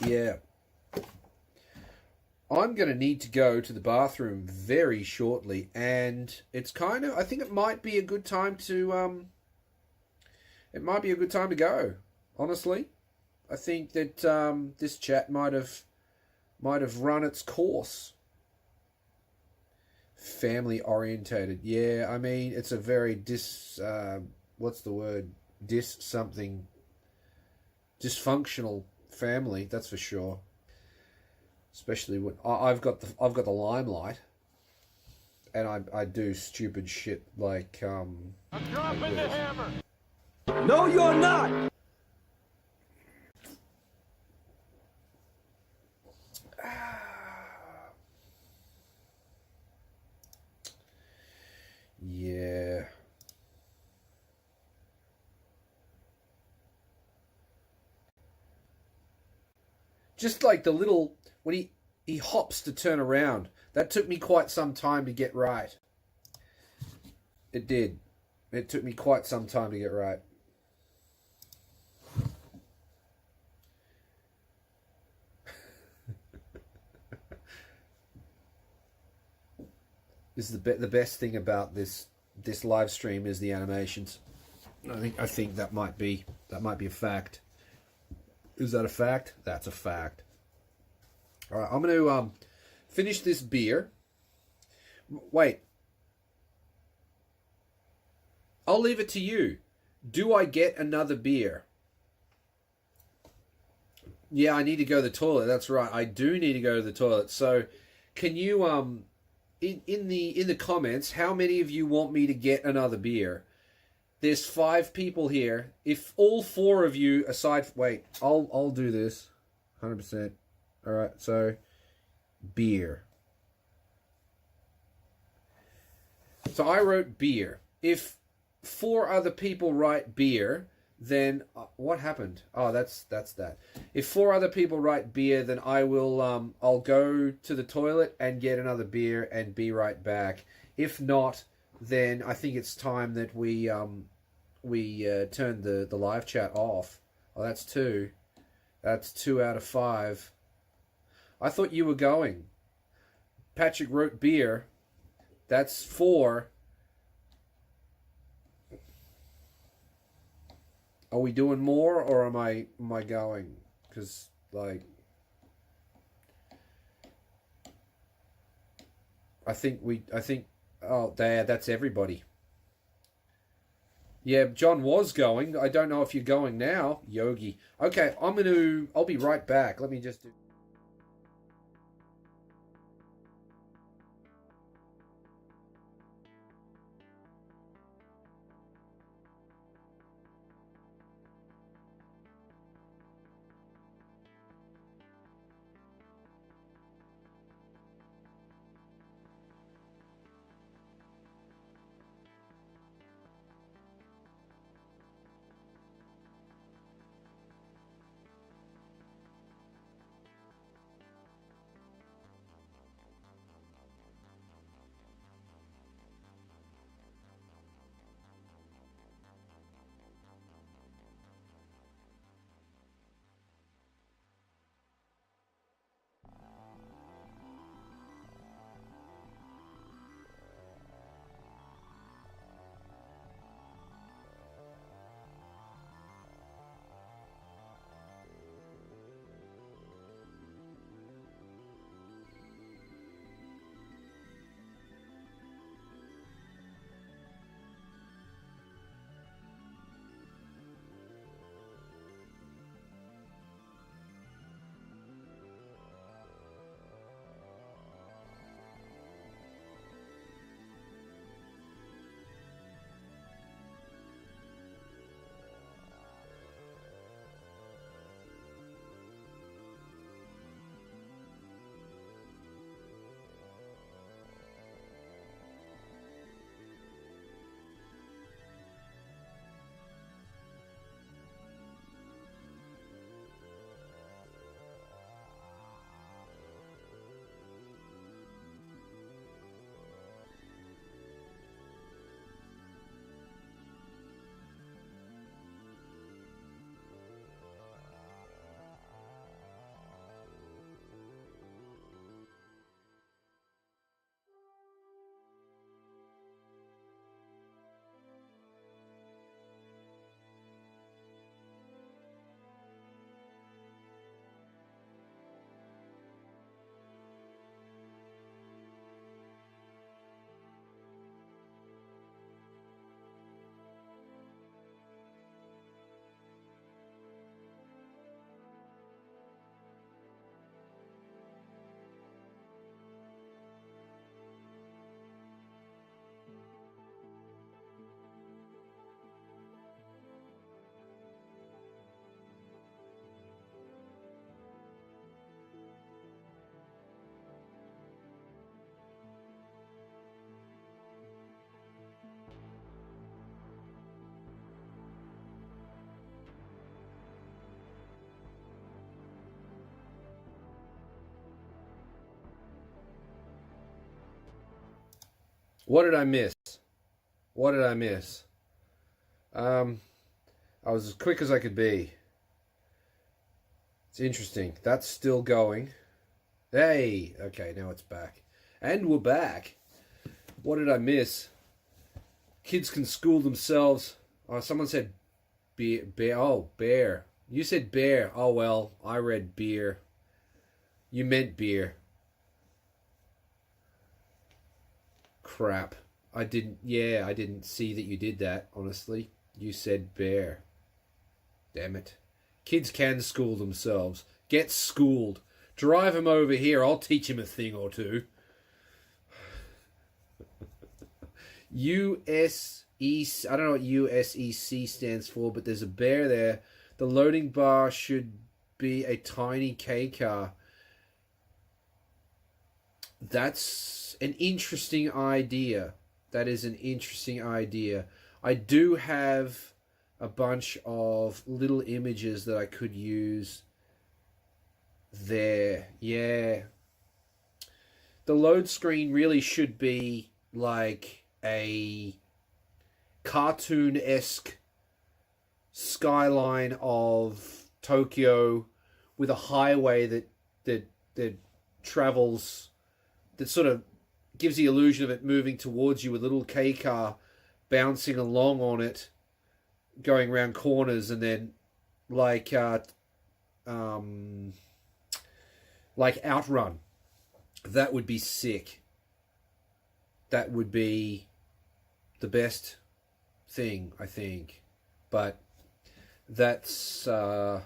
Yeah. I'm going to need to go to the bathroom very shortly, and it's I think it might be a good time to go, honestly. I think that this chat might have run its course. Family orientated. Yeah, I mean, it's a very dysfunctional family, that's for sure. Especially when I've got the limelight, and I do stupid shit like I'm dropping the hammer. No, you're not. Just like the little when he hops to turn around. That took me quite some time to get right. It did. It took me quite some time to get right. This is the best thing about this live stream is the animations. I think that might be a fact. Is that a fact? That's a fact. All right, I'm going to finish this beer. Wait. I'll leave it to you. Do I get another beer? Yeah, I need to go to the toilet. That's right. I do need to go to the toilet. So, can you in the comments, how many of you want me to get another beer? There's 5 people here. If all 4 of you wait, I'll do this. 100%. All right. So, beer. So I wrote beer. If 4 other people write beer, then what happened? Oh, that's that. If 4 other people write beer, then I will I'll go to the toilet and get another beer and be right back. If not, then I think it's time that we turn the live chat off. Oh, that's 2. That's 2 out of 5. I thought you were going. Patrick wrote beer. That's 4. Are we doing more, or am I going? Because like, I think. Oh, that's everybody. Yeah, John was going. I don't know if you're going now, Yogi. Okay, I'll be right back. Let me just do. What did I miss? What did I miss? I was as quick as I could be. It's interesting. That's still going. Hey! Okay, now it's back. And we're back. What did I miss? Kids can school themselves. Oh, someone said bear. Oh, bear. You said bear. Oh, well, I read beer. You meant beer. Crap. I didn't see that you did that, honestly. You said bear. Damn it. Kids can school themselves. Get schooled. Drive him over here. I'll teach him a thing or two. USEC. I don't know what USEC stands for, but there's a bear there. The loading bar should be a tiny K car. That's an interesting idea. That is an interesting idea. I do have a bunch of little images that I could use there. Yeah. The load screen really should be like a cartoon-esque skyline of Tokyo with a highway that travels, that sort of gives the illusion of it moving towards you with a little K car bouncing along on it, going around corners, and then like Outrun. That would be sick. That would be the best thing, I think. But that's the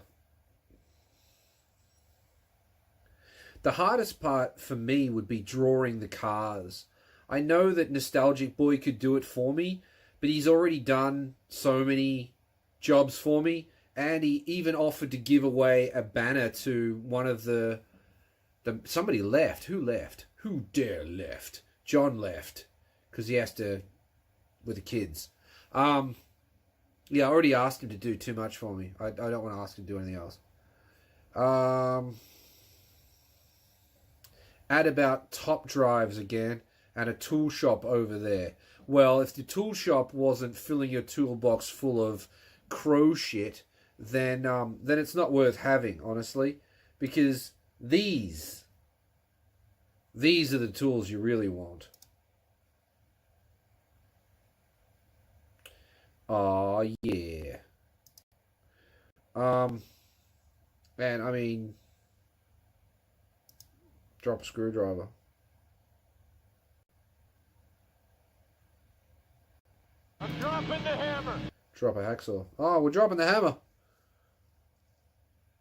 hardest part for me would be drawing the cars. I know that Nostalgic Boy could do it for me, but he's already done so many jobs for me, and he even offered to give away a banner to one of the somebody left. Who left? Who dare left? John left, because he has to with the kids. Yeah, I already asked him to do too much for me. I don't want to ask him to do anything else. Add about top drives again and a tool shop over there. Well, if the tool shop wasn't filling your toolbox full of crow shit, then it's not worth having, honestly, because these are the tools you really want. Oh yeah. And I mean, drop a screwdriver. I'm dropping the hammer. Drop a hacksaw. Oh, we're dropping the hammer.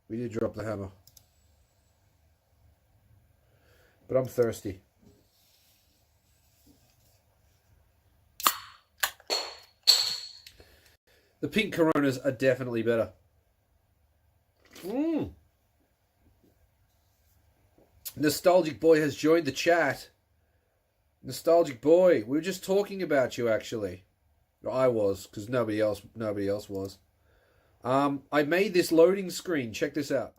We did drop the hammer. But I'm thirsty. The pink Coronas are definitely better. Nostalgic Boy has joined the chat. Nostalgic Boy, we were just talking about you, actually. I was, because nobody else was. I made this loading screen. Check this out.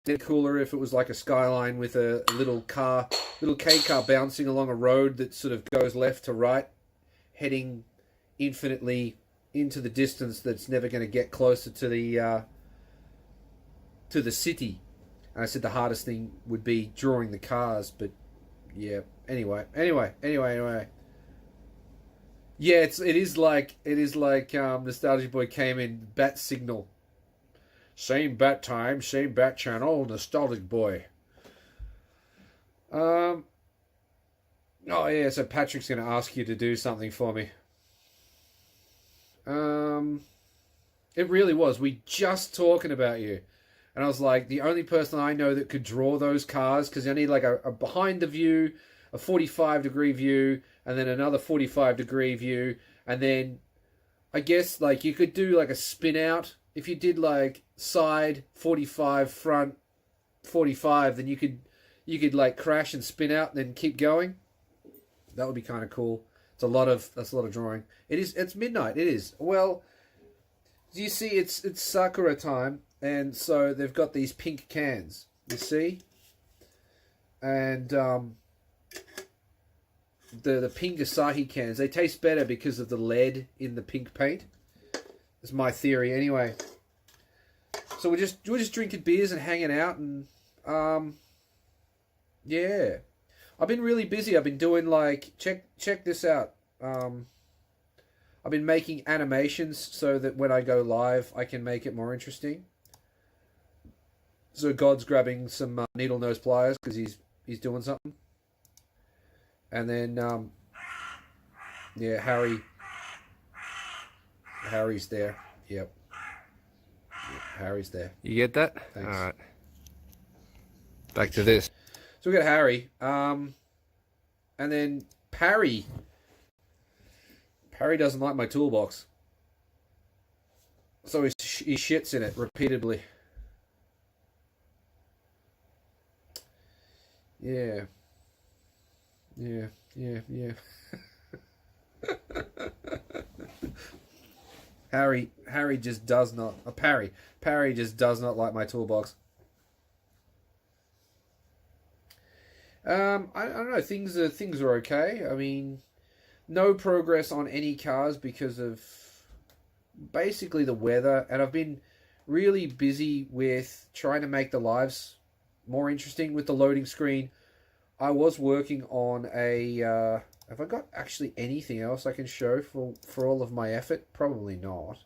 It'd be cooler if it was like a skyline with a little K car bouncing along a road that sort of goes left to right, heading infinitely into the distance that's never going to get closer to the city. And I said the hardest thing would be drawing the cars, but yeah. Anyway. Yeah, it is like Nostalgic Boy came in bat signal. Same bat time, same bat channel, Nostalgic Boy. Oh yeah, so Patrick's going to ask you to do something for me. It really was. We just talking about you. And I was like, the only person I know that could draw those cars, because I need like a behind the view, a 45-degree view, and then another 45-degree view, and then I guess like you could do like a spin out. If you did like side 45, front 45, then you could like crash and spin out and then keep going. That would be kind of cool. That's a lot of drawing. It's midnight. It is. Well, you see, it's Sakura time, and so they've got these pink cans. You see? And the pink Asahi cans, they taste better because of the lead in the pink paint. That's my theory anyway. So we're just drinking beers and hanging out, and yeah. I've been really busy. I've been doing like check this out. I've been making animations so that when I go live I can make it more interesting. So God's grabbing some needle nose pliers because he's doing something. And then yeah, Harry's there. Yep. Harry's there. You get that? Thanks. All right. Back to this. So we got Harry. And then Parry. Parry doesn't like my toolbox. So he shits in it repeatedly. Yeah. Harry just does not. Parry just does not like my toolbox. I don't know. Things are okay. I mean, no progress on any cars because of basically the weather, and I've been really busy with trying to make the lives more interesting with the loading screen. I was working on a. Have I got actually anything else I can show for all of my effort? Probably not.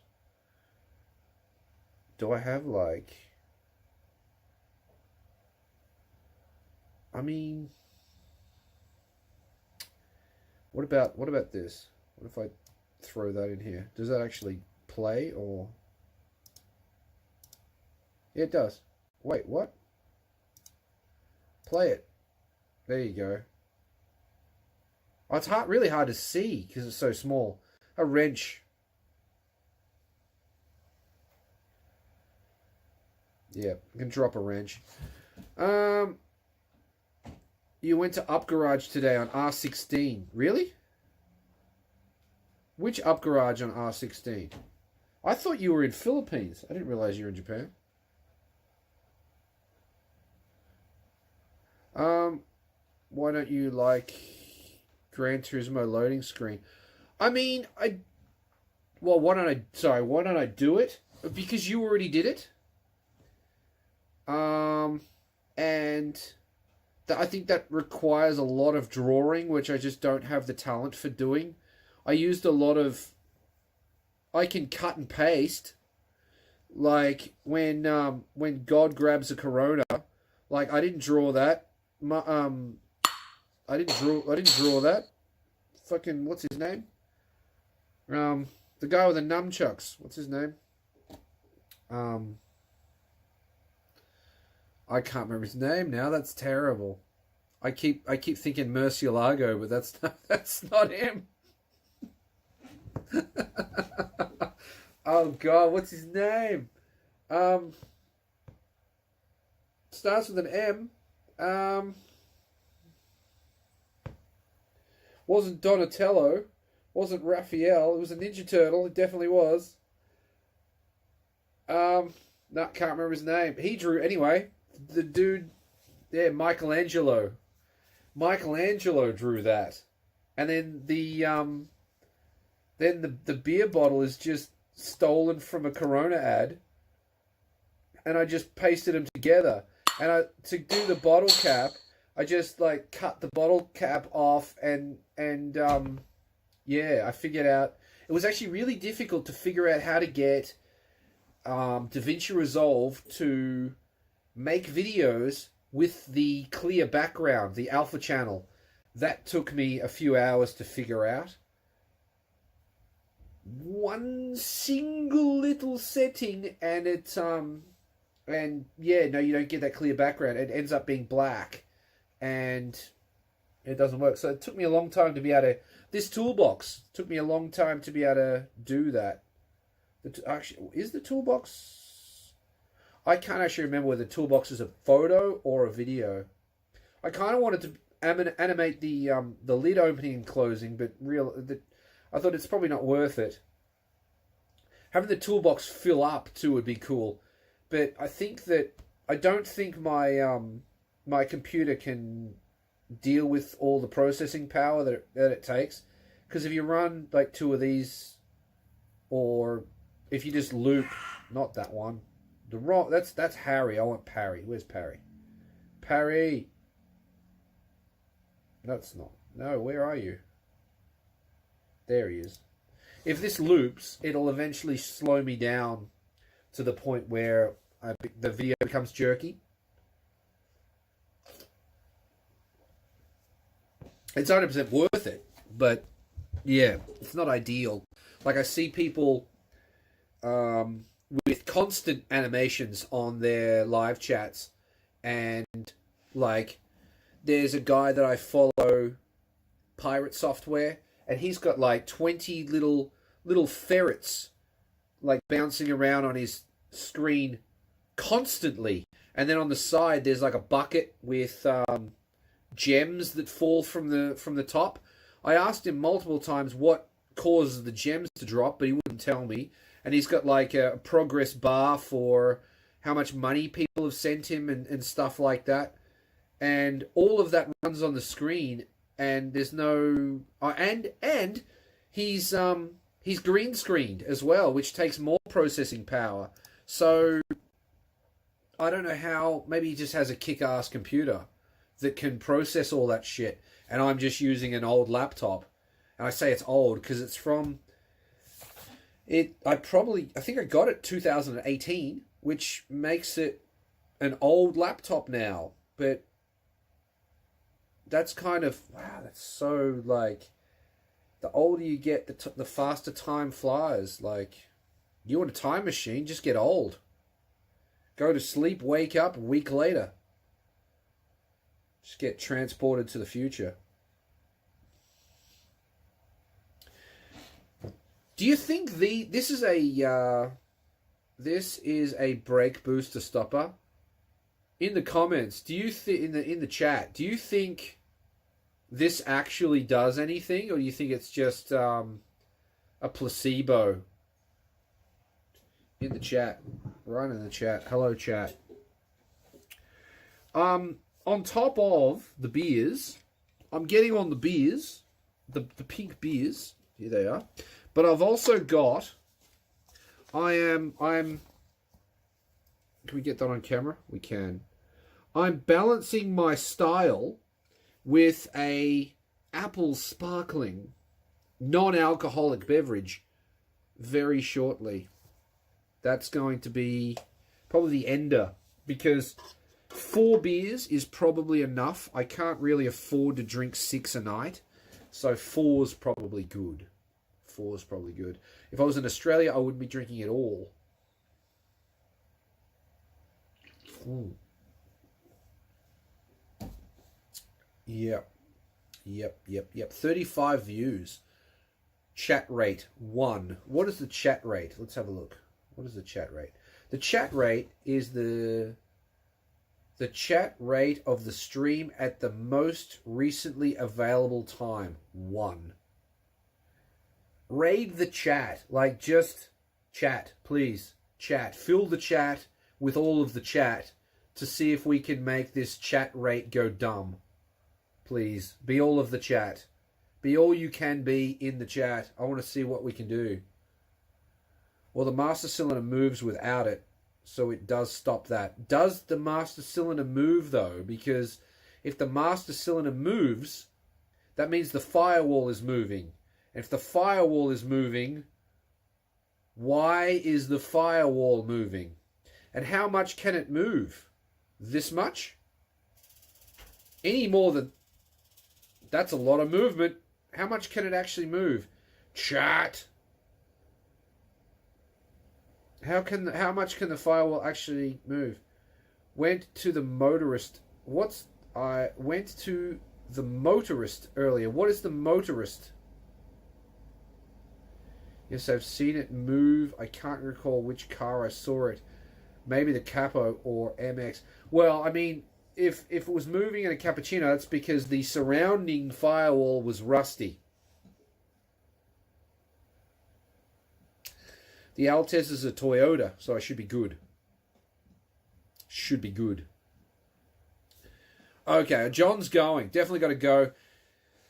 Do I have like? I mean, what about this? What if I throw that in here? Does that actually play or? Yeah, it does. Wait, what? Play it. There you go. Oh, it's really hard to see because it's so small. A wrench. Yeah, I can drop a wrench. You went to Up Garage today on R16. Really? Which Up Garage on R16? I thought you were in Philippines. I didn't realize you were in Japan. Why don't you like Gran Turismo loading screen? I mean, why don't I do it? Because you already did it. And I think that requires a lot of drawing, which I just don't have the talent for doing. I used a lot of... I can cut and paste. Like, when God grabs a Corona, like, I didn't draw that. I didn't draw that. Fucking, what's his name? The guy with the nunchucks. What's his name? I can't remember his name now. That's terrible. I keep thinking Murcielago, but that's not him. Oh God, what's his name? Starts with an M. Wasn't Donatello. Wasn't Raphael. It was a Ninja Turtle. It definitely was. No, can't remember his name. He drew anyway. The dude, yeah, Michelangelo. Michelangelo drew that, and then the beer bottle is just stolen from a Corona ad, and I just pasted them together. And to do the bottle cap, I just like cut the bottle cap off, and yeah, I figured out. It was actually really difficult to figure out how to get DaVinci Resolve to make videos with the clear background, the alpha channel. That took me a few hours to figure out. One single little setting, and it's and yeah, no, you don't get that clear background. It ends up being black, and it doesn't work. So it took me a long time to be able to. This toolbox took me a long time to be able to do that. Actually, is the toolbox? I can't actually remember whether the toolbox is a photo or a video. I kind of wanted to animate the lid opening and closing, but I thought it's probably not worth it. Having the toolbox fill up too would be cool, but I think that I don't think my computer can deal with all the processing power that it takes. Because if you run like 2 of these, or if you just loop, not that one, the wrong, that's Harry. I want Parry. Where's Parry? Parry. That's not. No, where are you? There he is. If this loops, it'll eventually slow me down to the point where the video becomes jerky. It's 100% worth it, but yeah, it's not ideal. Like, I see people with constant animations on their live chats, and like, there's a guy that I follow, Pirate Software, and he's got like 20 little ferrets like bouncing around on his screen constantly, and then on the side there's like a bucket with gems that fall from the top. I asked him multiple times what causes the gems to drop, but he wouldn't tell me. And he's got like a progress bar for how much money people have sent him and stuff like that. And all of that runs on the screen, and there's no and he's green screened as well, which takes more processing power. So I don't know how. Maybe he just has a kick-ass computer that can process all that shit, and I'm just using an old laptop. And I say it's old because it's from it. I think I got it 2018, which makes it an old laptop now. But that's kind of, wow, that's so, like, the older you get, the faster time flies. Like, you want a time machine, just get old. Go to sleep, wake up a week later. Just get transported to the future. Do you think this is a brake booster stopper? In the comments, do you in the chat, do you think this actually does anything, or do you think it's just a placebo? In the chat, right in the chat. Hello, chat. On top of the beers, I'm getting on the beers, the pink beers. Here they are. But I've also got. I'm. Can we get that on camera? We can. I'm balancing my style with a apple sparkling non-alcoholic beverage very shortly. That's going to be probably the ender, because 4 beers is probably enough. I can't really afford to drink 6 a night, so 4's probably good. 4's probably good. If I was in Australia, I wouldn't be drinking it all. Ooh. Yep. 35 views. Chat rate 1. What is the chat rate? Let's have a look. What is the chat rate? The chat rate is the chat rate of the stream at the most recently available time. 1. Raid the chat. Like, just chat, please. Chat. Fill the chat with all of the chat to see if we can make this chat rate go dumb. Please. Be all of the chat. Be all you can be in the chat. I want to see what we can do. Well, the master cylinder moves without it, so it does stop that. Does the master cylinder move, though? Because if the master cylinder moves, that means the firewall is moving. If the firewall is moving, why is the firewall moving? And how much can it move? This much? Any more than... That's a lot of movement. How much can it actually move? Chat. How much can the firewall actually move? Went to the motorist. I went to the motorist earlier. What is the motorist? Yes, I've seen it move. I can't recall which car I saw it. Maybe the Capo or MX. Well, I mean, if it was moving in a Cappuccino, that's because the surrounding firewall was rusty. The Altez is a Toyota, so I should be good. Should be good. Okay, John's going. Definitely got to go.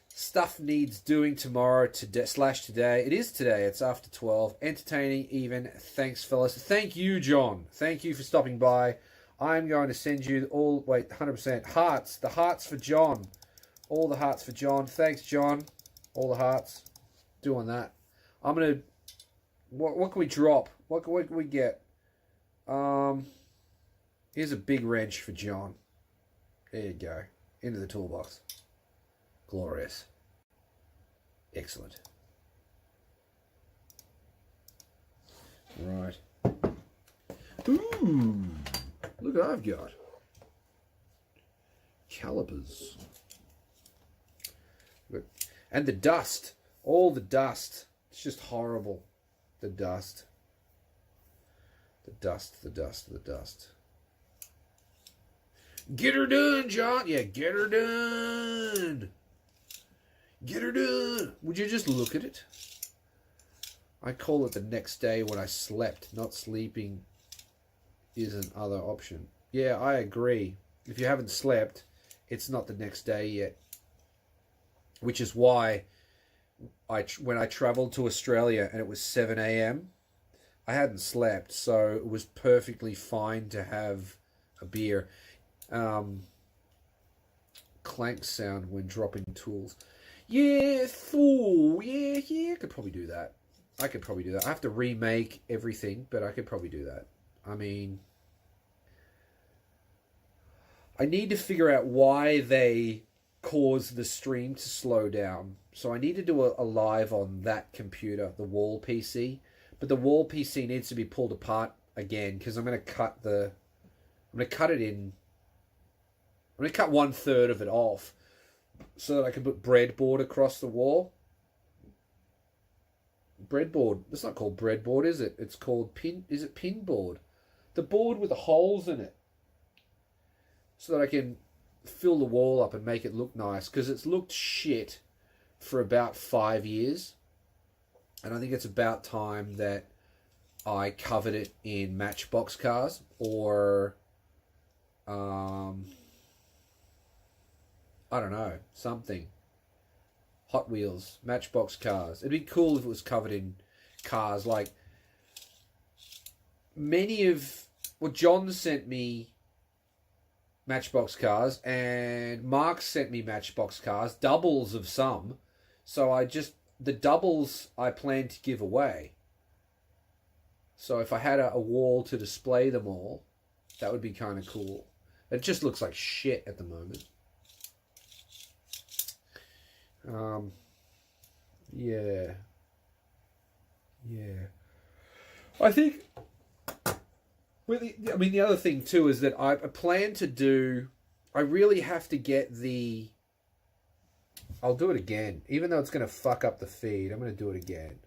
Stuff needs doing tomorrow today. It is today. It's after 12. Entertaining even. Thanks, fellas. Thank you, John. Thank you for stopping by. I'm going to send you all... Wait, 100%. Hearts. The hearts for John. All the hearts for John. Thanks, John. All the hearts. Doing that. I'm going to... What can we drop? What can we get? Here's a big wrench for John. There you go. Into the toolbox. Glorious. Excellent. Right. Ooh. Look what I've got. Calipers. Look. And the dust. All the dust. It's just horrible. The dust. The dust, the dust, the dust. Get her done, John. Yeah, get her done. Get her done. Would you just look at it? I call it the next day when I slept. Not sleeping is another option. Yeah, I agree. If you haven't slept, it's not the next day yet. Which is why when I traveled to Australia and it was 7 a.m., I hadn't slept, so it was perfectly fine to have a beer. Clank sound when dropping tools. Yeah, fool. Yeah, I could probably do that. I have to remake everything, but I could probably do that. I mean, I need to figure out why they caused the stream to slow down. So I need to do a live on that computer, the wall PC. But the wall PC needs to be pulled apart again because I'm going to cut it in. I'm going to cut 1/3 of it off so that I can put breadboard across the wall. Breadboard. It's not called breadboard, is it? It's called Is it pinboard? The board with the holes in it. So that I can fill the wall up and make it look nice. Because it's looked shit for about 5 years. And I think it's about time that I covered it in Matchbox cars. Or... I don't know, something. Hot Wheels, Matchbox cars. It'd be cool if it was covered in cars. Like, John sent me Matchbox cars, and Mark sent me Matchbox cars, doubles of some. So the doubles I plan to give away. So if I had a wall to display them all, that would be kind of cool. It just looks like shit at the moment. Yeah. I think. The other thing too is that I plan to do. I really have to get the. I'll do it again, even though it's going to fuck up the feed. I'm going to do it again.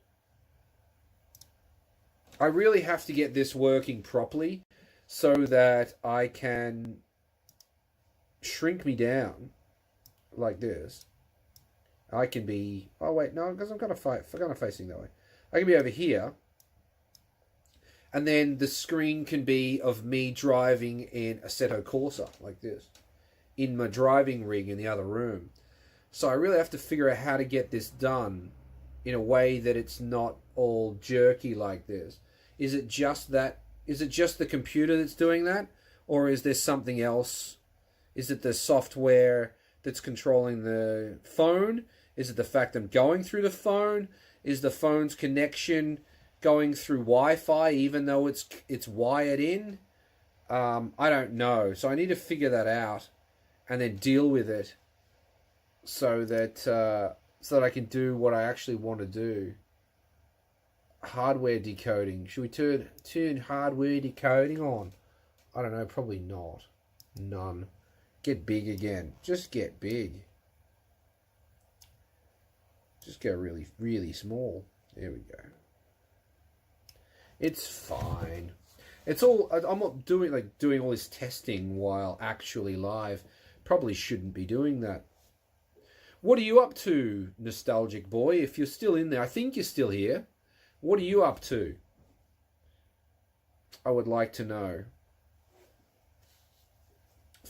I really have to get this working properly, so that I can shrink me down like this. I can be... Oh, wait, no, because I'm kind of facing that way. I can be over here. And then the screen can be of me driving in Assetto Corsa, like this. In my driving rig in the other room. So I really have to figure out how to get this done in a way that it's not all jerky like this. Is it just the computer that's doing that? Or is there something else? Is it the software that's controlling the phone? Is it the fact I'm going through the phone? Is the phone's connection going through Wi-Fi even though it's wired in? I don't know. So I need to figure that out and then deal with it so that I can do what I actually want to do. Hardware decoding. Should we turn hardware decoding on? I don't know. Probably not. None. Get big again. Just get big. Just go really, really small. There we go. It's fine. It's all... I'm not doing all this testing while actually live. Probably shouldn't be doing that. What are you up to, Nostalgic Boy? If you're still in there. I think you're still here. What are you up to? I would like to know.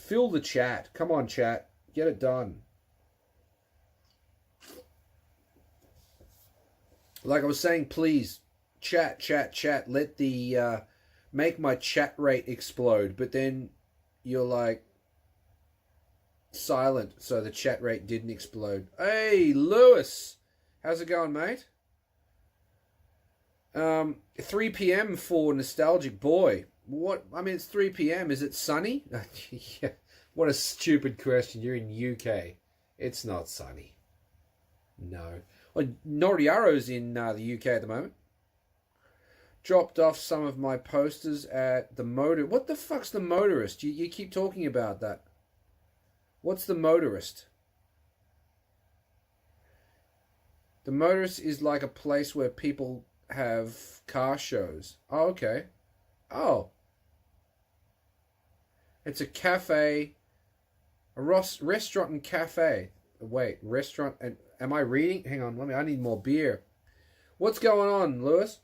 Fill the chat. Come on, chat. Get it done. Like I was saying, please, chat. Let the, make my chat rate explode. But then you're like, silent, so the chat rate didn't explode. Hey, Lewis. How's it going, mate? 3 p.m. for Nostalgic Boy. What? I mean, it's 3 p.m. Is it sunny? Yeah. What a stupid question. You're in UK. It's not sunny. No. Well, Noriaro's in the UK at the moment. Dropped off some of my posters at the motor. What the fuck's the motorist? You keep talking about that. What's the motorist? The motorist is like a place where people have car shows. Oh, okay. Oh. It's a cafe, a restaurant and cafe. Wait, restaurant and... Am I reading? Hang on, I need more beer. What's going on, Lewis?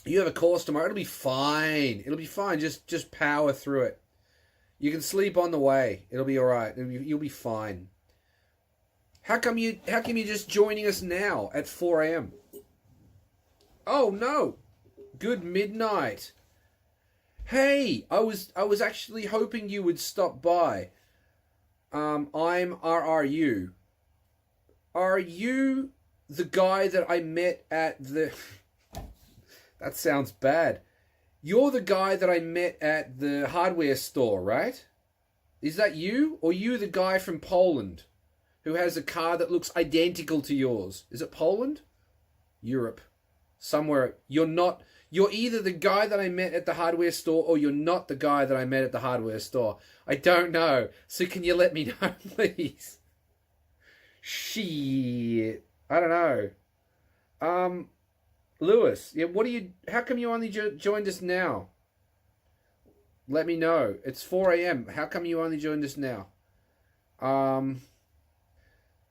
You have a course tomorrow. It'll be fine. It'll be fine. Just power through it. You can sleep on the way. It'll be all right. You'll be fine. How come you're just joining us now at 4 a.m.? Oh no! Good midnight. Hey, I was actually hoping you would stop by. I'm RRU. Are you the guy that I met at the... That sounds bad. You're the guy that I met at the hardware store, right? Is that you? Or you the guy from Poland who has a car that looks identical to yours? Is it Poland? Europe. Somewhere. You're either the guy that I met at the hardware store or you're not the guy that I met at the hardware store. I don't know. So can you let me know, please? Shit. I don't know. Lewis, yeah, how come you only joined us now? Let me know. It's 4 a.m. How come you only joined us now?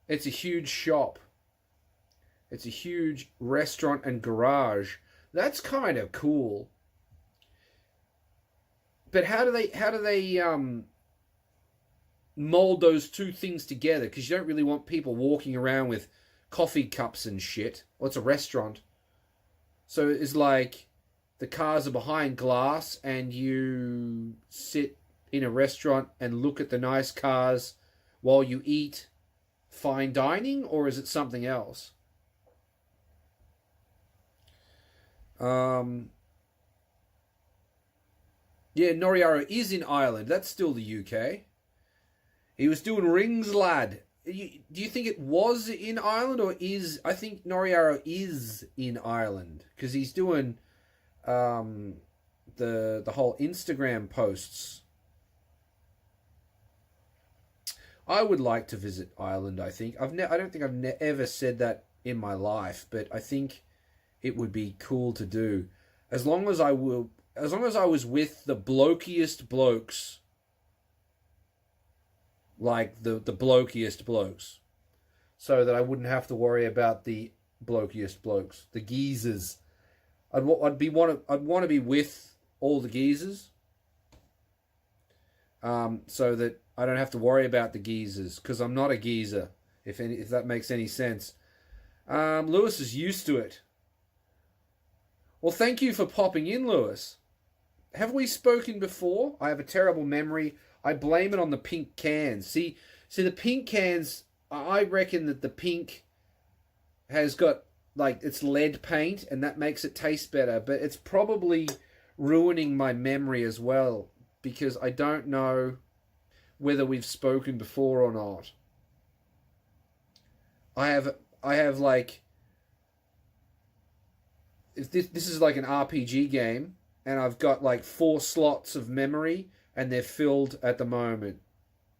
It's a huge shop. It's a huge restaurant and garage. That's kind of cool. But how do they mold those two things together? Because you don't really want people walking around with coffee cups and shit. Well, it's a restaurant. So it's like the cars are behind glass and you sit in a restaurant and look at the nice cars while you eat fine dining, or is it something else? Yeah, Noriaro is in Ireland. That's still the UK. He was doing Rings Lad. Do you think it was in Ireland or is... I think Noriaro is in Ireland because he's doing the whole Instagram posts. I would like to visit Ireland, I think. I don't think I've ever said that in my life, but I think it would be cool to do. As long as I was with the blokiest blokes. Like the blokiest blokes, so that I wouldn't have to worry about the blokiest blokes, the geezers. I'd want to be with all the geezers, so that I don't have to worry about the geezers, because I'm not a geezer. If that makes any sense. Lewis is used to it. Well, thank you for popping in, Lewis. Have we spoken before? I have a terrible memory. I blame it on the pink cans. See the pink cans, I reckon that the pink has got, like, it's lead paint, and that makes it taste better, but it's probably ruining my memory as well, because I don't know whether we've spoken before or not. I have like, if this is like an RPG game, and I've got like 4 slots of memory, and they're filled at the moment.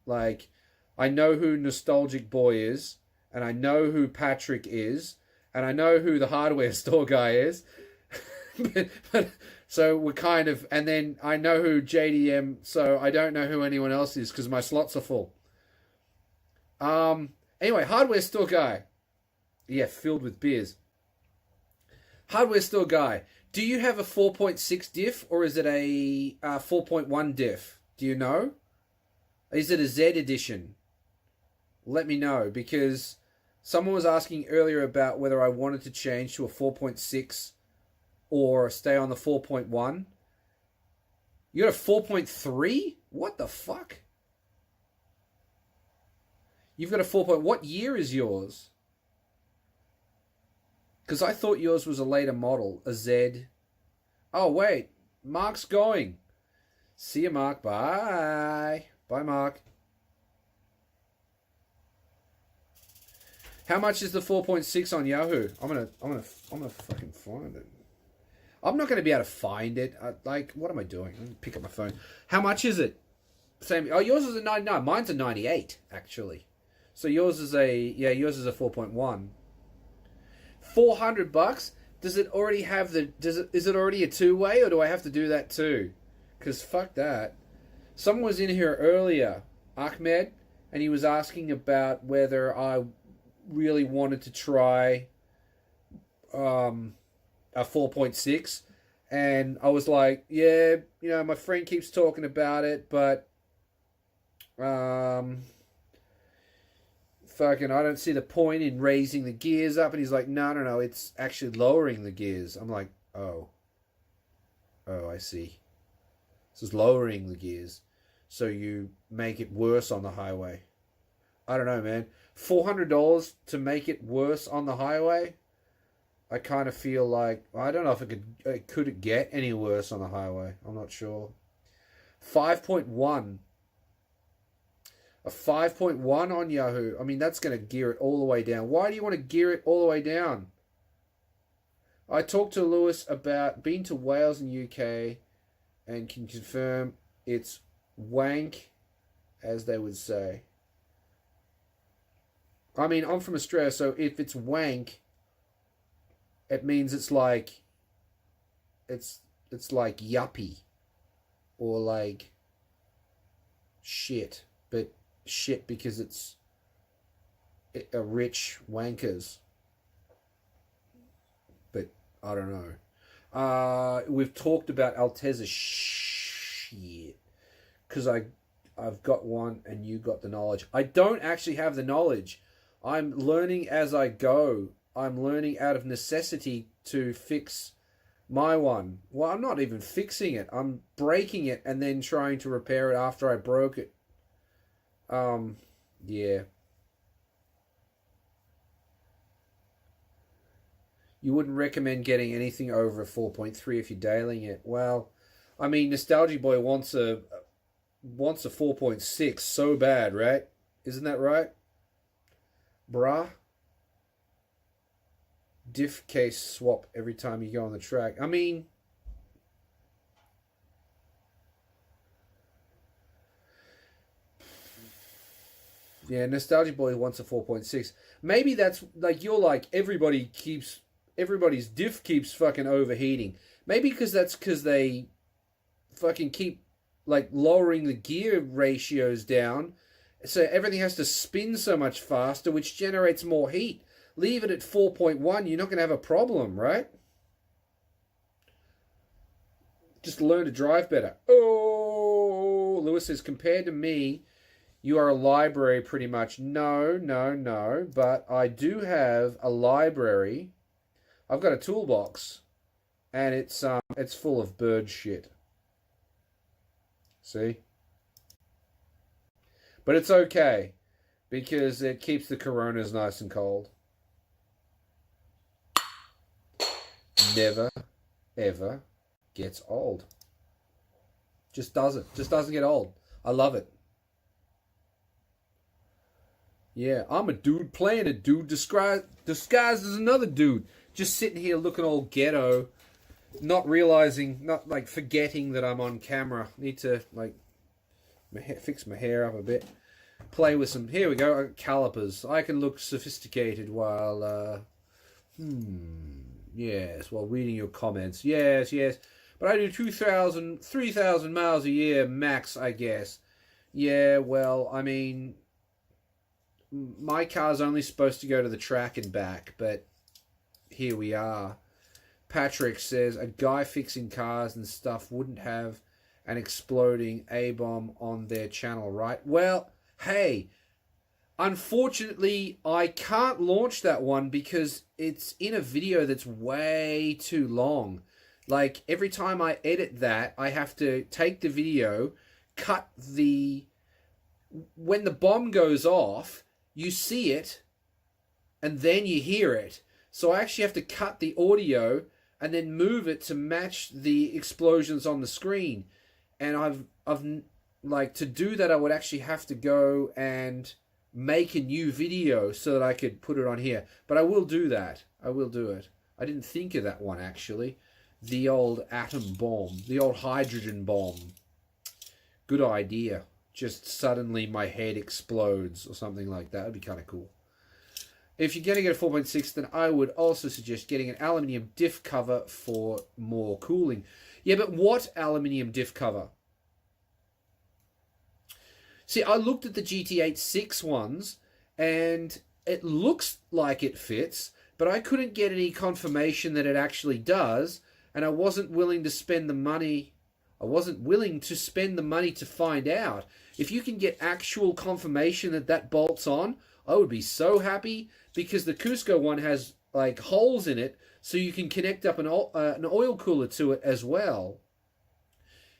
Like, I know who Nostalgic Boy is, and I know who Patrick is, and I know who the hardware store guy is. but so we're kind of... And then I know who JDM, so I don't know who anyone else is, because my slots are full. Anyway, hardware store guy. Yeah, filled with beers. Hardware store guy, do you have a 4.6 diff or is it a 4.1 diff? Do you know? Is it a Z edition? Let me know, because someone was asking earlier about whether I wanted to change to a 4.6 or stay on the 4.1. You got a 4.3? What the fuck? You've got a 4. What year is yours? Because I thought yours was a later model, a Z. Oh, wait. Mark's going. See you, Mark. Bye. Bye, Mark. How much is the 4.6 on Yahoo? I'm gonna fucking find it. I'm not gonna be able to find it. What am I doing? Let me pick up my phone. How much is it? Same. Oh, yours is a 99. Mine's a 98, actually. So yours is yours is a 4.1. $400. Does it already have is it already a two-way, or do I have to do that too? Because fuck that. Someone was in here earlier, Ahmed, and he was asking about whether I really wanted to try a 4.6, and I was like, yeah, my friend keeps talking about it, but fucking, I don't see the point in raising the gears up. And he's like, no, it's actually lowering the gears. I'm like, oh, I see. This is lowering the gears, so you make it worse on the highway. I don't know, man. $400 to make it worse on the highway? I kind of feel like, I don't know if it could get any worse on the highway. I'm not sure. 5.1. A 5.1 on Yahoo. I mean, that's going to gear it all the way down. Why do you want to gear it all the way down? I talked to Lewis about being to Wales and UK and can confirm it's wank, as they would say. I mean, I'm from Australia, so if it's wank, it means it's like yuppie or like shit, but shit because it's a rich wankers. But I don't know. We've talked about Alteza shit because I've got one and you got the knowledge. I don't actually have the knowledge. I'm learning as I go. I'm learning out of necessity to fix my one. Well, I'm not even fixing it. I'm breaking it and then trying to repair it after I broke it. Yeah. You wouldn't recommend getting anything over a 4.3 if you're dailing it. Well, I mean, Nostalgia Boy wants a 4.6 so bad, right? Isn't that right? Bruh. Diff case swap every time you go on the track. I mean, yeah, Nostalgia Boy wants a 4.6. Maybe that's like, you're like, everybody's diff keeps fucking overheating. Maybe because they fucking keep like lowering the gear ratios down, so everything has to spin so much faster, which generates more heat. Leave it at 4.1, you're not going to have a problem, right? Just learn to drive better. Oh, Lewis says, compared to me, you are a library pretty much. No, but I do have a library. I've got a toolbox, and it's full of bird shit. See? But it's okay, because it keeps the Coronas nice and cold. Never, ever gets old. Just doesn't. Just doesn't get old. I love it. Yeah, I'm a dude playing a dude disguised as another dude. Just sitting here looking all ghetto. Not realizing, not like forgetting that I'm on camera. Need to like fix my hair up a bit. Play with some, here we go, calipers. I can look sophisticated while, yes, while reading your comments. Yes. But I do 2,000, 3,000 miles a year max, I guess. Yeah, well, I mean, my car's only supposed to go to the track and back, but here we are. Patrick says a guy fixing cars and stuff wouldn't have an exploding A-bomb on their channel, right? Well, hey, unfortunately, I can't launch that one because it's in a video that's way too long. Like, every time I edit that, I have to take the video, cut the... When the bomb goes off, you see it, and then you hear it. So I actually have to cut the audio and then move it to match the explosions on the screen. And I've like, to do that, I would actually have to go and make a new video so that I could put it on here. But I will do that. I will do it. I didn't think of that one, actually. The old atom bomb. The old hydrogen bomb. Good idea. Just suddenly my head explodes or something like that. That'd be kind of cool. If you're going to get a 4.6, then I would also suggest getting an aluminium diff cover for more cooling. Yeah, but what aluminium diff cover? See, I looked at the GT86 ones, and it looks like it fits, but I couldn't get any confirmation that it actually does, and I wasn't willing to spend the money. I wasn't willing to spend the money to find out. If you can get actual confirmation that that bolts on, I would be so happy, because the Cusco one has like holes in it, so you can connect up an oil cooler to it as well,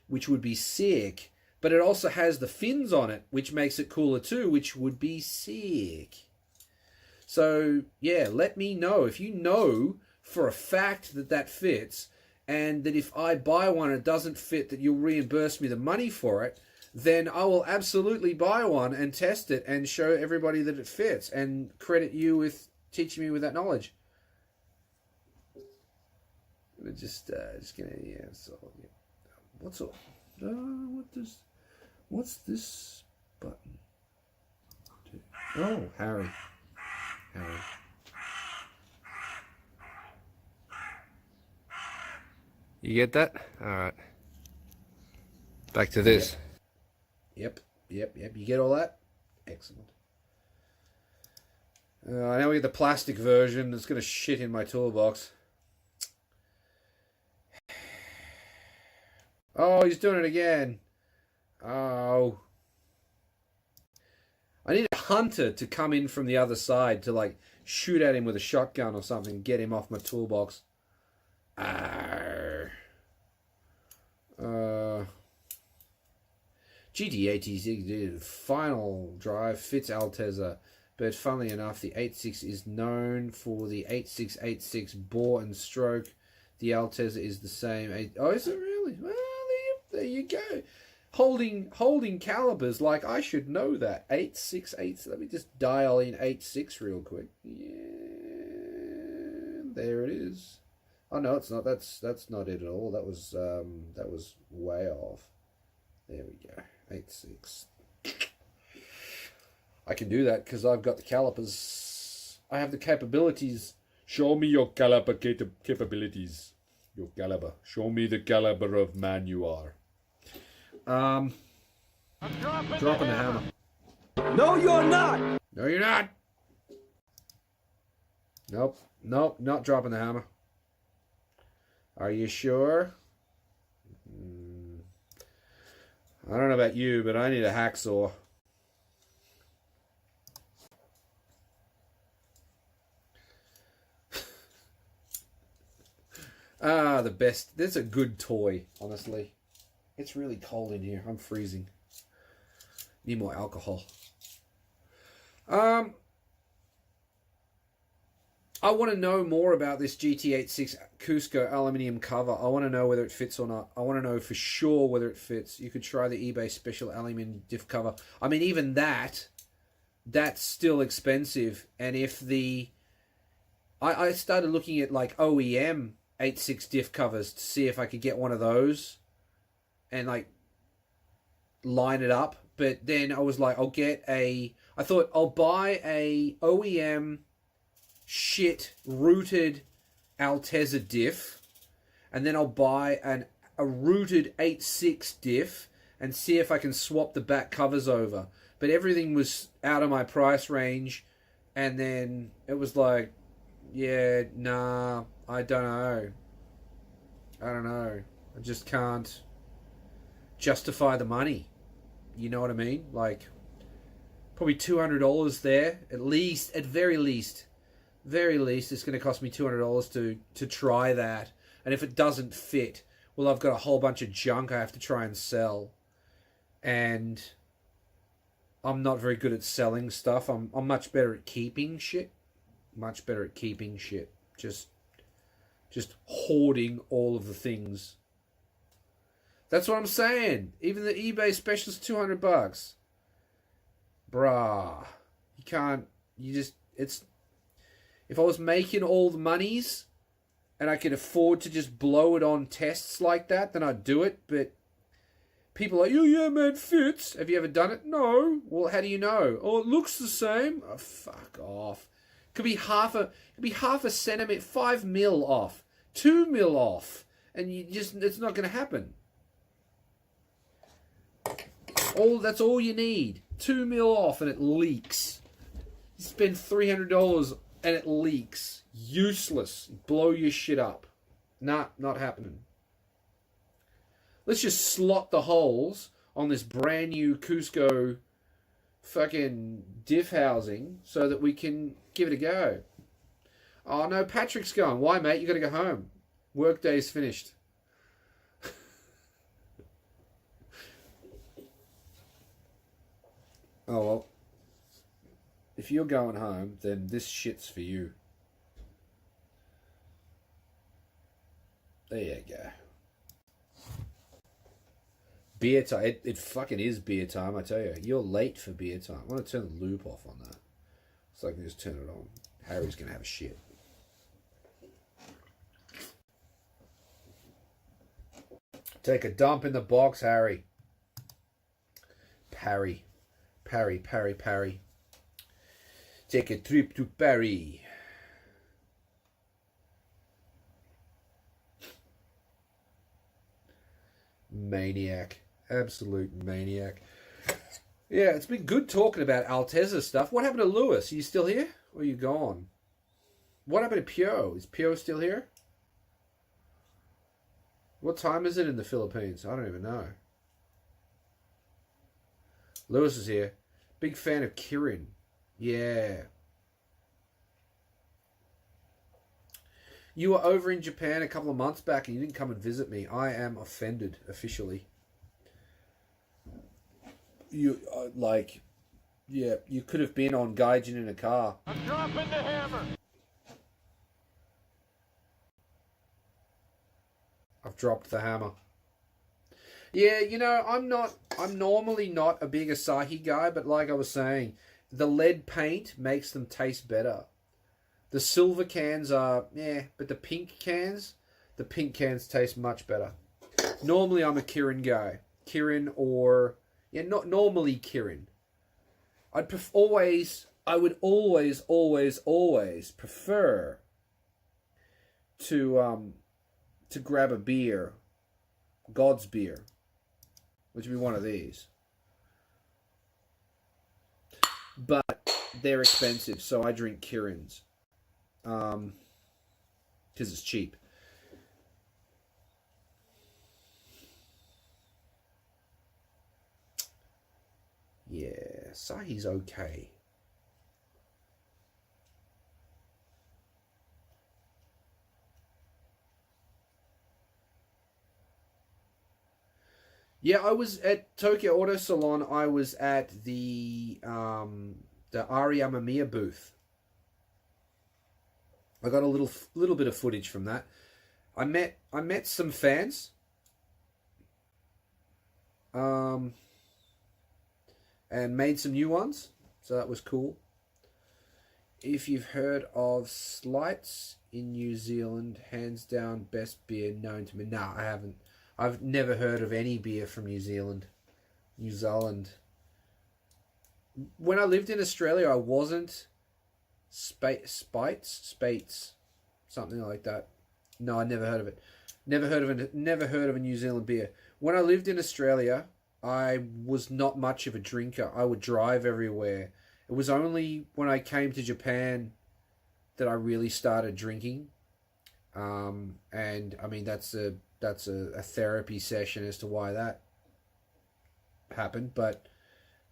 which would be sick. But it also has the fins on it, which makes it cooler too, which would be sick. So, yeah, let me know. If you know for a fact that that fits, and that if I buy one and it doesn't fit, that you'll reimburse me the money for it, then I will absolutely buy one and test it and show everybody that it fits and credit you with teaching me with that knowledge. We're just gonna, yeah, so, yeah. What's up? What's this button? Oh, Harry. You get that? Alright. Back to this. Yep. You get all that? Excellent. Now we get the plastic version. It's going to shit in my toolbox. Oh, he's doing it again. Oh. I need a hunter to come in from the other side to, like, shoot at him with a shotgun or something and get him off my toolbox. GT86 final drive fits Altezza, but funnily enough, the 86 is known for the 8686 bore and stroke. The Altezza is the same. Oh, is it really? Well, there you go. Holding calibers, like I should know that. 868. Let me just dial in 86 real quick. Yeah, there it is. Oh no, it's not. That's not it at all. That was way off. There we go. 86. I can do that because I've got the calipers. I have the capabilities. Show me your caliper capabilities. Your caliber. Show me the caliber of man you are. I'm Dropping the hammer. No, you're not. No, you're not. Nope, not dropping the hammer. Are you sure? I don't know about you, but I need a hacksaw. The best. That's a good toy, honestly. It's really cold in here. I'm freezing. Need more alcohol. I want to know more about this GT86 Cusco aluminium cover. I want to know whether it fits or not. I want to know for sure whether it fits. You could try the eBay special aluminium diff cover. I mean, even that's still expensive. And if the... I started looking at like OEM 86 diff covers to see if I could get one of those and like line it up. But then I was like, I thought I'll buy a OEM shit rooted Altezza diff, and then I'll buy a rooted 86 diff and see if I can swap the back covers over. But everything was out of my price range, and then it was like, yeah, nah, I don't know. I don't know. I just can't justify the money. You know what I mean? Like, probably $200 there. At least, at very least, it's going to cost me $200 to try that. And if it doesn't fit, well, I've got a whole bunch of junk I have to try and sell. And I'm not very good at selling stuff. I'm much better at keeping shit. Much better at keeping shit. Just hoarding all of the things. That's what I'm saying. Even the eBay special is $200. Bruh. You can't... It's... If I was making all the monies and I could afford to just blow it on tests like that, then I'd do it. But people are like, oh yeah, man, fits. Have you ever done it? No. Well, how do you know? Oh, it looks the same. Oh, fuck off. Could be half a centimeter, 5 mil off, 2 mil off, and it's not going to happen. That's all you need. 2 mil off and it leaks. You spend $300 and it leaks. Useless. Blow your shit up. Nah, not happening. Let's just slot the holes on this brand new Cusco fucking diff housing so that we can give it a go. Oh no, Patrick's going. Why, mate? You got to go home. Work day's finished. Oh well. If you're going home, then this shit's for you. There you go. Beer time. It fucking is beer time, I tell you. You're late for beer time. I want to turn the loop off on that. So I can just turn it on. Harry's going to have a shit. Take a dump in the box, Harry. Parry. Take a trip to Paris. Maniac. Absolute maniac. Yeah, it's been good talking about Alteza stuff. What happened to Lewis? Are you still here? Or are you gone? What happened to Pio? Is Pio still here? What time is it in the Philippines? I don't even know. Lewis is here. Big fan of Kirin. Yeah. You were over in Japan a couple of months back and you didn't come and visit me. I am offended, officially. You, you could have been on Gaijin in a car. I'm dropping the hammer. I've dropped the hammer. Yeah, you know, I'm normally not a big Asahi guy, but like I was saying, the lead paint makes them taste better. The silver cans are, but the pink cans taste much better. Normally I'm a Kirin guy. Kirin or, not normally Kirin. I would always prefer to grab a beer, God's beer, which would be one of these. But they're expensive, so I drink Kirin's. Because it's cheap. Yeah, Asahi's okay. Yeah, I was at Tokyo Auto Salon. I was at the Ari Yamamiya booth. I got a little bit of footage from that. I met some fans. And made some new ones, so that was cool. If you've heard of Slights in New Zealand, hands down best beer known to me. Nah, I haven't. I've never heard of any beer from New Zealand. New Zealand. When I lived in Australia, I wasn't Spates, something like that. No, I never heard of it. Never heard of a New Zealand beer. When I lived in Australia, I was not much of a drinker. I would drive everywhere. It was only when I came to Japan that I really started drinking. And I mean that's a therapy session as to why that happened. But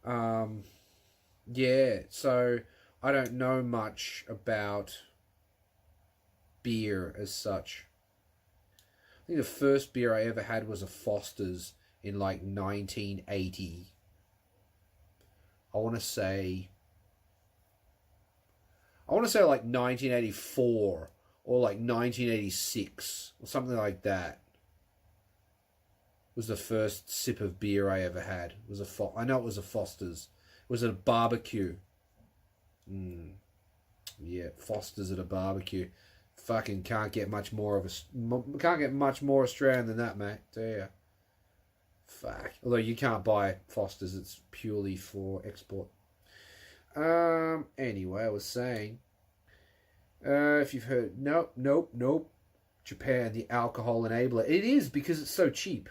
yeah, so I don't know much about beer as such. I think the first beer I ever had was a Foster's in like 1980. I want to say like 1984 or like 1986 or something like that. Was the first sip of beer I ever had. It was I know it was a Foster's. It was at a barbecue. Yeah, Foster's at a barbecue. Fucking can't get much more Australian than that, mate. Tell ya. Fuck. Although you can't buy Foster's, it's purely for export. Anyway, I was saying, if you've heard, nope. Japan, the alcohol enabler. It is because it's so cheap.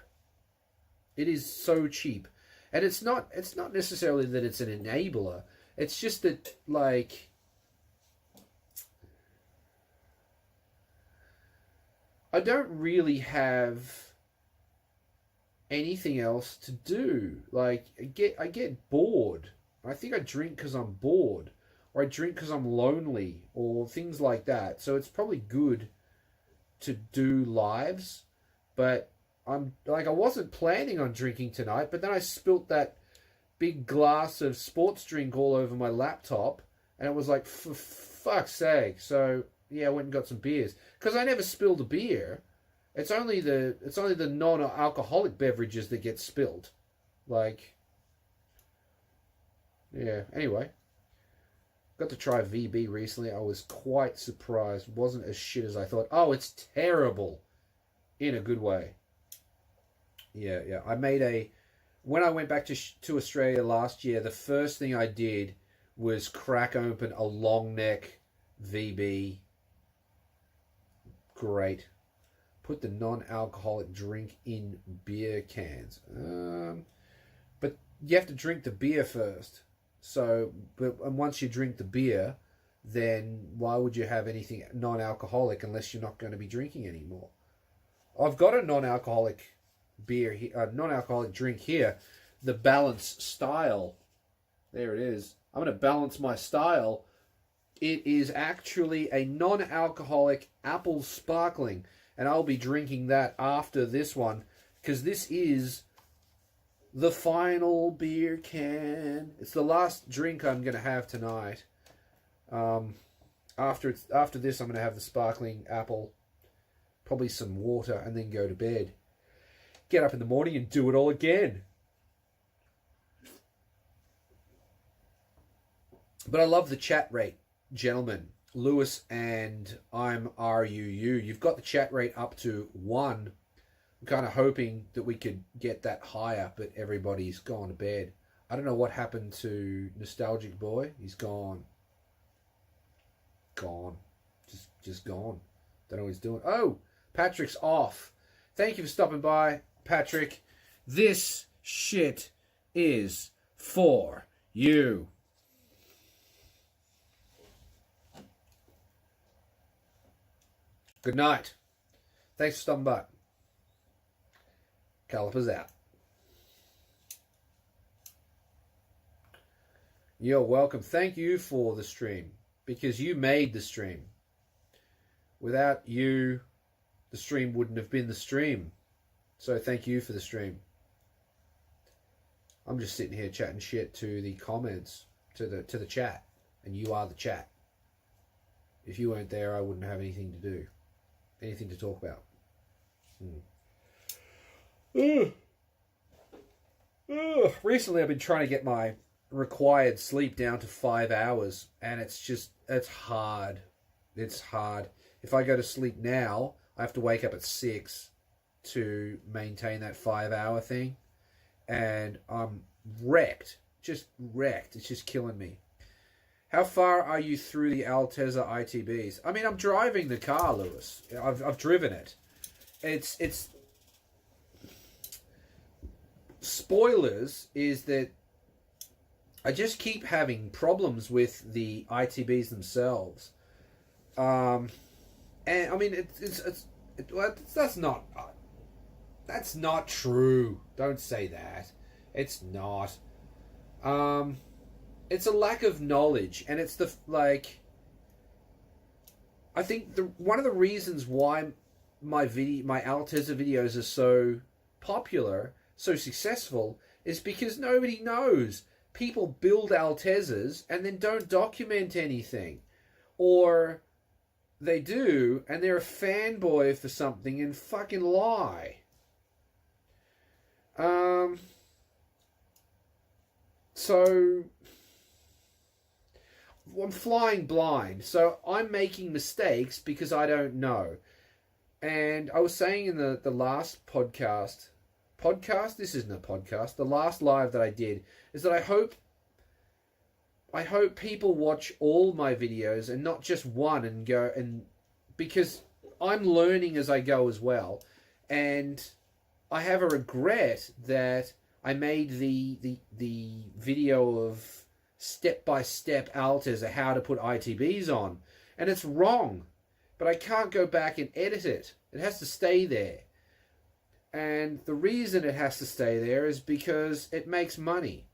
It is so cheap, and it's not necessarily that it's an enabler. It's just that, like, I don't really have anything else to do. Like, I get bored. I think I drink because I'm bored, or I drink because I'm lonely, or things like that. So it's probably good to do lives, but I wasn't planning on drinking tonight, but then I spilt that big glass of sports drink all over my laptop, and it was like, for fuck's sake. So yeah, I went and got some beers because I never spilled a beer. It's only the non-alcoholic beverages that get spilled. Like, yeah. Anyway, got to try VB recently. I was quite surprised. It wasn't as shit as I thought. Oh, it's terrible, in a good way. Yeah. When I went back to Australia last year, the first thing I did was crack open a long neck VB. Great. Put the non-alcoholic drink in beer cans. But you have to drink the beer first. And once you drink the beer, then why would you have anything non-alcoholic unless you're not going to be drinking anymore? I've got a non-alcoholic beer, non-alcoholic drink here, the Balance Style. There it is. I'm going to balance my style. It is actually a non-alcoholic apple sparkling, and I'll be drinking that after this one, because this is the final beer can. It's the last drink I'm going to have tonight. After this, I'm going to have the sparkling apple, probably some water, and then go to bed. Get up in the morning and do it all again. But I love the chat rate, gentlemen. Lewis and I'm RUU. You've got the chat rate up to 1. I'm kind of hoping that we could get that higher, but everybody's gone to bed. I don't know what happened to Nostalgic Boy. He's gone. Gone. Just gone. Don't know what he's doing. Oh, Patrick's off. Thank you for stopping by, Patrick. This shit is for you. Good night. Thanks for stopping by. Calipers out. You're welcome. Thank you for the stream, because you made the stream. Without you, the stream wouldn't have been the stream. So thank you for the stream. I'm just sitting here chatting shit to the comments, to the chat, and you are the chat. If you weren't there, I wouldn't have anything to do, anything to talk about. Recently, I've been trying to get my required sleep down to 5 hours, and it's hard. It's hard. If I go to sleep now, I have to wake up at 6 to maintain that 5 hour thing, and I'm wrecked. Just wrecked. It's just killing me. How far are you through the Altezza ITBs? I mean, I'm driving the car, Lewis. I've driven it. It's spoilers is that I just keep having problems with the ITBs themselves. And I mean, that's not true. Don't say that. It's not. It's a lack of knowledge, and it's I think one of the reasons why my Altezza videos are so popular, so successful, is because nobody knows. People build Altezzas and then don't document anything, or they do and they're a fanboy for something and fucking lie. So I'm flying blind. So I'm making mistakes because I don't know. And I was saying in the last podcast, this isn't a podcast, the last live that I did, is that I hope people watch all my videos and not just one and go, and because I'm learning as I go as well. And I have a regret that I made the video of step-by-step Altezza how to put ITBs on. And it's wrong. But I can't go back and edit it. It has to stay there. And the reason it has to stay there is because it makes money.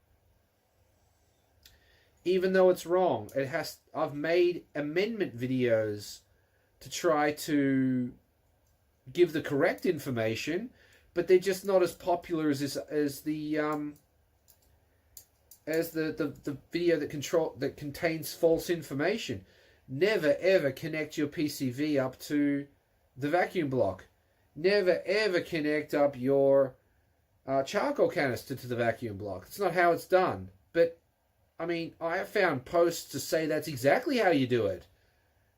Even though it's wrong, I've made amendment videos to try to give the correct information, but they're just not as popular as the video that contains false information. Never ever connect your PCV up to the vacuum block. Never ever connect up your charcoal canister to the vacuum block. It's not how it's done. But I mean, I have found posts to say that's exactly how you do it.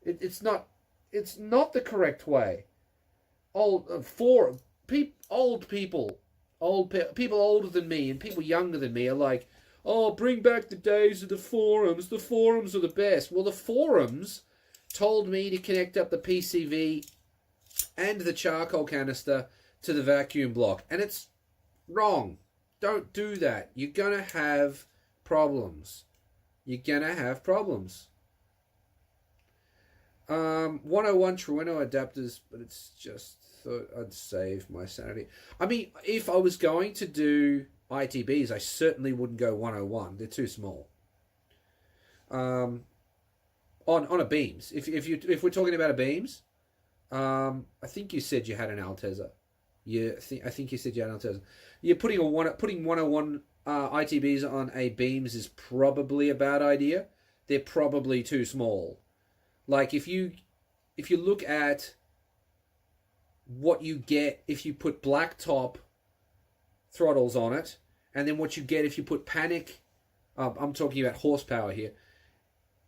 It's not the correct way. Old people older than me and people younger than me are like, oh, bring back the days of the forums. The forums are the best. Well, the forums told me to connect up the PCV and the charcoal canister to the vacuum block. And it's wrong. Don't do that. You're going to have problems. 101 Trueno adapters, but it's just thought I'd save my sanity. I mean, if I was going to do ITBs, I certainly wouldn't go 101. They're too small. On a beams. If we're talking about a beams, I think you said you had an Altezza. I think you said you had an Altezza. You're putting 101 ITBs on a beams is probably a bad idea. They're probably too small. Like if you look at what you get if you put blacktop throttles on it, and then what you get if you put panic, I'm talking about horsepower here.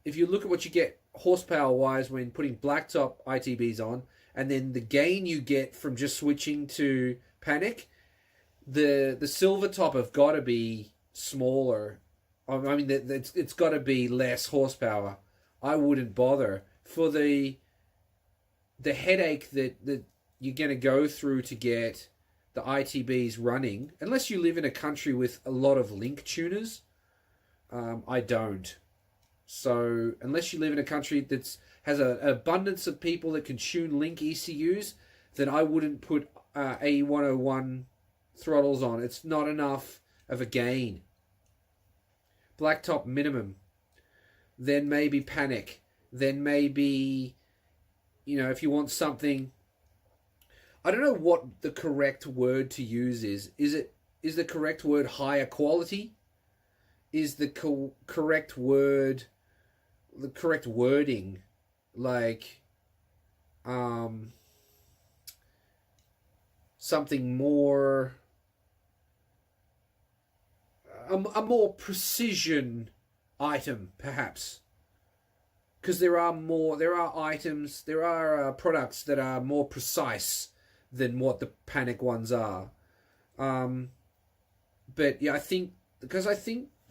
If you look at what you get horsepower-wise when putting blacktop ITBs on, and then the gain you get from just switching to panic, the silver top have got to be smaller. I mean, it's got to be less horsepower. I wouldn't bother for the headache that you're going to go through to get the ITBs running, unless you live in a country with a lot of link tuners. I don't. So unless you live in a country that has an abundance of people that can tune link ECUs, then I wouldn't put A101 throttles on. It's not enough of a gain. Blacktop minimum. Then maybe panic. Then maybe, if you want something, I don't know what the correct word to use is. Is the correct word higher quality? Is the correct word, the correct wording, like something more, a more precision item, perhaps? Because there are products that are more precise than what the panic ones are. But yeah, I think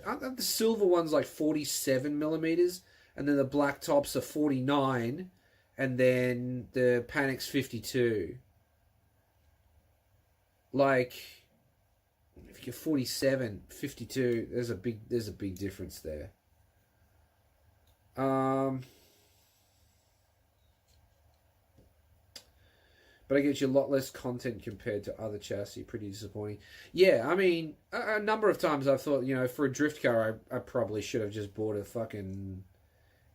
aren't the silver ones like 47 millimeters, and then the black tops are 49, and then the panic's 52. Like, if you're 47, 52, there's a big difference there. but I get you a lot less content compared to other chassis. Pretty disappointing. Yeah, I mean, a number of times I've thought, for a drift car, I probably should have just bought a fucking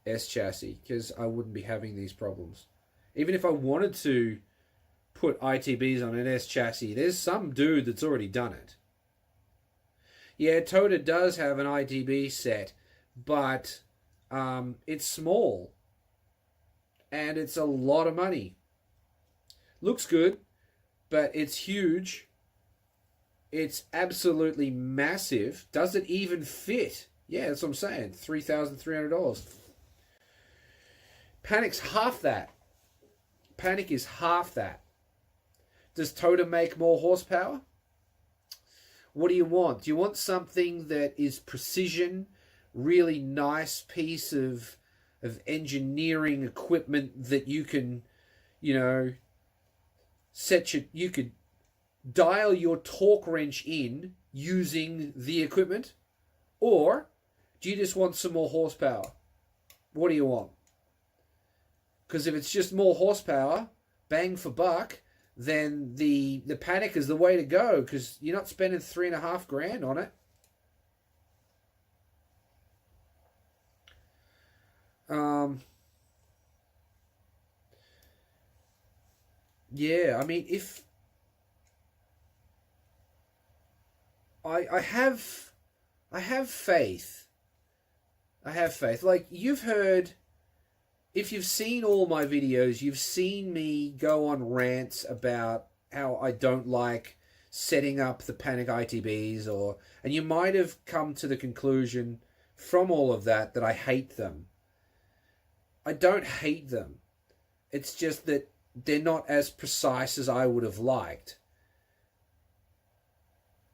S chassis because I wouldn't be having these problems. Even if I wanted to put ITBs on an S chassis, there's some dude that's already done it. Yeah, Toyota does have an ITB set, but it's small. And it's a lot of money. Looks good, but it's huge. It's absolutely massive. Does it even fit? Yeah, that's what I'm saying. $3,300. Panic's half that. Panic is half that. Does Toyota make more horsepower? What do you want? Do you want something that is precision, really nice piece of engineering equipment that you can, you could dial your torque wrench in using the equipment? Or do you just want some more horsepower? What do you want? Because if it's just more horsepower, bang for buck, then the Panic is the way to go because you're not spending $3,500 on it. Yeah, I mean, if I have faith. I have faith. Like, you've heard, if you've seen all my videos, you've seen me go on rants about how I don't like setting up the Panic ITBs, and you might have come to the conclusion from all of that I hate them. I don't hate them. It's just that they're not as precise as I would have liked.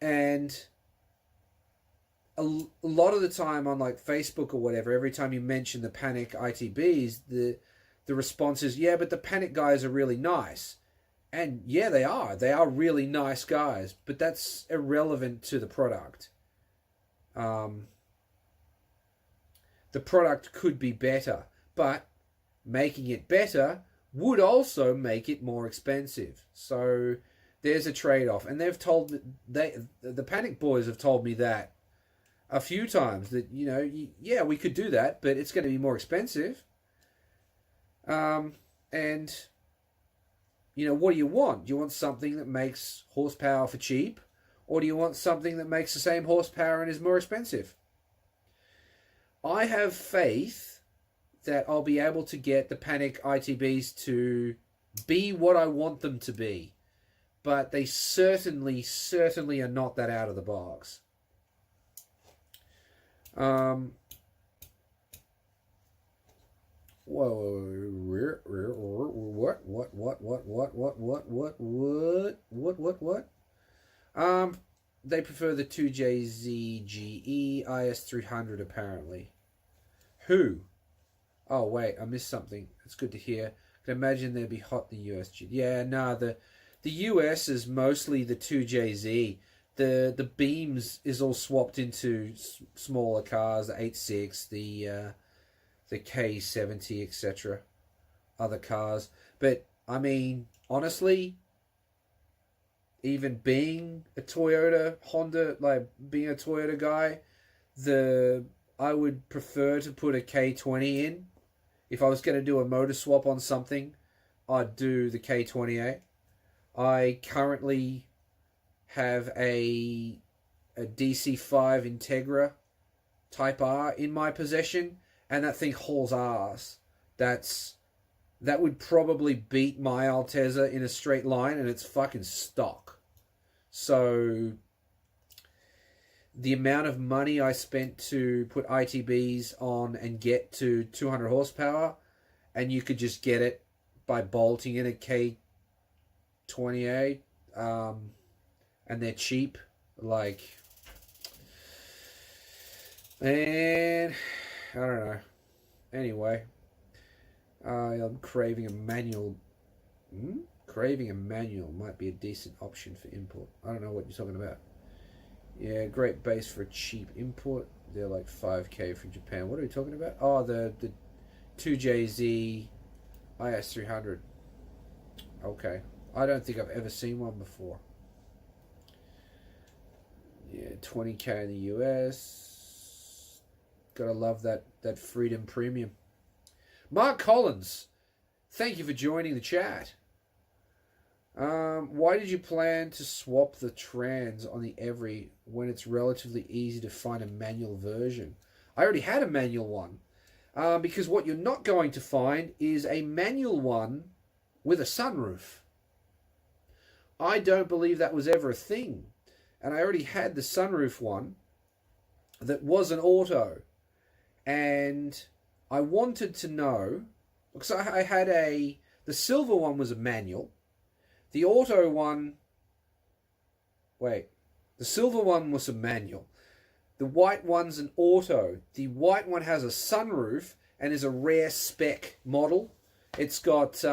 And a lot of the time on like Facebook or whatever, every time you mention the Panic ITBs, the response is, yeah, but the Panic guys are really nice. And yeah, they are. They are really nice guys. But that's irrelevant to the product. The product could be better. But making it better would also make it more expensive. So there's a trade-off. And they've told the Panic boys have told me that a few times, that, yeah, we could do that, but it's going to be more expensive. And, what do you want? Do you want something that makes horsepower for cheap? Or do you want something that makes the same horsepower and is more expensive? I have faith that I'll be able to get the Panic ITBs to be what I want them to be. But they certainly are not that out of the box. Whoa. What? They prefer the 2JZGE IS300 apparently. Who? Oh wait, I missed something. It's good to hear. I can imagine they'd be hot in the US. Yeah, no, the US is mostly the 2JZ. The beams is all swapped into smaller cars, the 8.6, the K70, etc. Other cars. But, I mean, honestly, even being a Toyota, Honda, like being a Toyota guy, I would prefer to put a K20 in. If I was going to do a motor swap on something, I'd do the K28. I currently have a DC5 Integra Type R in my possession, and that thing hauls ass. That would probably beat my Altezza in a straight line, and it's fucking stock. So the amount of money I spent to put ITBs on and get to 200 horsepower, and you could just get it by bolting in a K28, and they're cheap, like, and I don't know. Anyway, I'm craving a manual. Craving a manual might be a decent option for import. I don't know what you're talking about. Yeah, great base for a cheap import. They're like 5K from Japan. What are we talking about? Oh, the 2JZ IS300. Okay. I don't think I've ever seen one before. Yeah, 20K in the US. Gotta love that Freedom Premium. Mark Collins, thank you for joining the chat. Why did you plan to swap the trans on the Every when it's relatively easy to find a manual version? I already had a manual one. Because what you're not going to find is a manual one with a sunroof. I don't believe that was ever a thing. And I already had the sunroof one that was an auto. And I wanted to know, because I had the silver one was a manual. The auto one, the silver one was a manual. The white one's an auto. The white one has a sunroof and is a rare spec model. It's got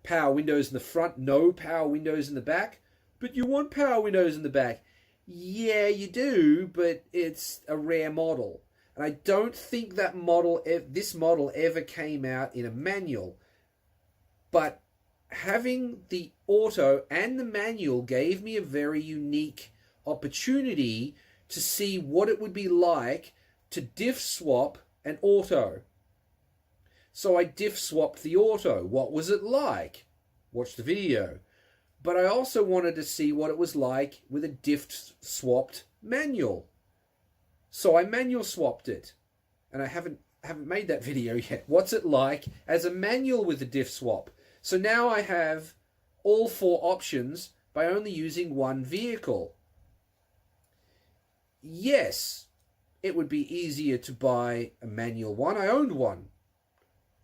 power windows in the front, no power windows in the back. But you want power windows in the back. Yeah, you do, but it's a rare model. And I don't think that this model ever came out in a manual. But having the auto and the manual gave me a very unique opportunity to see what it would be like to diff swap an auto. So I diff swapped the auto. What was it like? Watch the video. But I also wanted to see what it was like with a diff swapped manual. So I manual swapped it. And I haven't made that video yet. What's it like as a manual with a diff swap? So now I have all 4 options by only using one vehicle. Yes, it would be easier to buy a manual one. I owned one.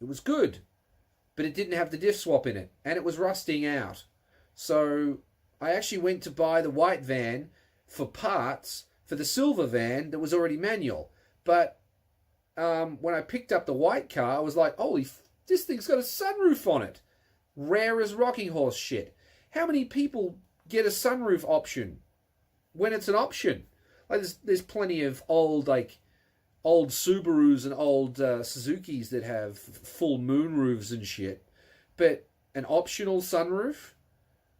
It was good, but it didn't have the diff swap in it, and it was rusting out. So I actually went to buy the white van for parts for the silver van that was already manual. But when I picked up the white car, I was like, holy, this thing's got a sunroof on it. Rare as rocking horse shit. How many people get a sunroof option when it's an option? Like there's plenty of old Subarus and old Suzukis that have full moon roofs and shit. But an optional sunroof?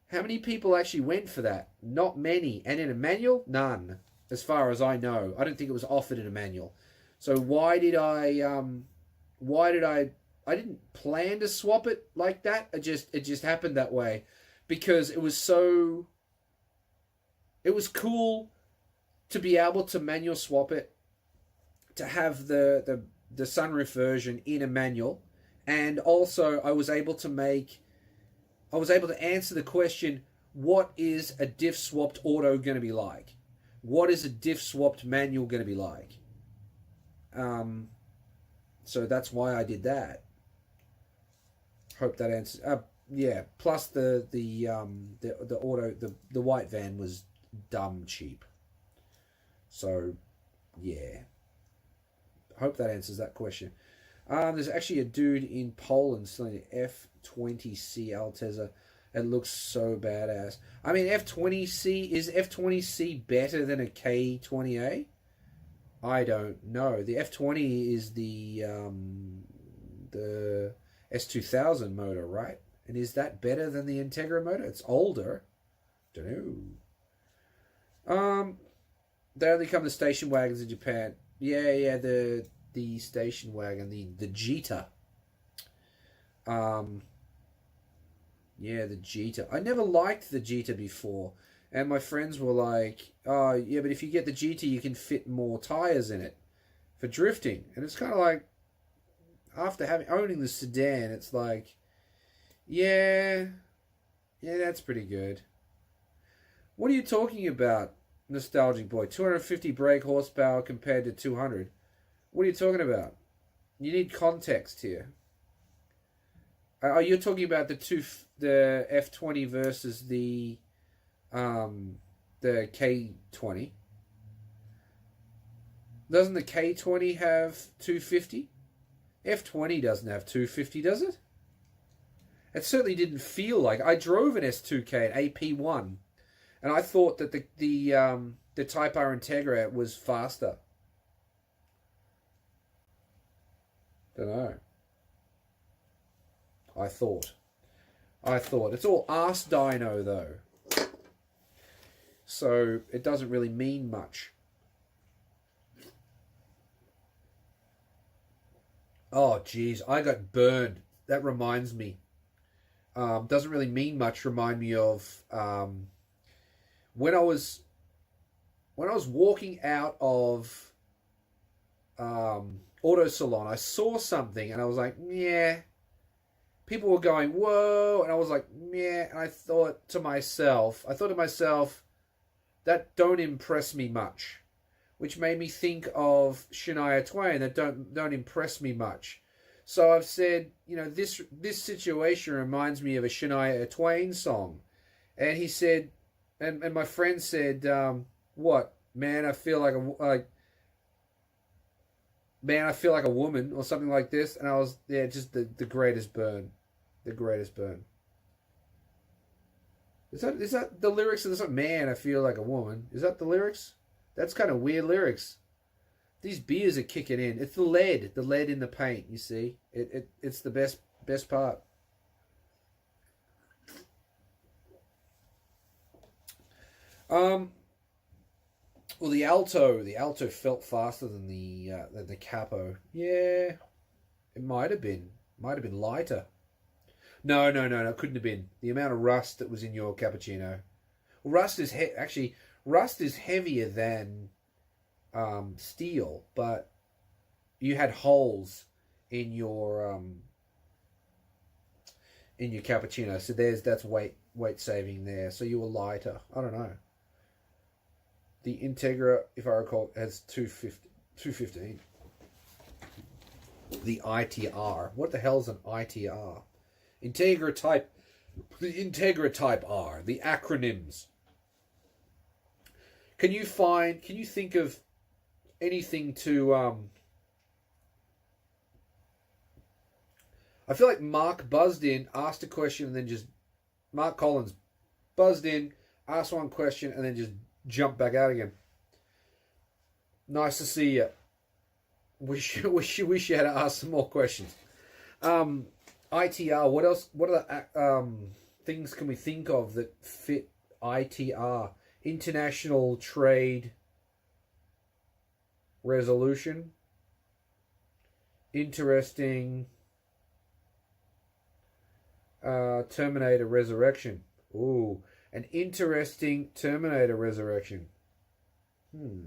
How many people actually went for that? Not many. And in a manual? None. As far as I know. I don't think it was offered in a manual. So why did I didn't plan to swap it like that. It just happened that way. Because it was cool to be able to manual swap it, to have the sunroof version in a manual, and also I was able to answer the question, what is a diff swapped auto going to be like? What is a diff swapped manual going to be like? So that's why I did that. Hope that answers. Yeah. Plus the auto, the white van was dumb cheap. So, yeah. Hope that answers that question. There's actually a dude in Poland selling an F20C Altezza. It looks so badass. I mean, is F20C better than a K20A? I don't know. The F20 is the S2000 motor, right? And is that better than the Integra motor? It's older. Don't know. They only come to station wagons in Japan. Yeah, the station wagon, the Jita. Yeah, the Jita. I never liked the Jita before, and my friends were like, "Oh, yeah, but if you get the Jita, you can fit more tires in it for drifting." And it's kind of like, after owning the sedan, it's like, yeah, that's pretty good. What are you talking about, Nostalgic Boy? 250 brake horsepower compared to 200. What are you talking about? You need context here. Are you talking about the F20 versus the K20? Doesn't the K20 have 250? F20 doesn't have 250, does it? It certainly didn't feel like. I drove an S2K, an AP1, and I thought that the Type R Integra was faster. Don't know. I thought. I thought. It's all Ask Dino, though. So it doesn't really mean much. Oh, geez. I got burned. That reminds me. Doesn't really mean much. Remind me of when I was walking out of auto salon. I saw something and I was like, yeah. People were going, whoa, and I was like, yeah. And I thought to myself, that don't impress me much, which made me think of Shania Twain. That don't impress me much. So I've said, this situation reminds me of a Shania Twain song. And he said, and my friend said, what? Man, I feel like a woman, or something like this. And I was, just the greatest burn. The greatest burn. Is that the lyrics of the song? Man, I feel like a woman. Is that the lyrics? That's kind of weird lyrics. These beers are kicking in. It's the lead in the paint. You see, it's the best part. Well, the alto felt faster than the capo. Yeah, it might have been lighter. No, it couldn't have been. The amount of rust that was in your cappuccino. Well, rust is heavier than steel, but you had holes in your cappuccino, so that's weight saving there. So you were lighter. I don't know. The Integra, if I recall, has 215. The ITR. What the hell is an ITR? The Integra Type R. The acronyms. Can you think of anything to I feel like Mark buzzed in, asked a question, and then just Mark Collins buzzed in, asked one question, and then just jumped back out again. Nice to see you. Wish you had to ask some more questions. ITR. What else? What other things can we think of that fit ITR? International Trade Resolution. Interesting. Terminator Resurrection. Ooh, an interesting Terminator Resurrection. Ooh.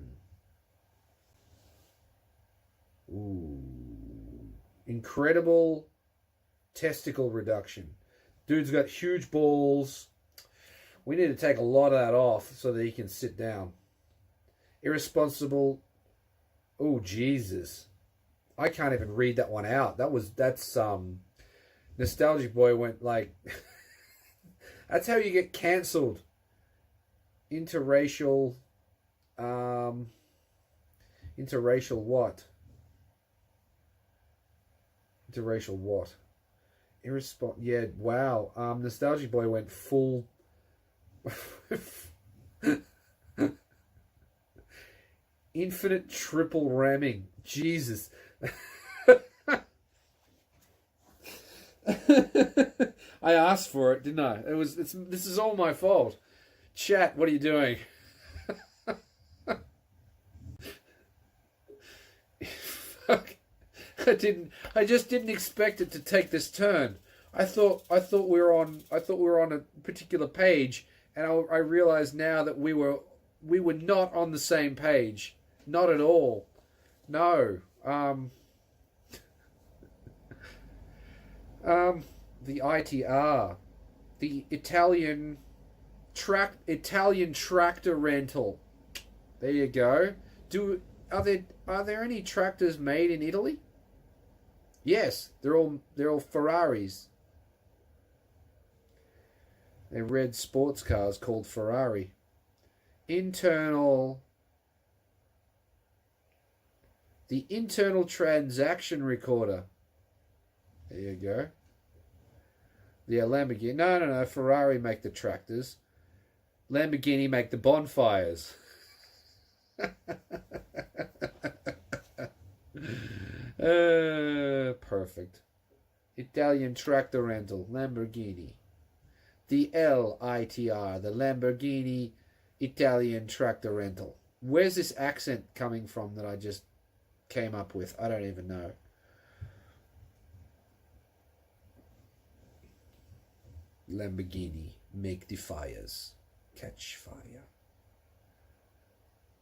Incredible testicle reduction. Dude's got huge balls. We need to take a lot of that off so that he can sit down. Irresponsible. Oh, Jesus. I can't even read that one out. That's Nostalgic Boy went like that's how you get cancelled. Interracial what? Interracial what? Yeah, wow. Nostalgic Boy went full infinite triple ramming. Jesus. I asked for it, didn't I? This is all my fault. Chat, what are you doing? Fuck. I just didn't expect it to take this turn. I thought we were on a particular page, and I realize now that we were not on the same page. Not at all. No. The ITR, the Italian tractor rental. There you go. Are there any tractors made in Italy? Yes, they're all Ferraris. They're red sports cars called Ferrari. The internal transaction recorder. There you go. Yeah, Lamborghini. No. Ferrari make the tractors. Lamborghini make the bonfires. Perfect. Italian tractor rental. Lamborghini. The LITR, the Lamborghini Italian tractor rental. Where's this accent coming from that I just came up with? I don't even know. Lamborghini, make the fires catch fire.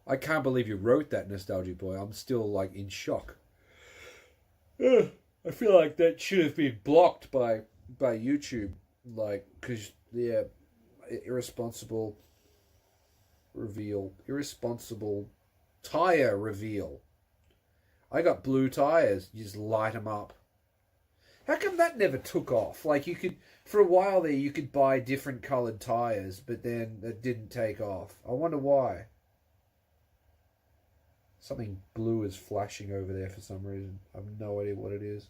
I can't believe you wrote that, Nostalgic Boy. I'm still like in shock. I feel like that should have been blocked by YouTube, like, because irresponsible tire reveal. I got blue tires. You just light them up. How come that never took off? Like, you could, for a while there, you could buy different coloured tires, but then it didn't take off. I wonder why. Something blue is flashing over there for some reason. I have no idea what it is.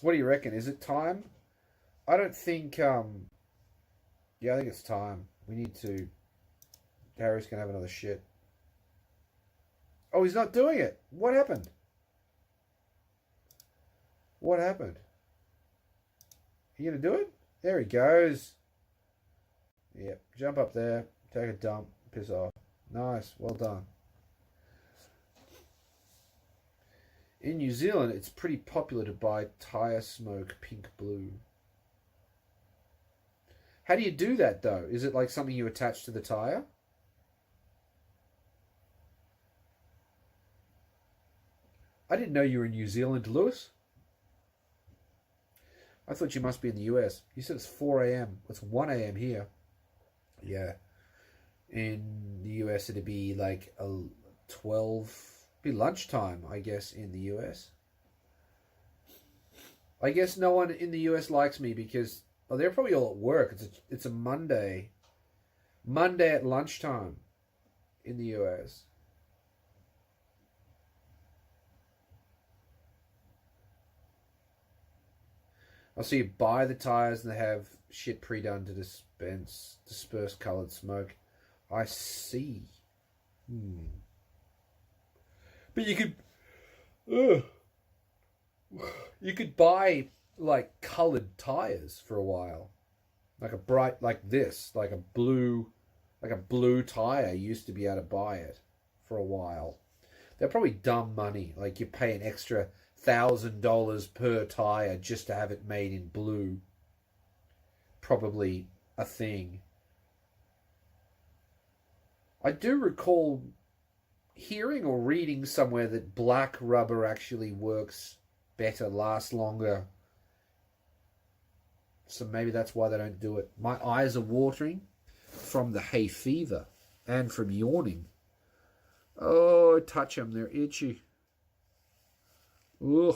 What do you reckon? Is it time? I don't think, yeah, I think it's time. We need to, Harry's going to have another shit. Oh, he's not doing it. What happened? What happened? Are you going to do it? There he goes. Yep, jump up there. Take a dump. Piss off. Nice. Well done. In New Zealand, it's pretty popular to buy tyre smoke pink blue. How do you do that, though? Is it like something you attach to the tyre? I didn't know you were in New Zealand, Lewis. I thought you must be in the US. You said it's 4 a.m. It's 1 a.m. here. Yeah. In the US, it'd be like a 12... be lunchtime, I guess, in the US. I guess no one in the US likes me because... oh, they're probably all at work. It's a Monday. Monday at lunchtime in the US. I see you buy the tires and they have shit pre-done to disperse coloured smoke. I see. But you could buy like coloured tires for a while, like a bright, like this, like a blue tire. You used to be able to buy it for a while. They're probably dumb money. Like you pay an extra $1,000 per tire just to have it made in blue. Probably a thing. I do recall hearing or reading somewhere that black rubber actually works better, lasts longer. So maybe that's why they don't do it. My eyes are watering from the hay fever and from yawning. Oh, touch them, they're itchy. Ugh.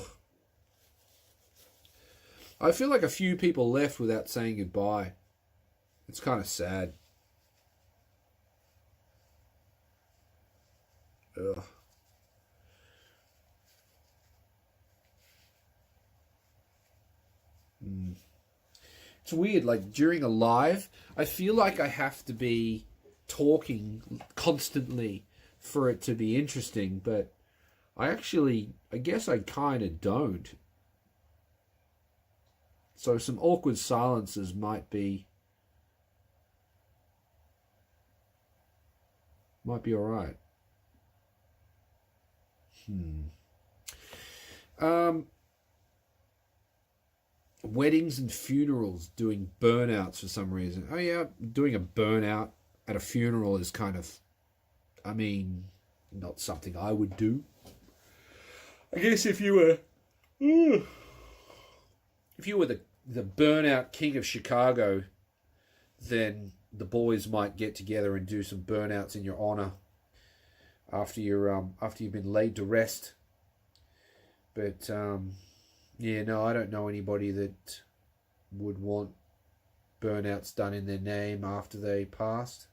I feel like a few people left without saying goodbye. It's kind of sad. Ugh. It's weird, like during a live, I feel like I have to be talking constantly for it to be interesting, but I guess I kind of don't. So some awkward silences might be all right. Weddings and funerals doing burnouts for some reason. Oh yeah, doing a burnout at a funeral is kind of, I mean, not something I would do. I guess if you were the burnout king of Chicago, then the boys might get together and do some burnouts in your honor after you've been laid to rest. But yeah, no, I don't know anybody that would want burnouts done in their name after they passed.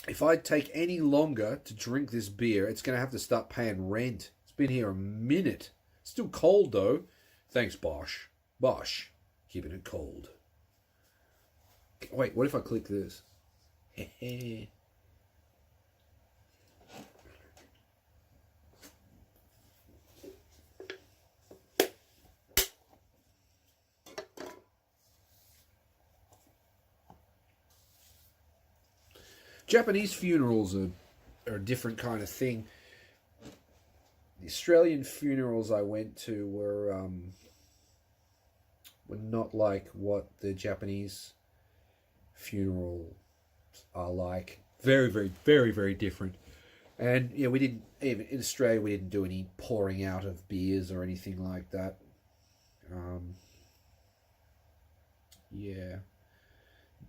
If I take any longer to drink this beer, it's going to have to start paying rent. It's been here a minute. It's still cold, though. Thanks, Bosch. Bosch, keeping it cold. Wait, what if I click this? Japanese funerals are a different kind of thing. The Australian funerals I went to were not like what the Japanese funerals are like. Very, very, very, very different. And yeah, we didn't, even in Australia, we didn't do any pouring out of beers or anything like that. Yeah,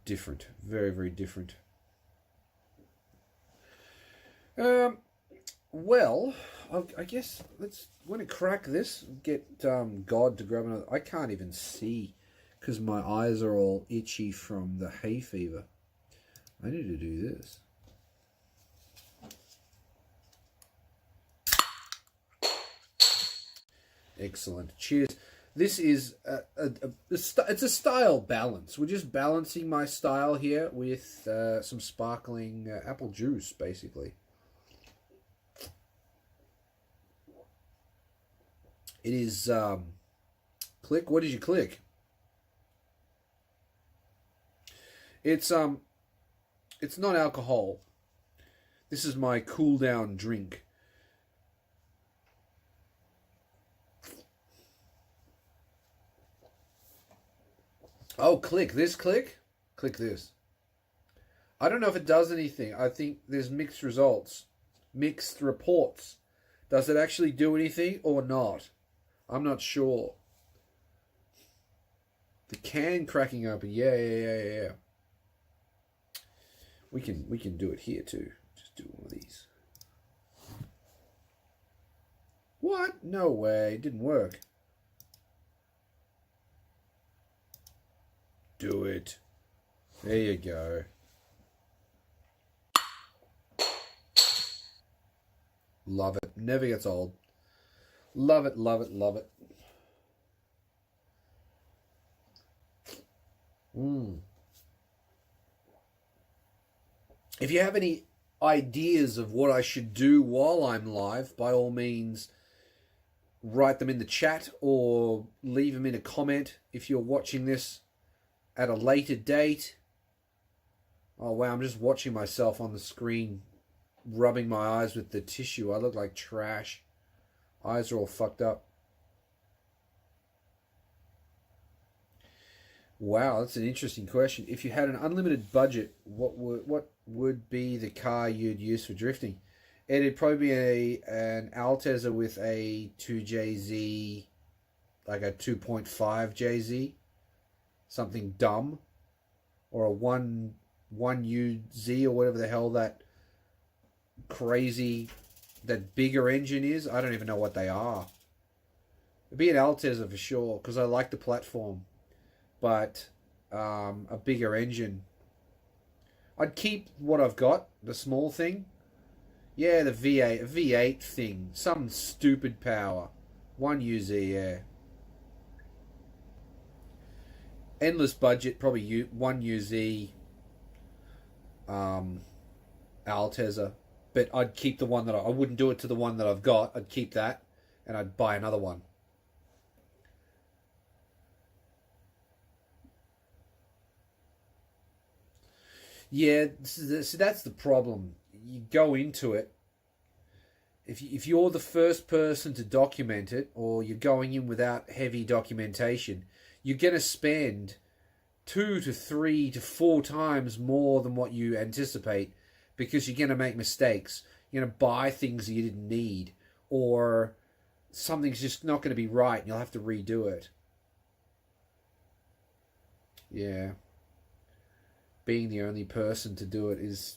different, very, very different. Well, I guess I'm going to crack this. Get God to grab another. I can't even see because my eyes are all itchy from the hay fever. I need to do this. Excellent. Cheers. This is it's a style balance. We're just balancing my style here with some sparkling apple juice, basically. It is click. What did you click? It's not alcohol. This is my cool down drink. Oh, click this, click this. I don't know if it does anything. I think there's mixed results, mixed reports. Does it actually do anything or not? I'm not sure. The can cracking open. Yeah. We can do it here too. Just do one of these. What? No way. It didn't work. Do it. There you go. Love it. Never gets old. Love it, love it, love it. If you have any ideas of what I should do while I'm live, by all means, write them in the chat or leave them in a comment if you're watching this at a later date. Oh wow, I'm just watching myself on the screen, rubbing my eyes with the tissue. I look like trash. Eyes are all fucked up. Wow, that's an interesting question. If you had an unlimited budget, what would be the car you'd use for drifting? It'd probably be an Altezza with a 2JZ, like a 2.5 JZ, something dumb, or a 1UZ or whatever the hell that crazy, that bigger engine is. I don't even know what they are. It'd be an Altezza for sure because I like the platform. But a bigger engine. I'd keep what I've got, the small thing. Yeah, the V8, a V8 thing. Some stupid power. 1UZ, yeah. Endless budget, probably 1UZ Altezza. But I'd keep the one that I wouldn't do it to the one that I've got. I'd keep that and I'd buy another one. Yeah, so that's the problem. You go into it. If you're the first person to document it, or you're going in without heavy documentation, you're going to spend 2 to 3 to 4 times more than what you anticipate because you're going to make mistakes. You're going to buy things that you didn't need, or something's just not going to be right and you'll have to redo it. Yeah. Being the only person to do it is,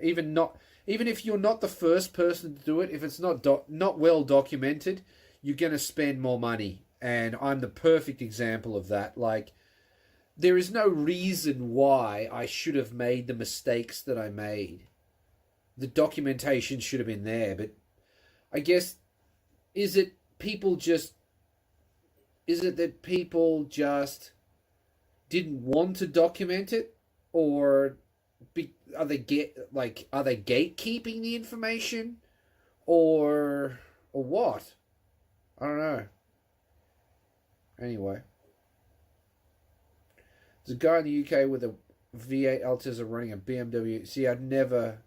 even if you're not the first person to do it, if it's not well documented, you're going to spend more money. And I'm the perfect example of that. Like, there is no reason why I should have made the mistakes that I made. The documentation should have been there, but I guess, is it that people just didn't want to document it? Or are they gatekeeping the information, or what? I don't know. Anyway, there's a guy in the UK with a V8 Altezza running a BMW. See, I'd never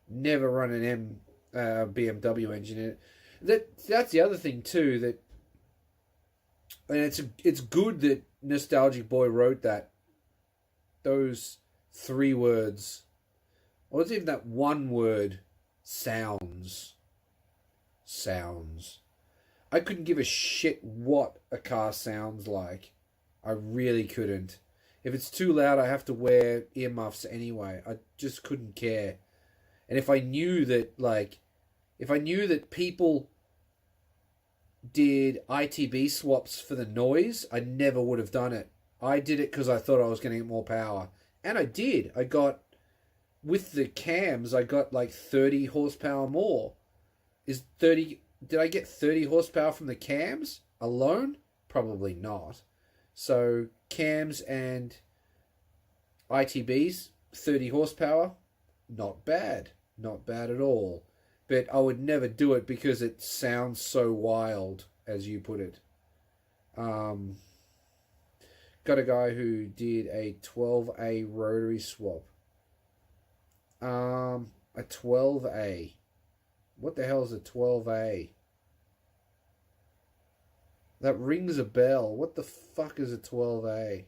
run an BMW engine in it. That's the other thing too. That, and it's good that Nostalgic Boy wrote that. Those 3 words, or it's even that one word, sounds. I couldn't give a shit what a car sounds like. I really couldn't. If it's too loud, I have to wear earmuffs anyway. I just couldn't care. And if I knew that people did ITB swaps for the noise, I never would have done it. I did it because I thought I was going to get more power. And I did. With the cams, I got like 30 horsepower more. Did I get 30 horsepower from the cams alone? Probably not. So cams and ITBs, 30 horsepower, not bad. Not bad at all. But I would never do it because it sounds so wild, as you put it. Got a guy who did a 12A rotary swap. A 12A. What the hell is a 12A? That rings a bell. What the fuck is a 12A?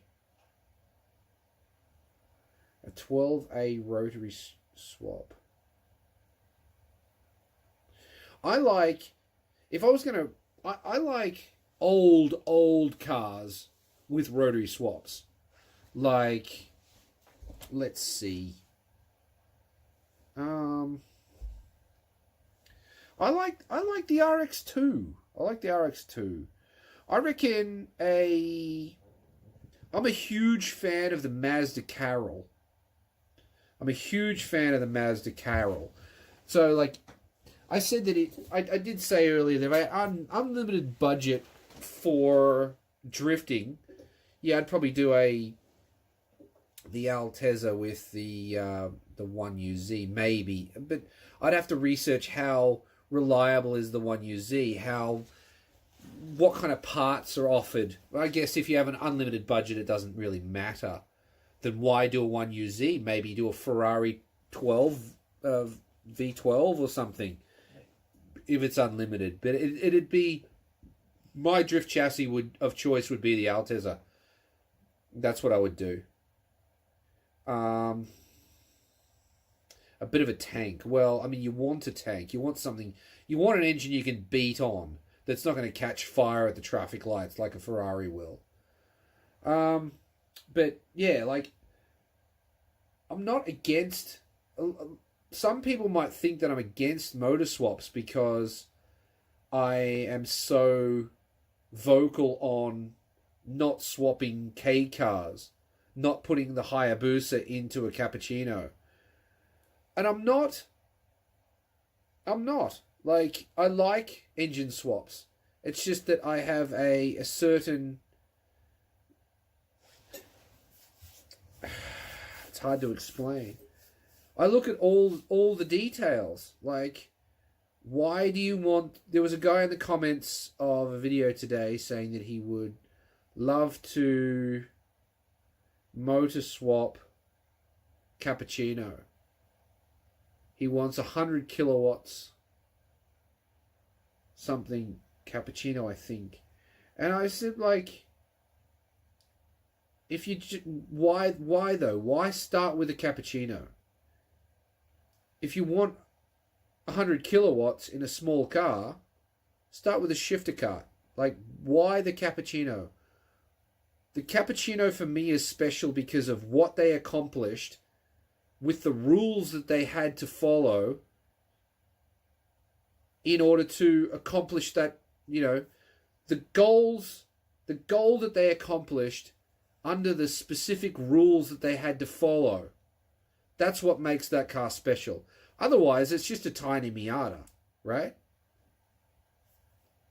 A 12A rotary swap. I like old cars with rotary swaps. Like, let's see. I like the RX-2. I like the RX-2. I reckon I'm a huge fan of the Mazda Carol. So, like, I said that I did say earlier that I had unlimited budget for drifting. Yeah, I'd probably do the Altezza with the 1UZ, maybe. But I'd have to research how reliable is the 1UZ, what kind of parts are offered. I guess if you have an unlimited budget, it doesn't really matter. Then why do a 1UZ? Maybe do a Ferrari 12 V12 or something if it's unlimited. But it'd be, my drift chassis of choice would be the Altezza. That's what I would do. A bit of a tank. Well, I mean, you want a tank. You want something. You want an engine you can beat on that's not going to catch fire at the traffic lights like a Ferrari will. But yeah, like, I'm not against. Some people might think that I'm against motor swaps because I am so vocal on not swapping K cars, not putting the Hayabusa into a Cappuccino. And I'm not. Like, I like engine swaps. It's just that I have a certain... It's hard to explain. I look at all the details. Like, why do you want... There was a guy in the comments of a video today saying that he would love to motor swap Cappuccino. He wants 100 kilowatts something Cappuccino, I think. And I said, like, if you why though? Why start with a Cappuccino? If you want 100 kilowatts in a small car, start with a shifter cart. Like, why the Cappuccino? The Cappuccino for me is special because of what they accomplished with the rules that they had to follow in order to accomplish that, you know, the goal that they accomplished under the specific rules that they had to follow. That's what makes that car special. Otherwise, it's just a tiny Miata, right?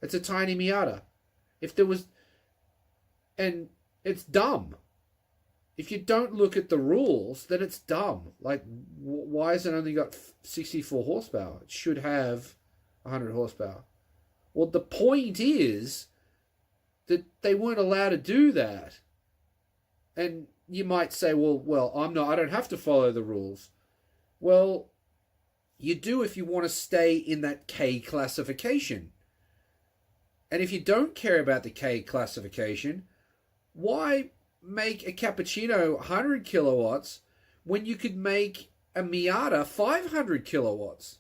It's a tiny Miata. If there was... And it's dumb. If you don't look at the rules, then it's dumb. Like, why has it only got 64 horsepower? It should have 100 horsepower. Well, the point is that they weren't allowed to do that. And you might say, well, I don't have to follow the rules. Well, you do if you want to stay in that K classification. And if you don't care about the K classification, why make a cappuccino 100 kilowatts when you could make a Miata 500 kilowatts?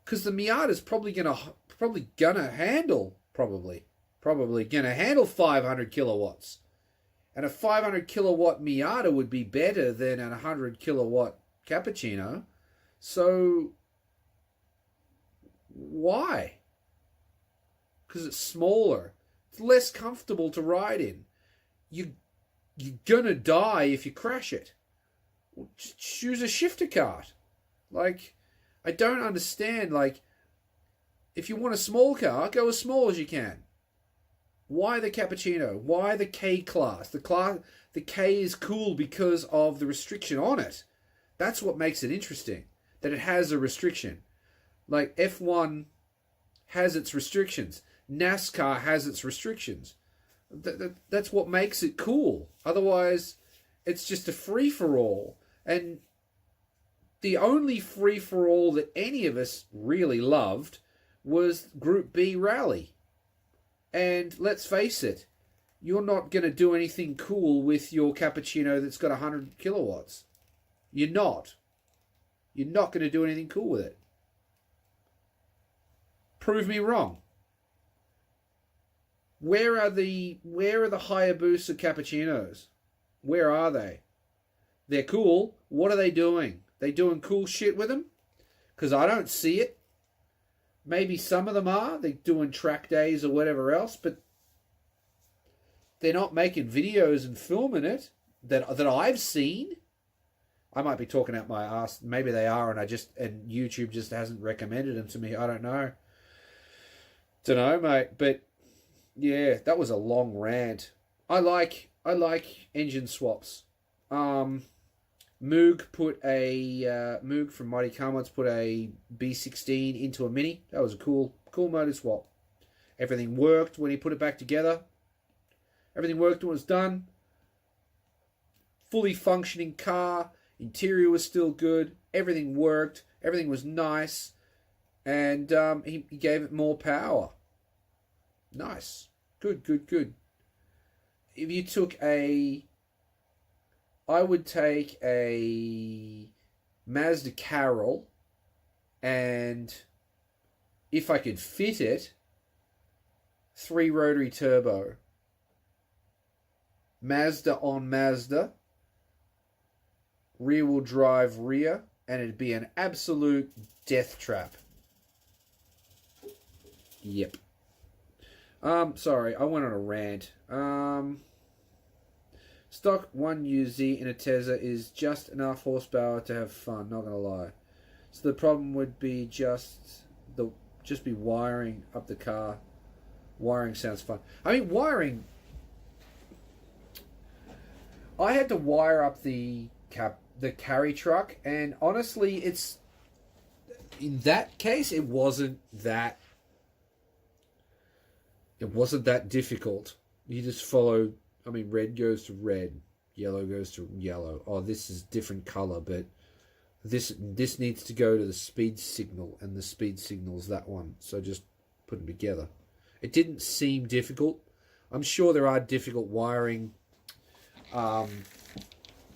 Because the Miata's probably gonna handle 500 kilowatts, and a 500 kilowatt Miata would be better than a 100 kilowatt cappuccino. So why? Because it's smaller. It's less comfortable to ride in. You're gonna die if you crash it. Well, just choose a shifter cart. Like, I don't understand. Like, if you want a small car, go as small as you can. Why the cappuccino? Why the K class? The K is cool because of the restriction on it. That's what makes it interesting. That it has a restriction. Like F1 has its restrictions. NASCAR has its restrictions. That's what makes it cool. Otherwise, it's just a free-for-all. And the only free-for-all that any of us really loved was Group B Rally. And let's face it, you're not going to do anything cool with your cappuccino that's got 100 kilowatts. You're not. You're not going to do anything cool with it. Prove me wrong. Where are the Hayabusa cappuccinos? Where are they? They're cool. What are they doing? They doing cool shit with them? Because I don't see it. Maybe some of them are. They're doing track days or whatever else, but they're not making videos and filming it that I've seen. I might be talking out my ass. Maybe they are, and YouTube just hasn't recommended them to me. I don't know. Don't know, mate. But yeah, that was a long rant. I like engine swaps. Moog from Mighty Car Mods put a B16 into a Mini. That was a cool motor swap. Everything worked when he put it back together. Everything worked when it was done. Fully functioning car. Interior was still good. Everything worked. Everything was nice. And he gave it more power. Nice. Good. If you took I would take a Mazda Carol, and if I could fit it, 3 rotary turbo. Mazda on Mazda, rear wheel drive rear, and it'd be an absolute death trap. Yep. Sorry, I went on a rant. Stock 1UZ in a Tesla is just enough horsepower to have fun, not gonna lie. So the problem would be just be wiring up the car. Wiring sounds fun. I mean, wiring, I had to wire up the carry truck, and honestly, in that case, it wasn't that difficult. You just follow. I mean, red goes to red, yellow goes to yellow. Oh, this is different color, but this needs to go to the speed signal, and the speed signal's that one. So just put them together. It didn't seem difficult. I'm sure there are difficult wiring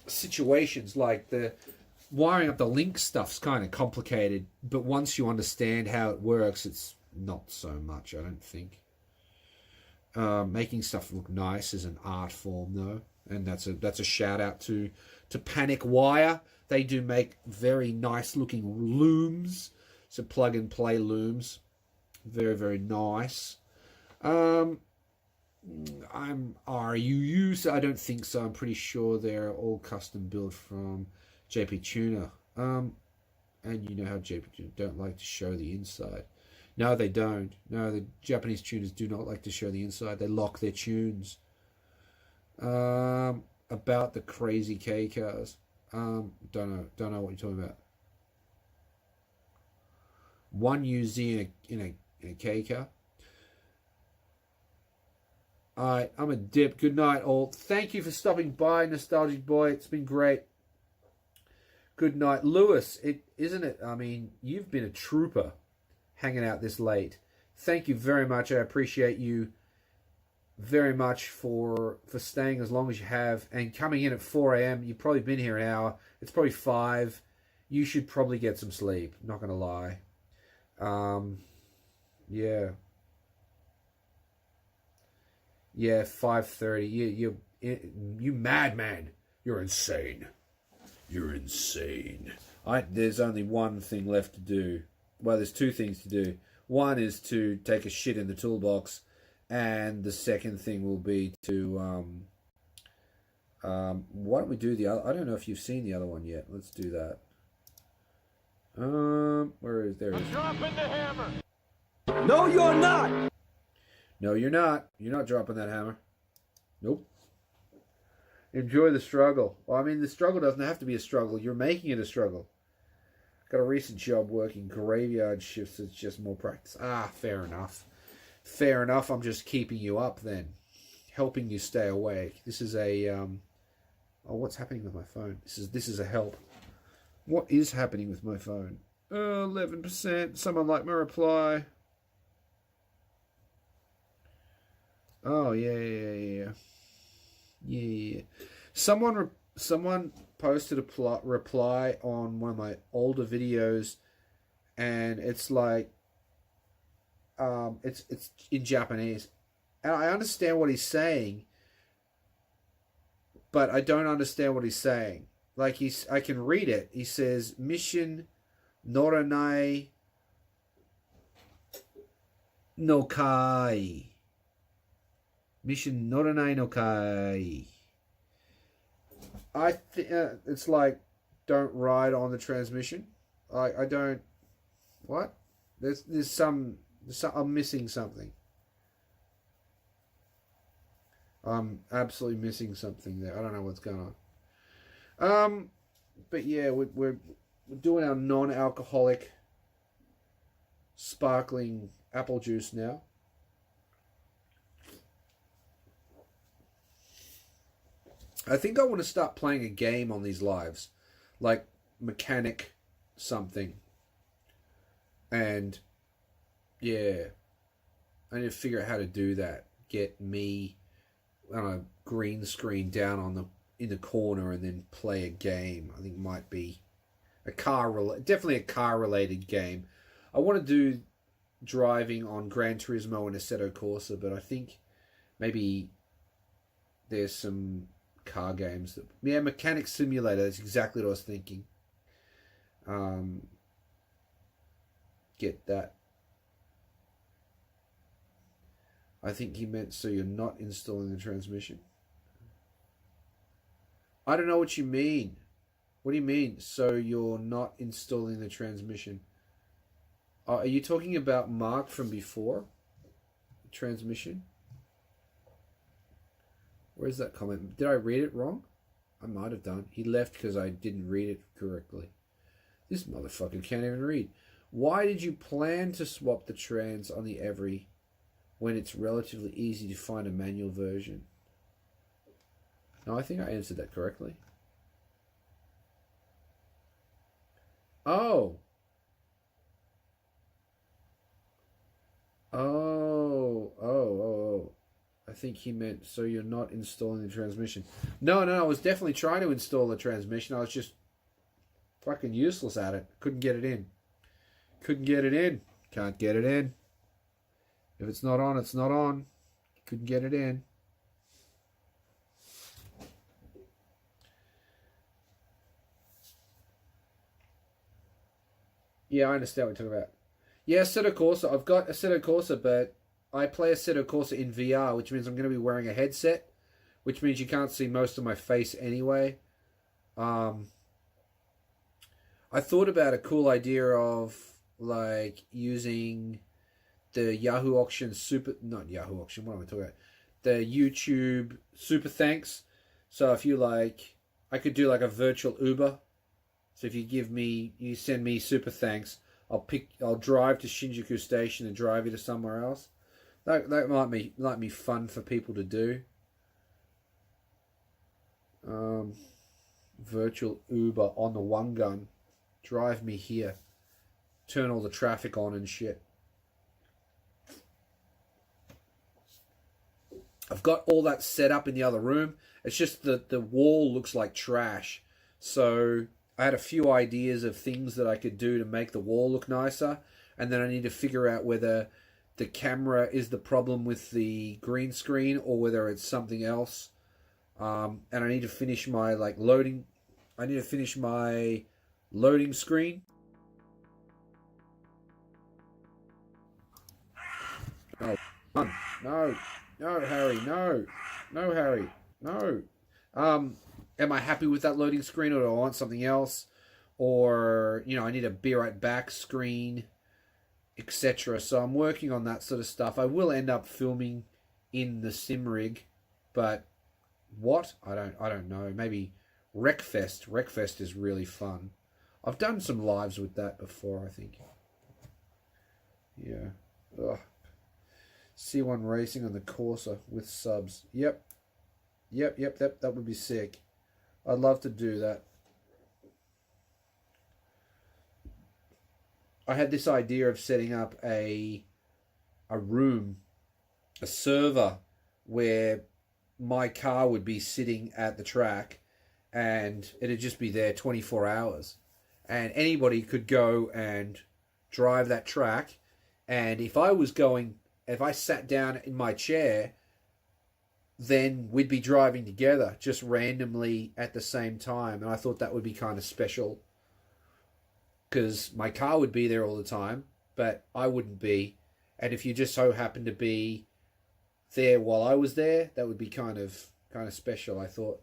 situations, like the wiring up the link stuff's kind of complicated, but once you understand how it works, it's not so much, I don't think. Making stuff look nice is an art form, though, and that's a shout out to Panic Wire. They do make very nice looking looms, so plug and play looms, very, very nice. I'm RUU, so I don't think so. I'm pretty sure they're all custom built from JP Tuner. And you know how JP Tuner don't like to show the inside. No, they don't. No, the Japanese tuners do not like to show the inside. They lock their tunes. About the crazy K cars. Don't know what you're talking about. 1UZ in a K car. Alright, I'm a dip. Good night, all. Thank you for stopping by, Nostalgic Boy. It's been great. Good night. Lewis, isn't it? I mean, you've been a trooper hanging out this late. Thank you very much. I appreciate you very much for staying as long as you have and coming in at 4 a.m. You've probably been here an hour. It's probably 5. You should probably get some sleep. Not going to lie. Yeah. Yeah, 5:30. You madman. You're insane. You're insane. There's only one thing left to do. Well, there's 2 things to do. One is to take a shit in the toolbox, and the second thing will be to why don't we do the other? I don't know if you've seen the other one yet. Let's do that. Where is there? I'm dropping the hammer. No, you're not. No, you're not. You're not dropping that hammer. Nope. Enjoy the struggle. Well, I mean, the struggle doesn't have to be a struggle. You're making it a struggle. Got a recent job working graveyard shifts. It's just more practice. Fair enough. Fair enough. I'm just keeping you up then. Helping you stay awake. This is a... Oh, what's happening with my phone? This is a help. What is happening with my phone? 11%. Someone like my reply. Oh, yeah. Someone posted a reply on one of my older videos, and it's like, it's in Japanese, and I understand what he's saying, but I don't understand what he's saying. Like I can read it. He says, "Mission Noranai no Kai." Mission Noranai no Kai. It's like, don't ride on the transmission. I don't. What? There's some. I'm missing something. I'm absolutely missing something there. I don't know what's going on. But yeah, we're doing our non-alcoholic sparkling apple juice now. I think I want to start playing a game on these lives, like mechanic something. And yeah, I need to figure out how to do that. Get me on a green screen down in the corner and then play a game. I think it might be definitely a car related game. I want to do driving on Gran Turismo and Assetto Corsa, but I think maybe there's some car games Mechanic Simulator. That's exactly what I was thinking. Get that. I think he meant so you're not installing the transmission. I don't know what you mean. What do you mean, so you're not installing the transmission? Are you talking about Mark from before? Transmission? Where's that comment? Did I read it wrong? I might have done. He left because I didn't read it correctly. This motherfucker can't even read. Why did you plan to swap the trans on the Every when it's relatively easy to find a manual version? No, I think I answered that correctly. Oh. I think he meant, so you're not installing the transmission. No, I was definitely trying to install the transmission. I was just fucking useless at it. Couldn't get it in. Can't get it in. If it's not on, it's not on. Couldn't get it in. Yeah, I understand what you're talking about. Yeah, Assetto Corsa. I've got Assetto Corsa, but I play Assetto Corsa in VR, which means I'm going to be wearing a headset, which means you can't see most of my face anyway. I thought about a cool idea of like using the Yahoo Auction not Yahoo Auction, what am I talking about? The YouTube Super Thanks. So if you like, I could do like a virtual Uber. So if you send me Super Thanks, I'll drive to Shinjuku Station and drive you to somewhere else. That might be fun for people to do. Virtual Uber on the one gun. Drive me here. Turn all the traffic on and shit. I've got all that set up in the other room. It's just that the wall looks like trash. So I had a few ideas of things that I could do to make the wall look nicer. And then I need to figure out whether the camera is the problem with the green screen or whether it's something else. And I need to finish my loading. I need to finish my loading screen. Oh, no, Harry, no, Harry, no. Am I happy with that loading screen, or do I want something else? Or I need a be right back screen, etc. So I'm working on that sort of stuff. I will end up filming in the sim rig, but what? I don't know. Maybe Wreckfest. Wreckfest is really fun. I've done some lives with that before, I think. Yeah. Ugh. C1 racing on the Corsa with subs. Yep. That would be sick. I'd love to do that. I had this idea of setting up a room, a server, where my car would be sitting at the track and it'd just be there 24 hours. And anybody could go and drive that track. And if I sat down in my chair, then we'd be driving together just randomly at the same time. And I thought that would be kind of special because my car would be there all the time, but I wouldn't be. And if you just so happened to be there while I was there, that would be kind of special, I thought.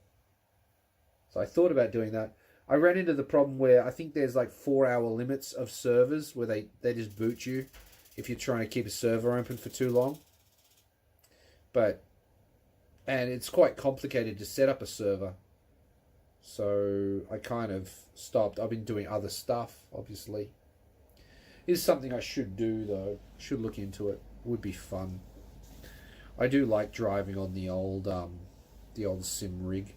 So I thought about doing that. I ran into the problem where I think there's 4-hour limits of servers where they just boot you if you're trying to keep a server open for too long. And it's quite complicated to set up a server. So I kind of stopped. I've been doing other stuff, obviously. It is something I should do, though. Should look into it. Would be fun. I do like driving on the old sim rig.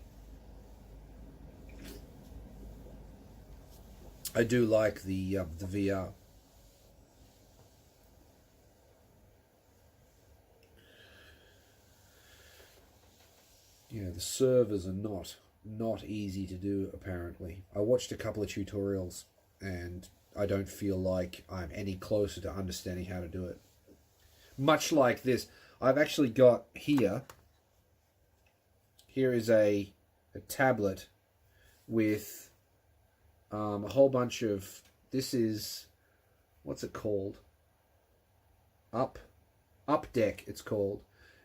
I do like the VR. Yeah, the servers are not easy to do, apparently. I watched a couple of tutorials and I don't feel like I'm any closer to understanding how to do it. Much like this, I've actually got here is a tablet with a whole bunch of, this is, what's it called? Up Deck, it's called.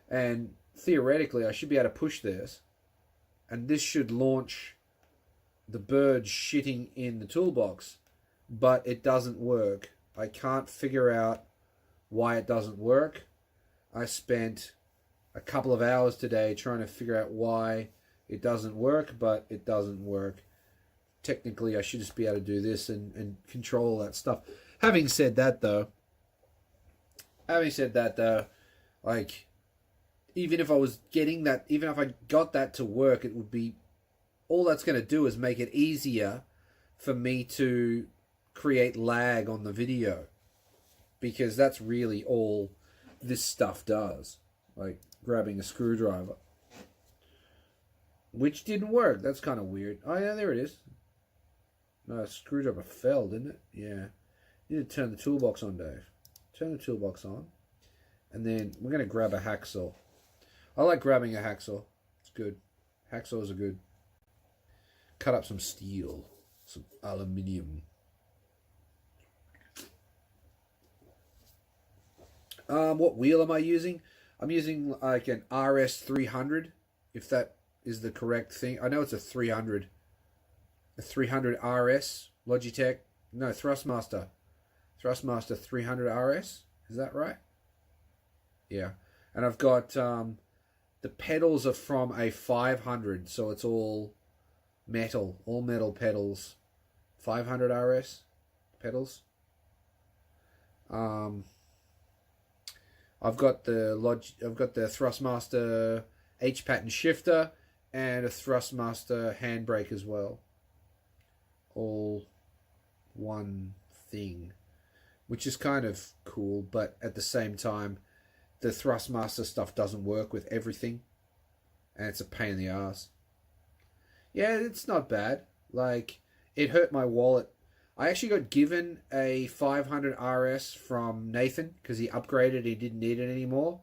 And theoretically, I should be able to push this, and this should launch the bird shitting in the toolbox, but it doesn't work. I can't figure out why it doesn't work. I spent a couple of hours today trying to figure out why it doesn't work, but it doesn't work. Technically, I should just be able to do this and control all that stuff. Having said that, though, even if I was getting that, even if I got that to work, it would be, all that's going to do is make it easier for me to create lag on the video, because that's really all this stuff does, like grabbing a screwdriver, which didn't work. That's kind of weird. Oh yeah, there it is. No, a screwdriver fell, didn't it? Yeah. You need to turn the toolbox on, Dave. Turn the toolbox on, and then we're going to grab a hacksaw. I like grabbing a hacksaw. It's good. Hacksaws are good. Cut up some steel, some aluminium. What wheel am I using? I'm using like an RS300, if that is the correct thing. I know it's a 300. A 300 RS Logitech. No, Thrustmaster. Thrustmaster 300 RS. Is that right? Yeah. And I've got the pedals are from a 500, so it's all metal pedals. 500 RS pedals. I've got the Thrustmaster H pattern shifter and a Thrustmaster handbrake as well. All one thing, which is kind of cool, but at the same time, the Thrustmaster stuff doesn't work with everything, and it's a pain in the ass. Yeah, it's not bad. Like, it hurt my wallet. I actually got given a 500 RS from Nathan because he upgraded. He didn't need it anymore,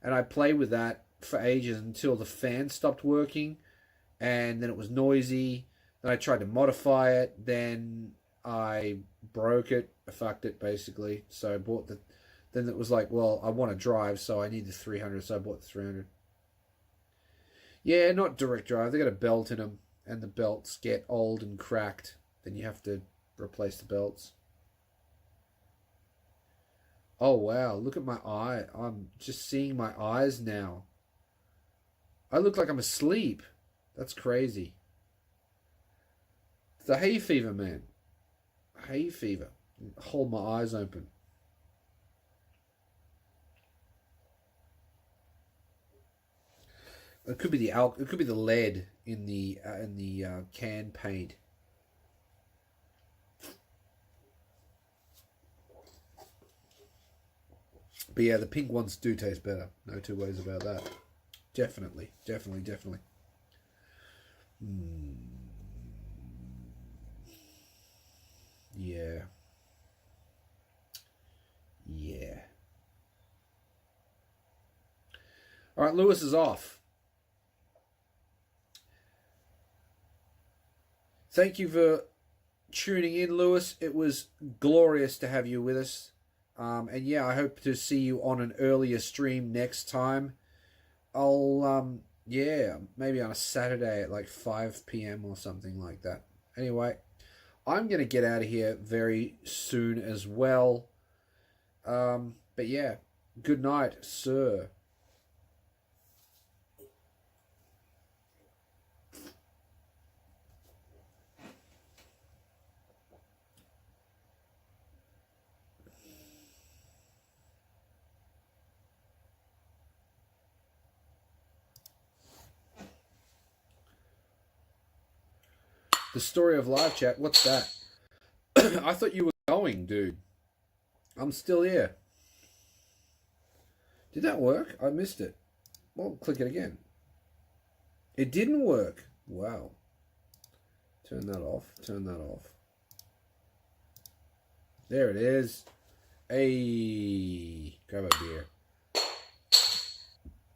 and I played with that for ages until the fan stopped working, and then it was noisy. Then I tried to modify it. Then I broke it. I fucked it basically. So I bought the. Then it was like, well, I want to drive, so I need the 300. So I bought the 300. Yeah, not direct drive. They got a belt in them, and the belts get old and cracked. Then you have to replace the belts. Oh wow, look at my eye. I'm just seeing my eyes now. I look like I'm asleep. That's crazy. It's the hay fever, man. Hay fever. Hold my eyes open. It could be the it could be the lead in the can paint. But yeah, the pink ones do taste better. No two ways about that. Definitely. Yeah. All right, Lewis is off. Thank you for tuning in, Lewis. It was glorious to have you with us. And yeah, I hope to see you on an earlier stream next time. I'll, maybe on a Saturday at like 5 p.m. or something like that. Anyway, I'm going to get out of here very soon as well. But yeah, good night, sir. The story of live chat. What's that? I thought you were going, dude. I'm still here. Did that work? I missed it. Well, click it again. It didn't work. Wow. Turn that off. There it is. Hey, grab a beer.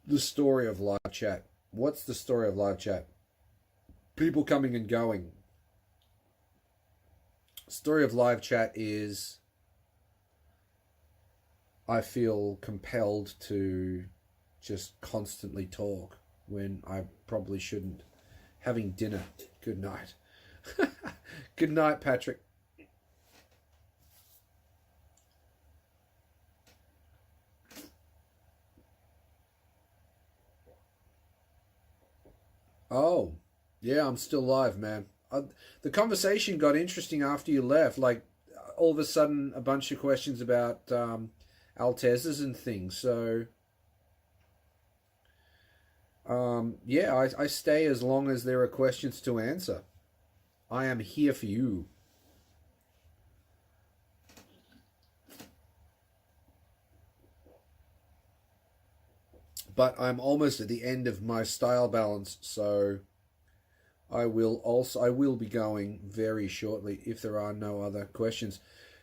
The story of live chat. What's the story of live chat? People coming and going. Story of live chat is I feel compelled to just constantly talk when I probably shouldn't. Having dinner. Good night. Good night, Patrick. Oh, yeah, I'm still live, man. The conversation got interesting after you left. Like, all of a sudden, a bunch of questions about Altezas and things. So, yeah, I stay as long as there are questions to answer. I am here for you. But I'm almost at the end of my style balance, so I will be going very shortly if there are no other questions.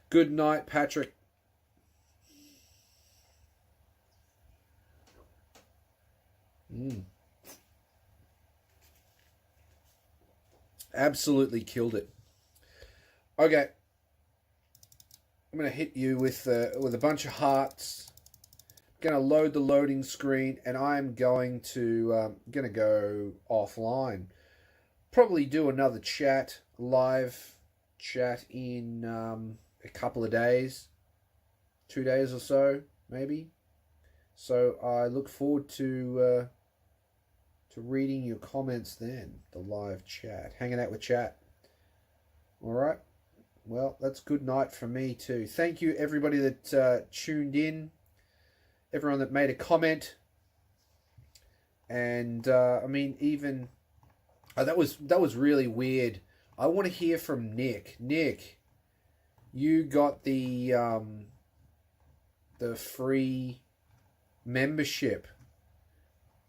Good night, Patrick. Absolutely killed it. Okay, I'm gonna hit you with a bunch of hearts. Going to load the loading screen, and I'm going to go offline. Probably do another live chat in a couple of days, 2 days or so, maybe. So I look forward to reading your comments then. The live chat, hanging out with chat. All right. Well, that's good night for me too. Thank you everybody that tuned in. everyone that made a comment. And I mean, even that was really weird. I want to hear from Nick. Nick, you got the free membership.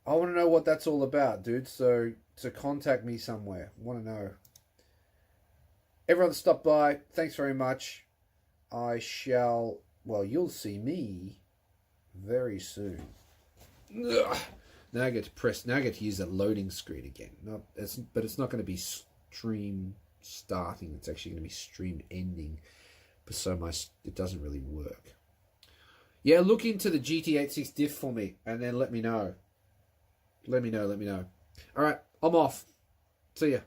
I want to know what that's all about, dude. So contact me somewhere. I want to know. Everyone that stopped by, thanks very much. I shall. Well, you'll see me very soon. Ugh. Now I get to press. Now I get to use that loading screen again. But it's not going to be stream starting. It's actually going to be stream ending. But it doesn't really work. Yeah, look into the GT86 diff for me, and then let me know. Let me know. All right, I'm off. See ya.